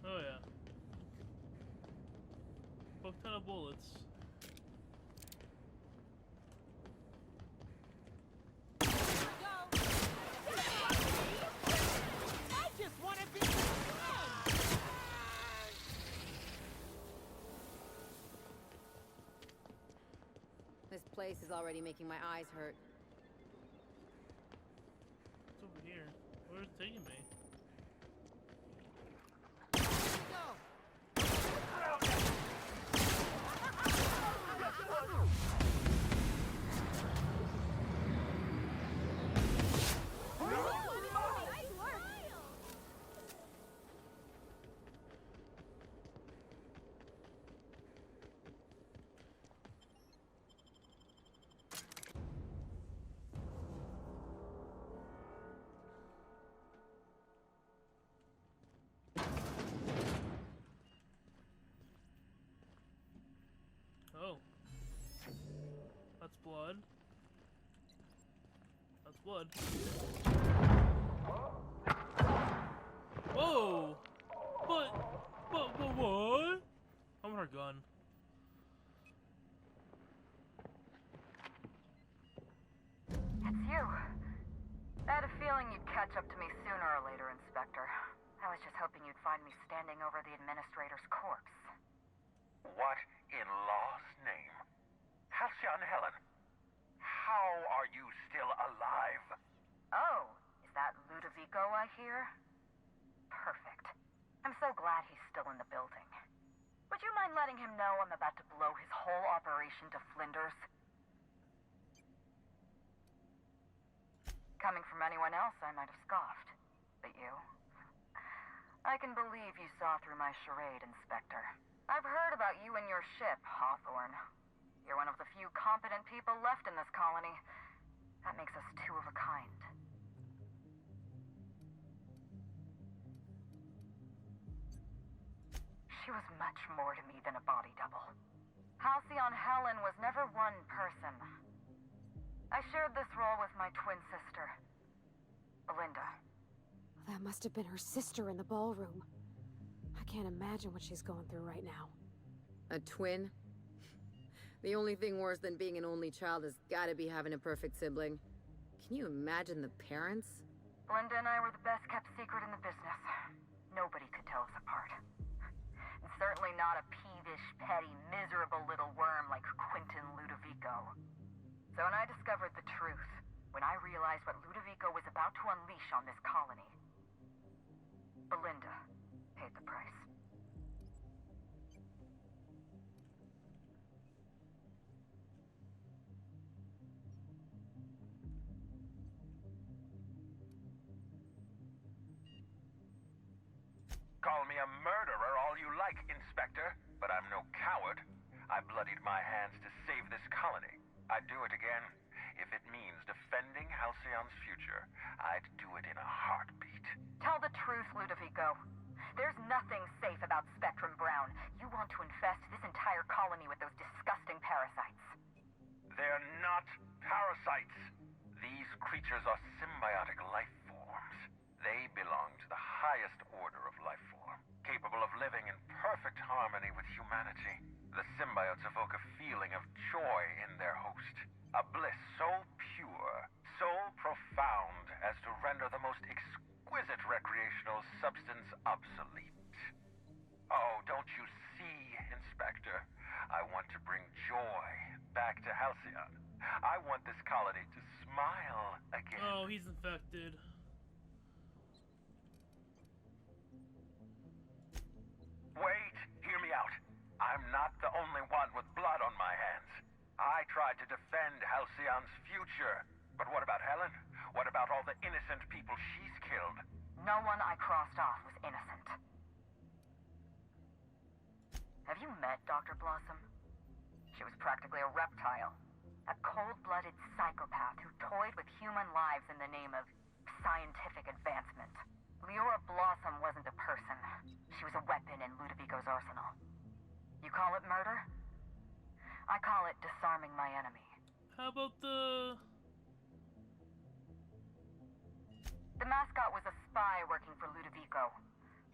Oh yeah. Fuck ton of bullets. I just want to be your friend! This place is already making my eyes hurt. It's over here. Where's it taking me? Oh. That's blood. That's blood. Whoa! But what? I want her gun. It's you. I had a feeling you'd catch up to me sooner or later, Inspector. I was just hoping you'd find me standing over the administrator's corpse. What in law's name? Halcyon Helen, how are you still alive? Oh, is that Ludovico I hear? Perfect. I'm so glad he's still in the building. Would you mind letting him know I'm about to blow his whole operation to flinders? Coming from anyone else, I might have scoffed. But you? I can believe you saw through my charade, Inspector. I've heard about you and your ship, Hawthorne. You're one of the few competent people left in this colony. That makes us two of a kind. She was much more to me than a body double. Halcyon Helen was never one person. I shared this role with my twin sister, Belinda. That must have been her sister in the ballroom. I can't imagine what she's going through right now. A twin? The only thing worse than being an only child has gotta be having a perfect sibling. Can you imagine the parents? Belinda and I were the best kept secret in the business. Nobody could tell us apart. And certainly not a peevish, petty, miserable little worm like Quentin Ludovico. So when I discovered the truth, when I realized what Ludovico was about to unleash on this colony, Belinda paid the price. Call me a murderer all you like, Inspector, but I'm no coward. I bloodied my hands to save this colony. I'd do it again. If it means defending Halcyon's future, I'd do it in a heartbeat. Tell the truth, Ludovico. There's nothing safe about Spectrum Brown. You want to infest this entire colony with those disgusting parasites. They're not parasites. These creatures are symbiotic life forms. They belong to the highest order of life form, capable of living in perfect harmony with humanity. The symbiotes evoke a feeling of joy in their host, a bliss so pure, so profound as to render the most exquisite recreational substance obsolete. Oh, don't you see, Inspector? I want to bring joy back to Halcyon. I want this colony to smile again. Oh, he's infected. Wait, hear me out. I'm not the only one with blood on my hands. I tried to defend Halcyon's future. But what about Helen? What about all the innocent people she's killed? No one I crossed off was innocent. Have you met Dr. Blossom? She was practically a reptile. A cold-blooded psychopath who toyed with human lives in the name of scientific advancement. Leora Blossom wasn't a person. She was a weapon in Ludovico's arsenal. You call it murder? I call it disarming my enemy. How about the... The mascot was a spy working for Ludovico.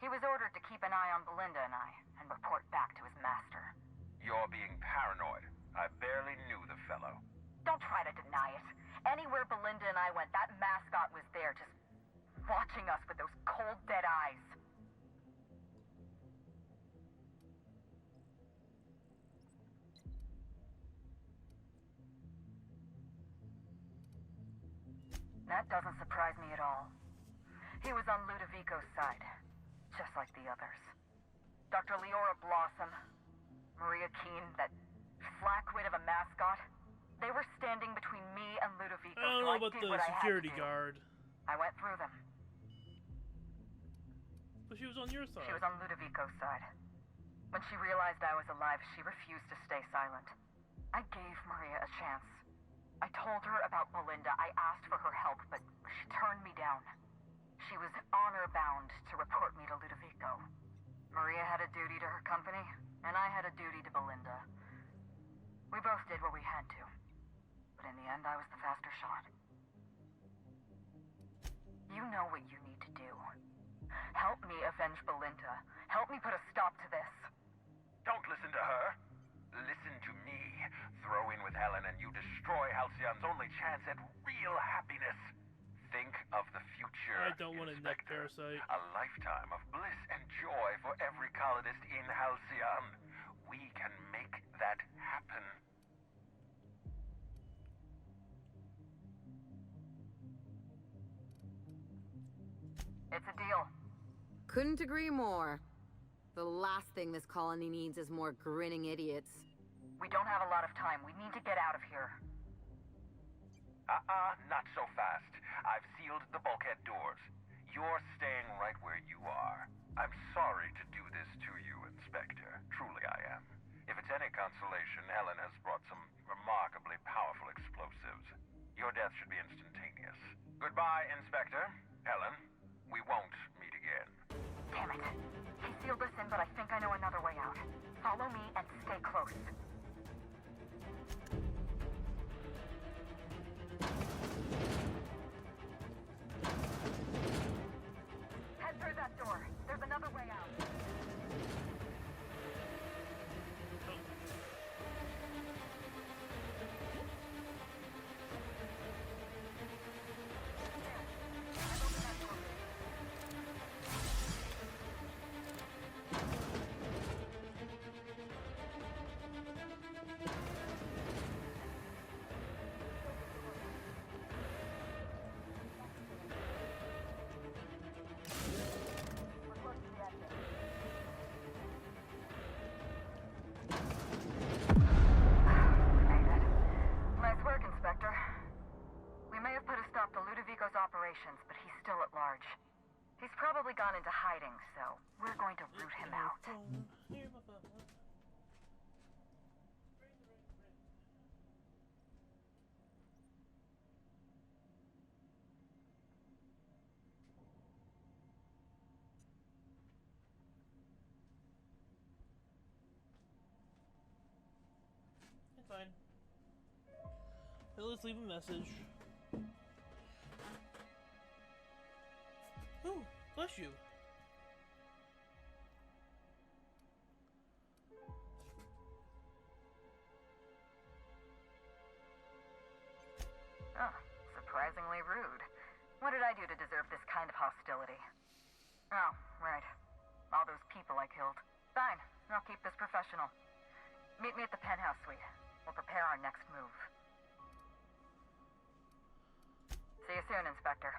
He was ordered to keep an eye on Belinda and I, and report back to his master. You're being paranoid. I barely knew the fellow. Don't try to deny it. Anywhere Belinda and I went, that mascot was there, just watching us with those cold, dead eyes. That doesn't surprise me at all. He was on Ludovico's side, just like the others. Dr. Leora Blossom, Maria Keene, that flackwit of a mascot, they were standing between me and Ludovico, I don't know about did the what I had to security do. guard. I went through them. But she was on your side. She was on Ludovico's side. When she realized I was alive, she refused to stay silent. I gave Maria a chance. I told her about Belinda. I asked for her help, but she turned me down. She was honor-bound to report me to Ludovico. Maria had a duty to her company, and I had a duty to Belinda. We both did what we had to. But in the end, I was the faster shot. You know what you need to do. Help me avenge Belinda. Help me put a stop to this. Don't listen to her. Listen to me. Throw in with Helen and you destroy Halcyon's only chance at real happiness. Think of the future. I don't want a neck parasite. A lifetime of bliss and joy for every colonist in Halcyon. We can make that happen. It's a deal. Couldn't agree more. The last thing this colony needs is more grinning idiots. We don't have a lot of time. We need to get out of here. Not so fast. I've sealed the bulkhead doors. You're staying right where you are. I'm sorry to do this to you, Inspector. Truly I am. If it's any consolation, Helen has brought some remarkably powerful explosives. Your death should be instantaneous. Goodbye, Inspector. Helen, we won't meet again. Damn it. He sealed us in, but I think I know another way out. Follow me and stay close. Head through that door. There's another way out. Nice work, Inspector. We may have put a stop to Ludovico's operations, but he's still at large. He's probably gone into hiding, so we're going going to root him out. Fine. Let's leave a message. Oh, bless you. Oh, surprisingly rude. What did I do to deserve this kind of hostility? Oh, right. All those people I killed. Fine, I'll keep this professional. Meet me at the penthouse suite. We'll prepare our next move. See you soon, Inspector.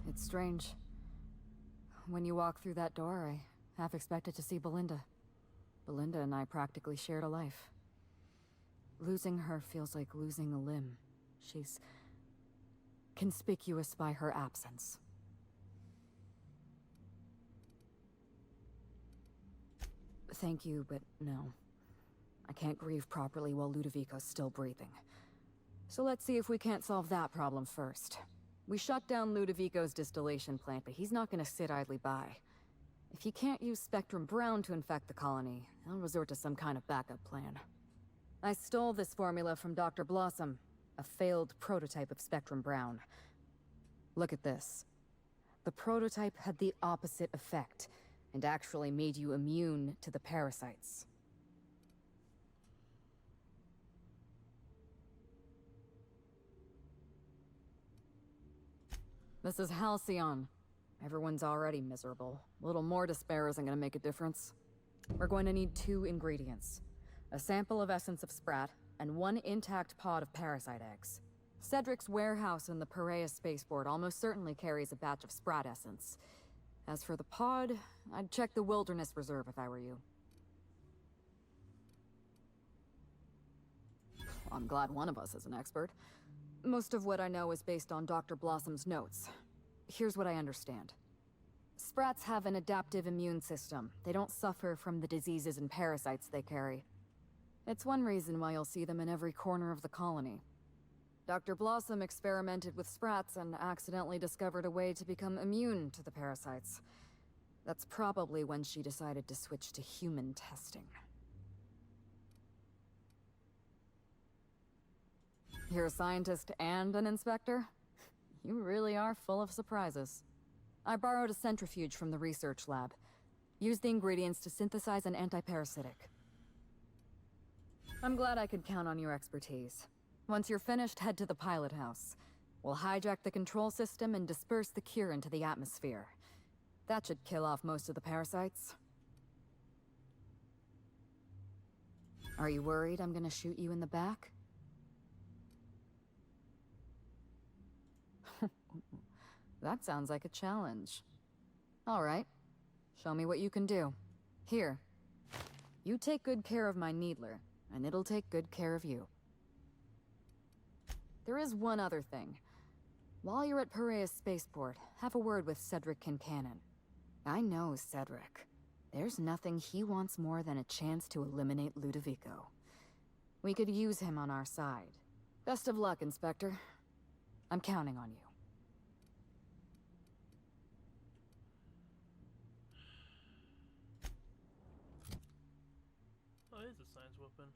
It's strange. When you walk through that door, I half expected to see Belinda. Belinda and I practically shared a life. Losing her feels like losing a limb. She's conspicuous by her absence. Thank you, but no. I can't grieve properly while Ludovico's still breathing. So let's see if we can't solve that problem first. We shut down Ludovico's distillation plant, but he's not gonna sit idly by. If he can't use Spectrum Brown to infect the colony, he'll resort to some kind of backup plan. I stole this formula from Dr. Blossom, a failed prototype of Spectrum Brown. Look at this. The prototype had the opposite effect, and actually made you immune to the parasites. This is Halcyon. Everyone's already miserable. A little more despair isn't gonna make a difference. We're going to need 2 ingredients. A sample of essence of Sprat, and 1 intact pod of parasite eggs. Cedric's warehouse in the Piraeus spaceport almost certainly carries a batch of Sprat essence. As for the pod, I'd check the Wilderness Reserve if I were you. I'm glad one of us is an expert. Most of what I know is based on Dr. Blossom's notes. Here's what I understand. Sprats have an adaptive immune system. They don't suffer from the diseases and parasites they carry. It's one reason why you'll see them in every corner of the colony. Dr. Blossom experimented with Sprats and accidentally discovered a way to become immune to the parasites. That's probably when she decided to switch to human testing. You're a scientist and an inspector? You really are full of surprises. I borrowed a centrifuge from the research lab. Used the ingredients to synthesize an antiparasitic. I'm glad I could count on your expertise. Once you're finished, head to the pilot house. We'll hijack the control system and disperse the cure into the atmosphere. That should kill off most of the parasites. Are you worried I'm gonna shoot you in the back? That sounds like a challenge. All right. Show me what you can do. Here. You take good care of my Needler, and it'll take good care of you. There is one other thing. While you're at Piraeus Spaceport, have a word with Cedric Kincannon. I know Cedric. There's nothing he wants more than a chance to eliminate Ludovico. We could use him on our side. Best of luck, Inspector. I'm counting on you. Oh, it is a science weapon.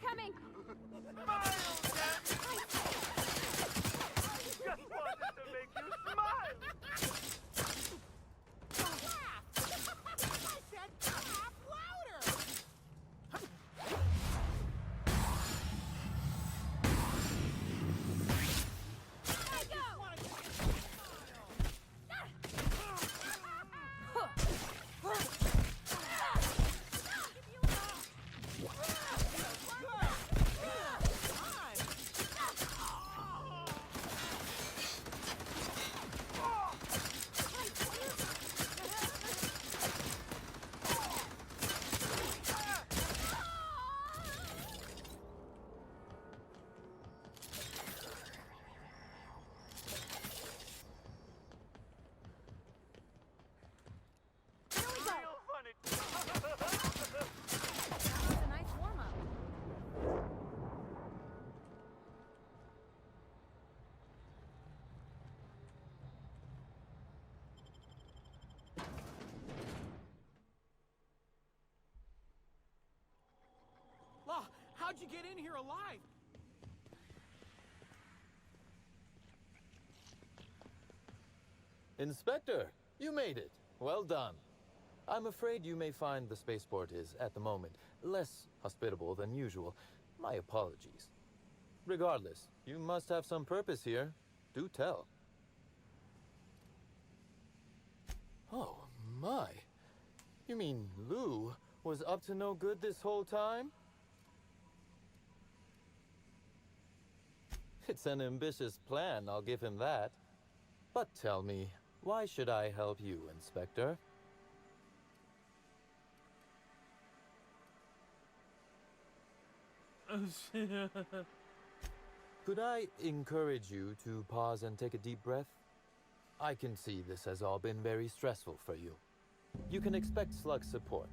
incoming! Just wanted to make you smile! Laugh! I said laugh louder! I just wanted to make you how'd you get in here alive? Inspector, you made it. Well done. I'm afraid you may find the spaceport is, at the moment, less hospitable than usual. My apologies. Regardless, you must have some purpose here. Do tell. Oh, my. You mean Lou was up to no good this whole time? It's an ambitious plan, I'll give him that. But tell me, why should I help you, Inspector? Could I encourage you to pause and take a deep breath? I can see this has all been very stressful for you. You can expect slug support.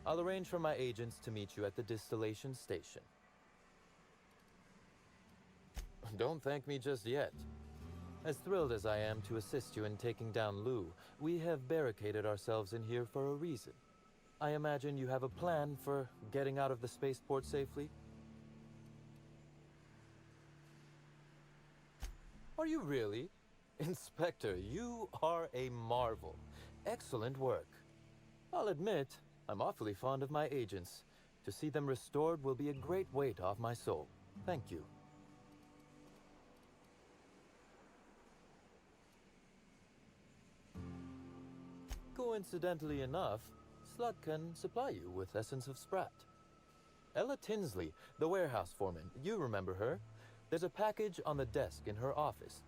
I'll arrange for my agents to meet you at the distillation station. Don't thank me just yet. As thrilled as I am to assist you in taking down Lou, we have barricaded ourselves in here for a reason. I imagine you have a plan for getting out of the spaceport safely? Are you really? Inspector, you are a marvel. Excellent work. I'll admit, I'm awfully fond of my agents. To see them restored will be a great weight off my soul. Thank you. Coincidentally enough, Slug can supply you with Essence of Sprat. Ella Tinsley, the warehouse foreman, you remember her? There's a package on the desk in her office.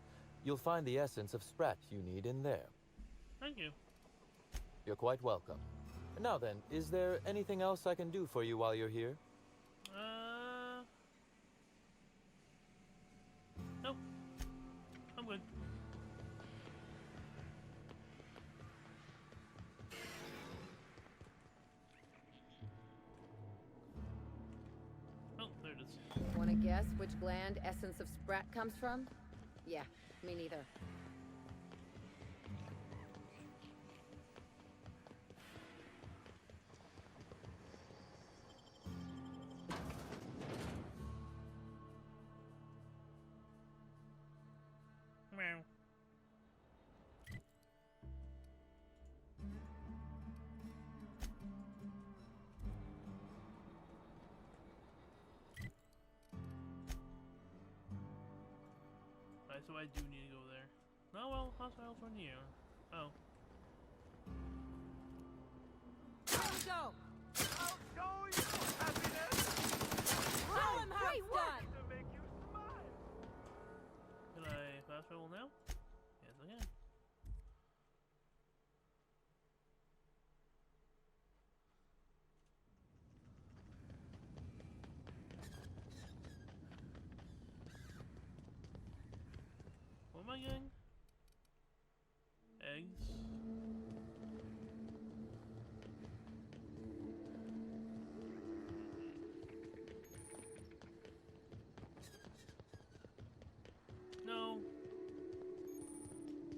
You'll find the Essence of Sprat you need in there. Thank you. You're quite welcome. Now then, is there anything else I can do for you while you're here? Nope. I'm good. Oh, there it is. Wanna guess which gland Essence of Sprat comes from? Yeah, me neither. Meow. Alright, so I do need to go there. No, well, hostiles are near. Oh. Here we go! I'll show you happiness! Tell him how it's done! To make you smile! Can I fast travel now? Yes, I can. What am I getting? Eggs. No.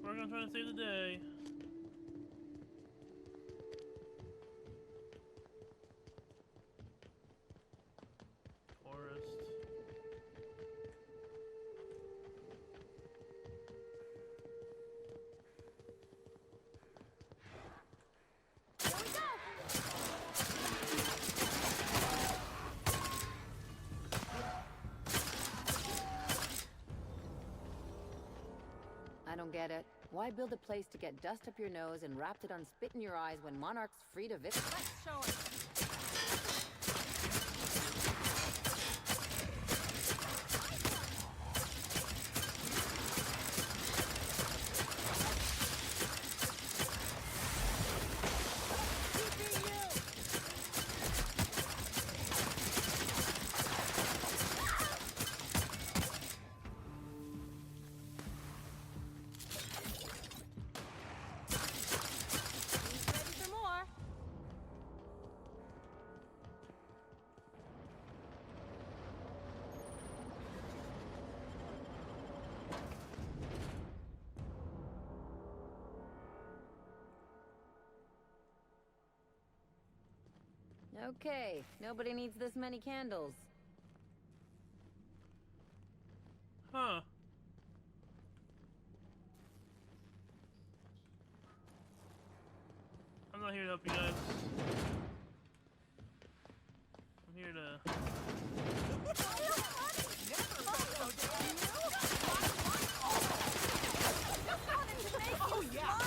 We're gonna try to save the day. Or Why build a place to get dust up your nose and wrapped it on spit in your eyes when Monarch's free to visit? Let's show it. Okay, nobody needs this many candles. Huh. I'm not here to help you guys. I'm here to... Oh, yeah.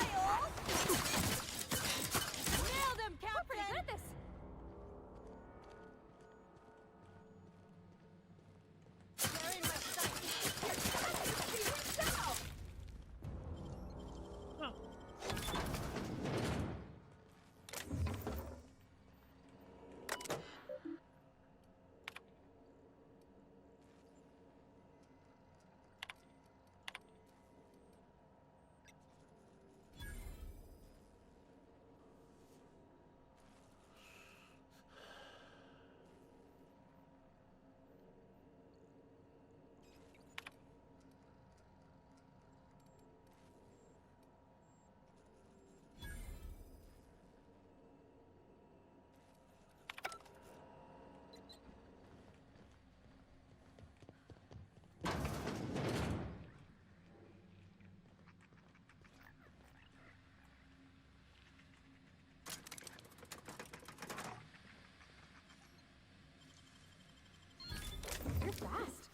Nailed him, Captain! We're pretty good at this! They're in my sight. You're yourself. You're fast.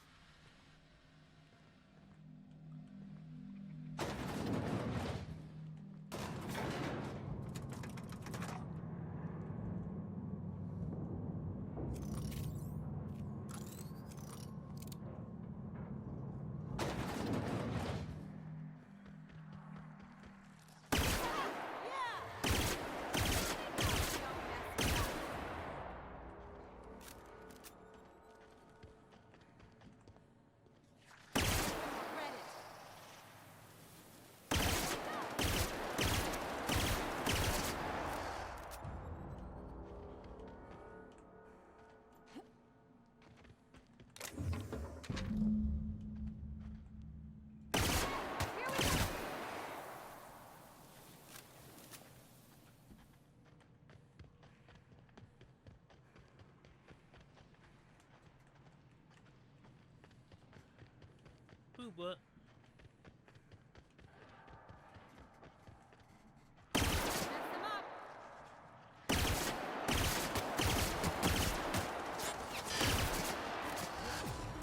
Ooh, but...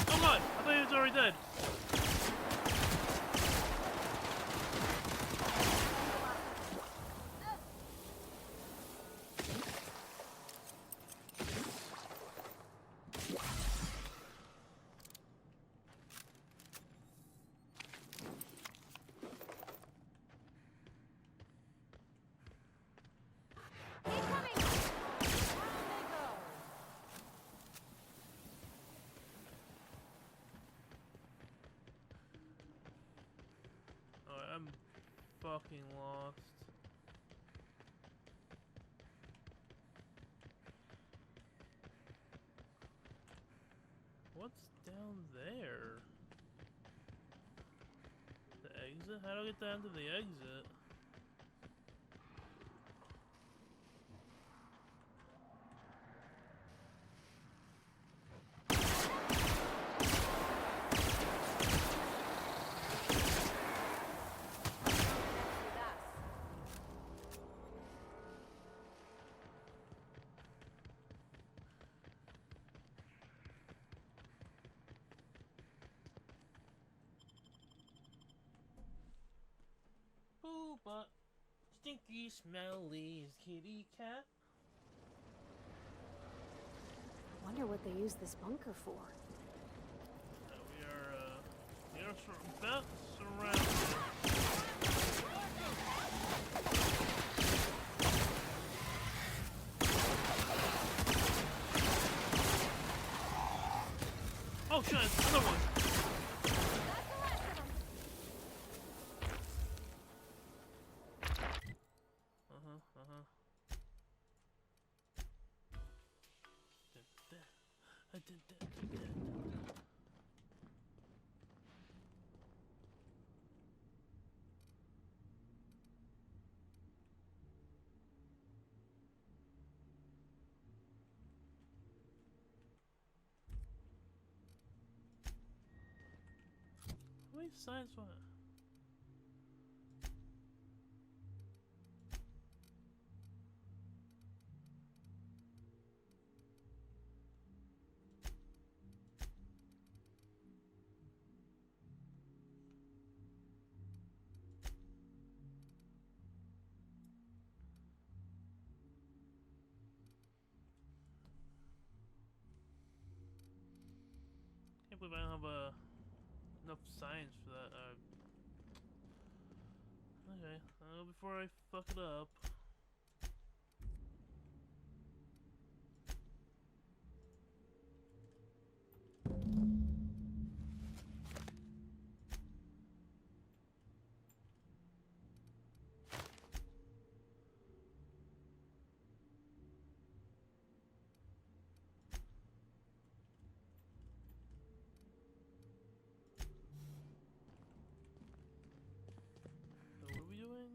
Oh god! I thought he was already dead. Alright, I'm fucking lost. What's down there? The exit? How do I get down to the exit? Smelly kitty cat. Wonder what they use this bunker for. We are about surrounded. Oh shit, it's another one. Wait, science what? Can't believe I don't have enough science for that. Okay, before I fuck it up. So what are we doing?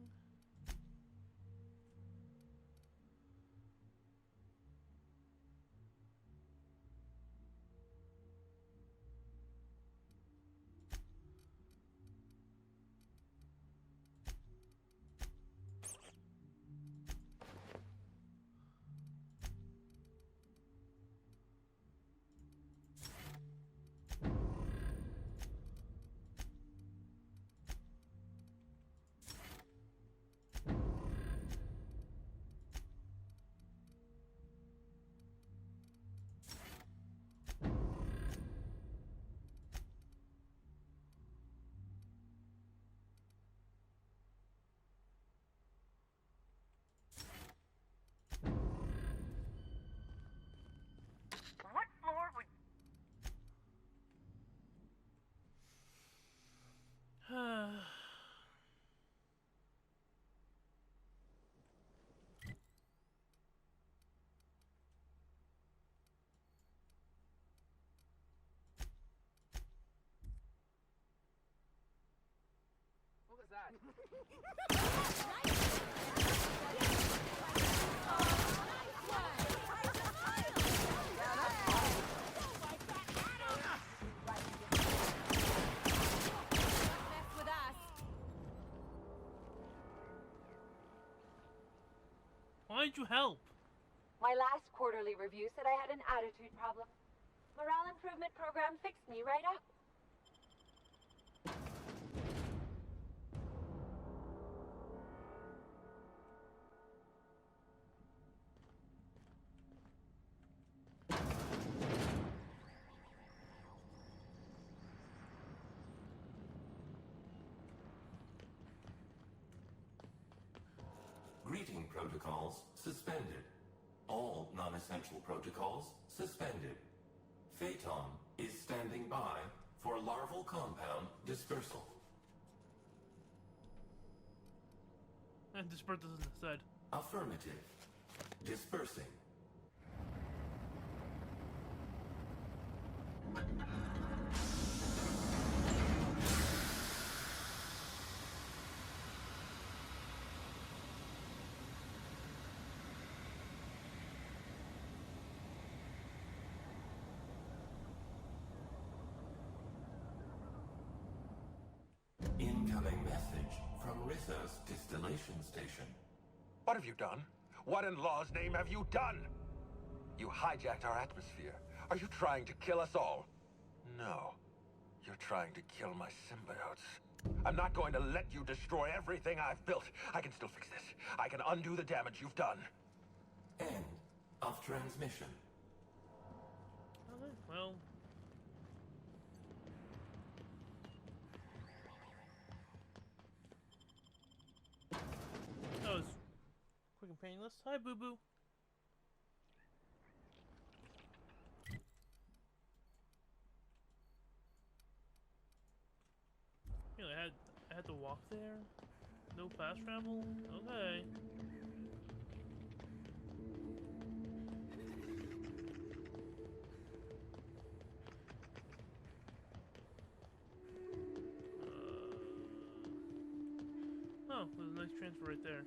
What floor would... What was that? Why did you help? My last quarterly review said I had an attitude problem. Morale improvement program fixed me right up. Greeting protocols suspended. All non-essential protocols suspended. Phaeton is standing by for larval compound dispersal. And disperse is said. Affirmative. Dispersing. Incoming message from Rizzo's distillation station. What have you done? What in law's name have you done? You hijacked our atmosphere. Are you trying to kill us all? No. You're trying to kill my symbiotes. I'm not going to let you destroy everything I've built. I can still fix this. I can undo the damage you've done. End of transmission. Okay, well. That was quick and painless. Hi, Boo Boo. You know, I had to walk there. No fast travel. Okay. Oh, there's a nice transfer right there.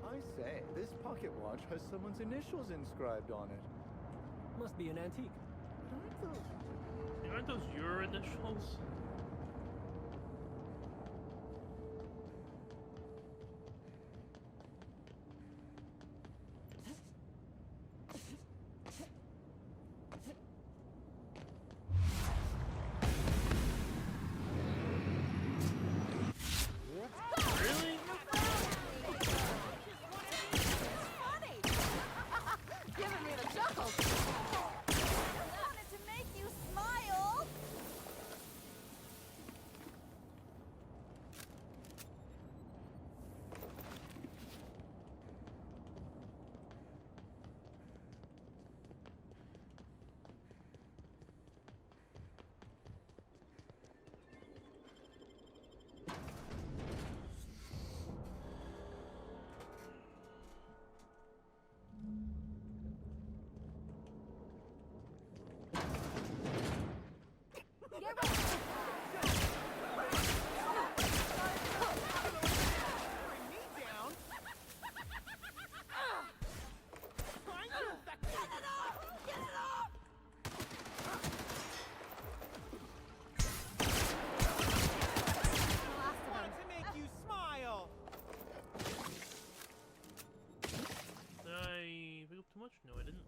I say, this pocket watch has someone's initials inscribed on it. Must be an antique. Aren't those your initials? Giving me the chuckles. I wanted to make you smile. Too much? No, I didn't.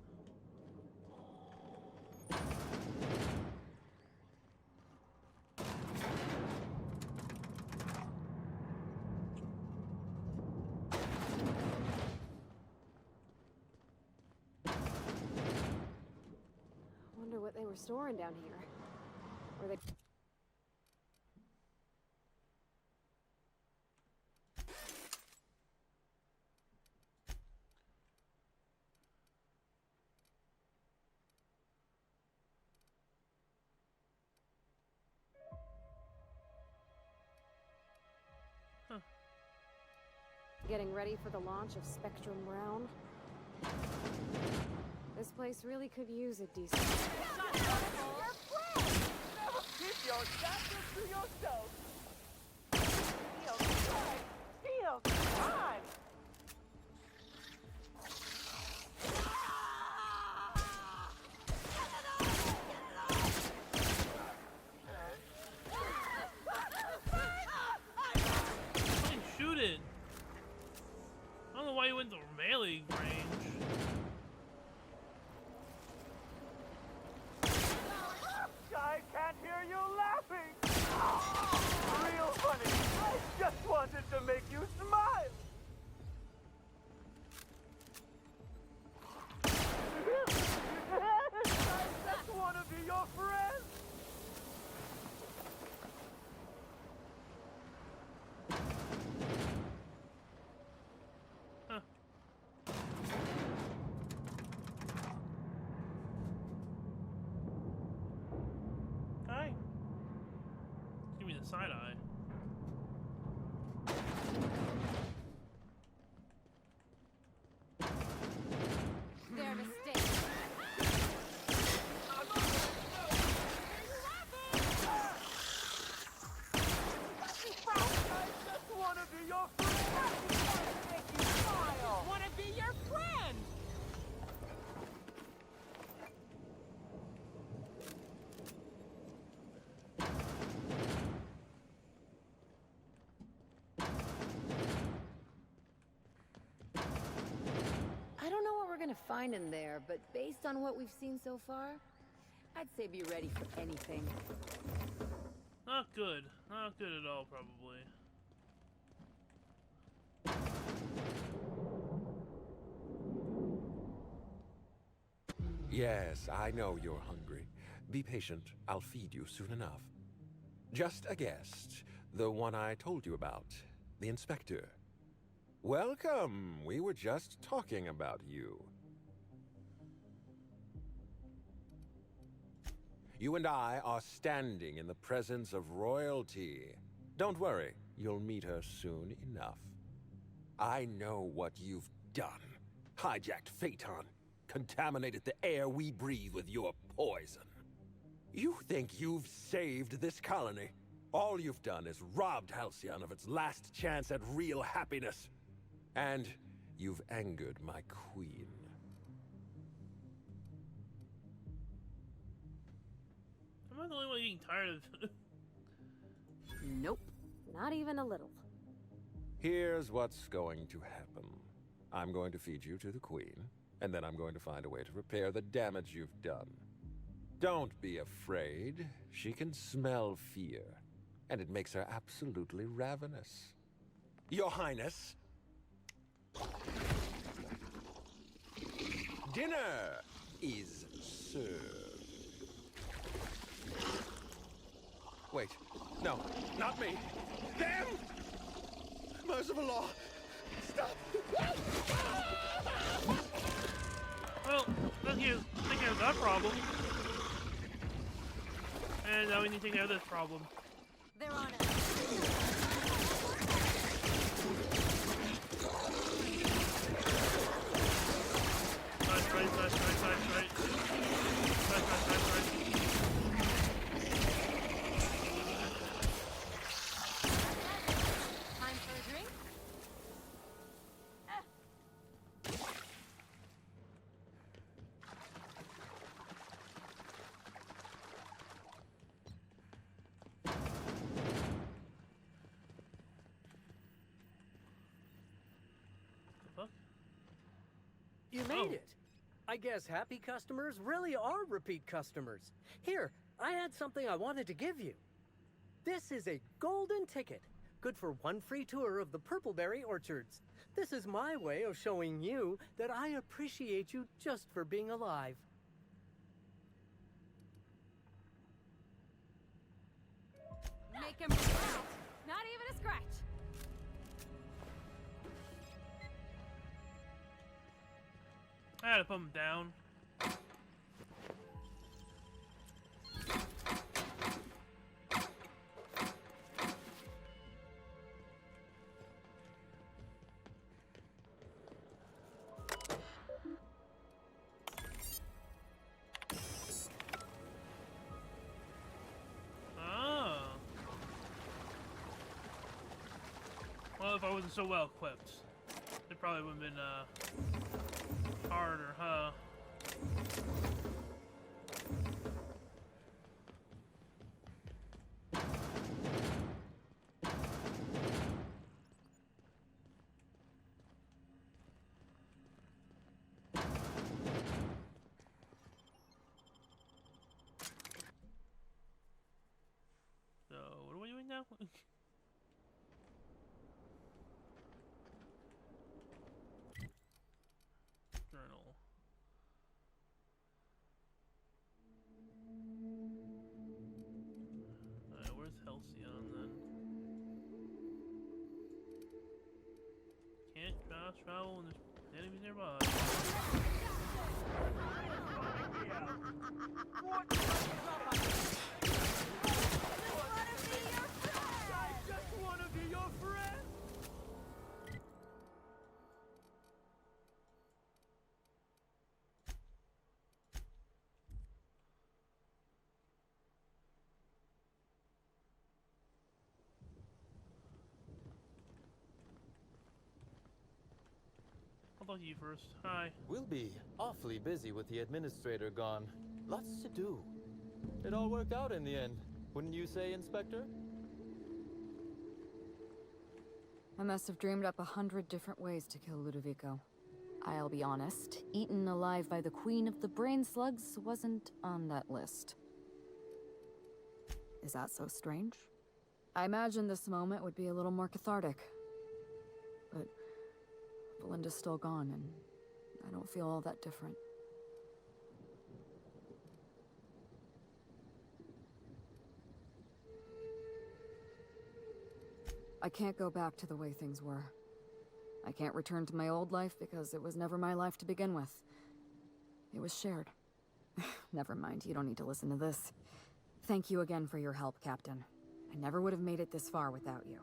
Wonder what they were storing down here. Or they... Getting ready for the launch of Spectrum Brown. This place really could use a decent... Keep your sadness to yourself. Steal time. Shoot it! I don't know why you went to melee range. I can't hear you laughing. Real funny. I just wanted to make you smile. I just want to be your friend. Hi. Give me the side eye. There to stay. I just want to be your friend. Make you smile. Want to be your friend. fine in there, but based on what we've seen so far, I'd say be ready for anything. Not good. Not good at all, probably. Yes, I know you're hungry. Be patient. I'll feed you soon enough. Just a guest. The one I told you about. The inspector. Welcome. We were just talking about you. You and I are standing in the presence of royalty. Don't worry. You'll meet her soon enough. I know what you've done. Hijacked Phaeton. Contaminated the air we breathe with your poison. You think you've saved this colony? All you've done is robbed Halcyon of its last chance at real happiness. And you've angered my queen. Am I the only one getting tired of Nope. Not even a little. Here's what's going to happen. I'm going to feed you to the queen, and then I'm going to find a way to repair the damage you've done. Don't be afraid. She can smell fear, and it makes her absolutely ravenous. Your Highness, dinner is served. Wait, no, not me. Them! Merciful law, stop! Well, thank you. Take care of that problem. And now we need to take care of this problem. They're on it. Nice, right. Time for a drink? You made it. I guess happy customers really are repeat customers. Here, I had something I wanted to give you. This is a golden ticket, good for one free tour of the Purpleberry Orchards. This is my way of showing you that I appreciate you just for being alive. Make him proud. Not even a scratch. I had to put him down. Ah. Well, if I wasn't so well equipped, it probably would have been harder, huh? So, what are we doing now? Journal. Alright, where's Halcyon then? Can't travel when there's enemies nearby. I just want to be your friend! I'll talk to you first. Hi. We'll be awfully busy with the administrator gone. Lots to do. It all worked out in the end, wouldn't you say, Inspector? I must have dreamed up 100 different ways to kill Ludovico. I'll be honest, eaten alive by the queen of the brain slugs wasn't on that list. Is that so strange? I imagine this moment would be a little more cathartic. But Belinda's still gone, and I don't feel all that different. I can't go back to the way things were. I can't return to my old life because it was never my life to begin with. It was shared. Never mind, you don't need to listen to this. Thank you again for your help, Captain. I never would have made it this far without you.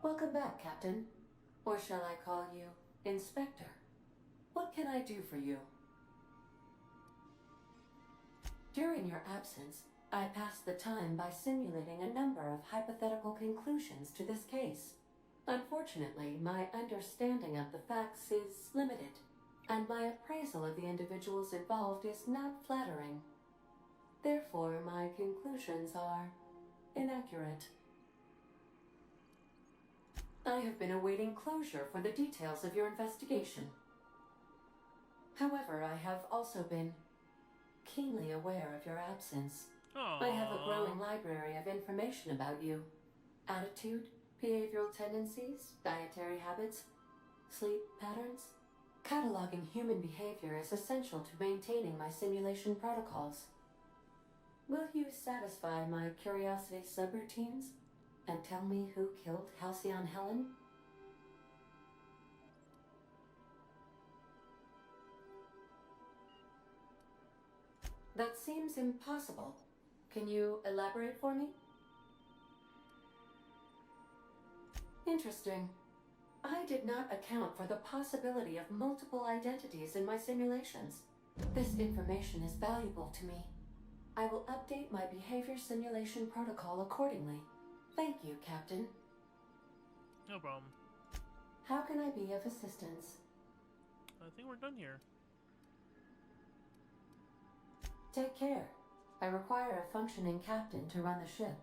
Welcome back, Captain. Or shall I call you Inspector? What can I do for you? During your absence, I passed the time by simulating a number of hypothetical conclusions to this case. Unfortunately, my understanding of the facts is limited, and my appraisal of the individuals involved is not flattering. Therefore, my conclusions are inaccurate. I have been awaiting closure for the details of your investigation. However, I have also been keenly aware of your absence. I have a growing library of information about you. Attitude, behavioral tendencies, dietary habits, sleep patterns. Cataloging human behavior is essential to maintaining my simulation protocols. Will you satisfy my curiosity subroutines and tell me who killed Halcyon Helen? That seems impossible. Can you elaborate for me? Interesting. I did not account for the possibility of multiple identities in my simulations. This information is valuable to me. I will update my behavior simulation protocol accordingly. Thank you, Captain. No problem. How can I be of assistance? I think we're done here. Take care. I require a functioning captain to run the ship.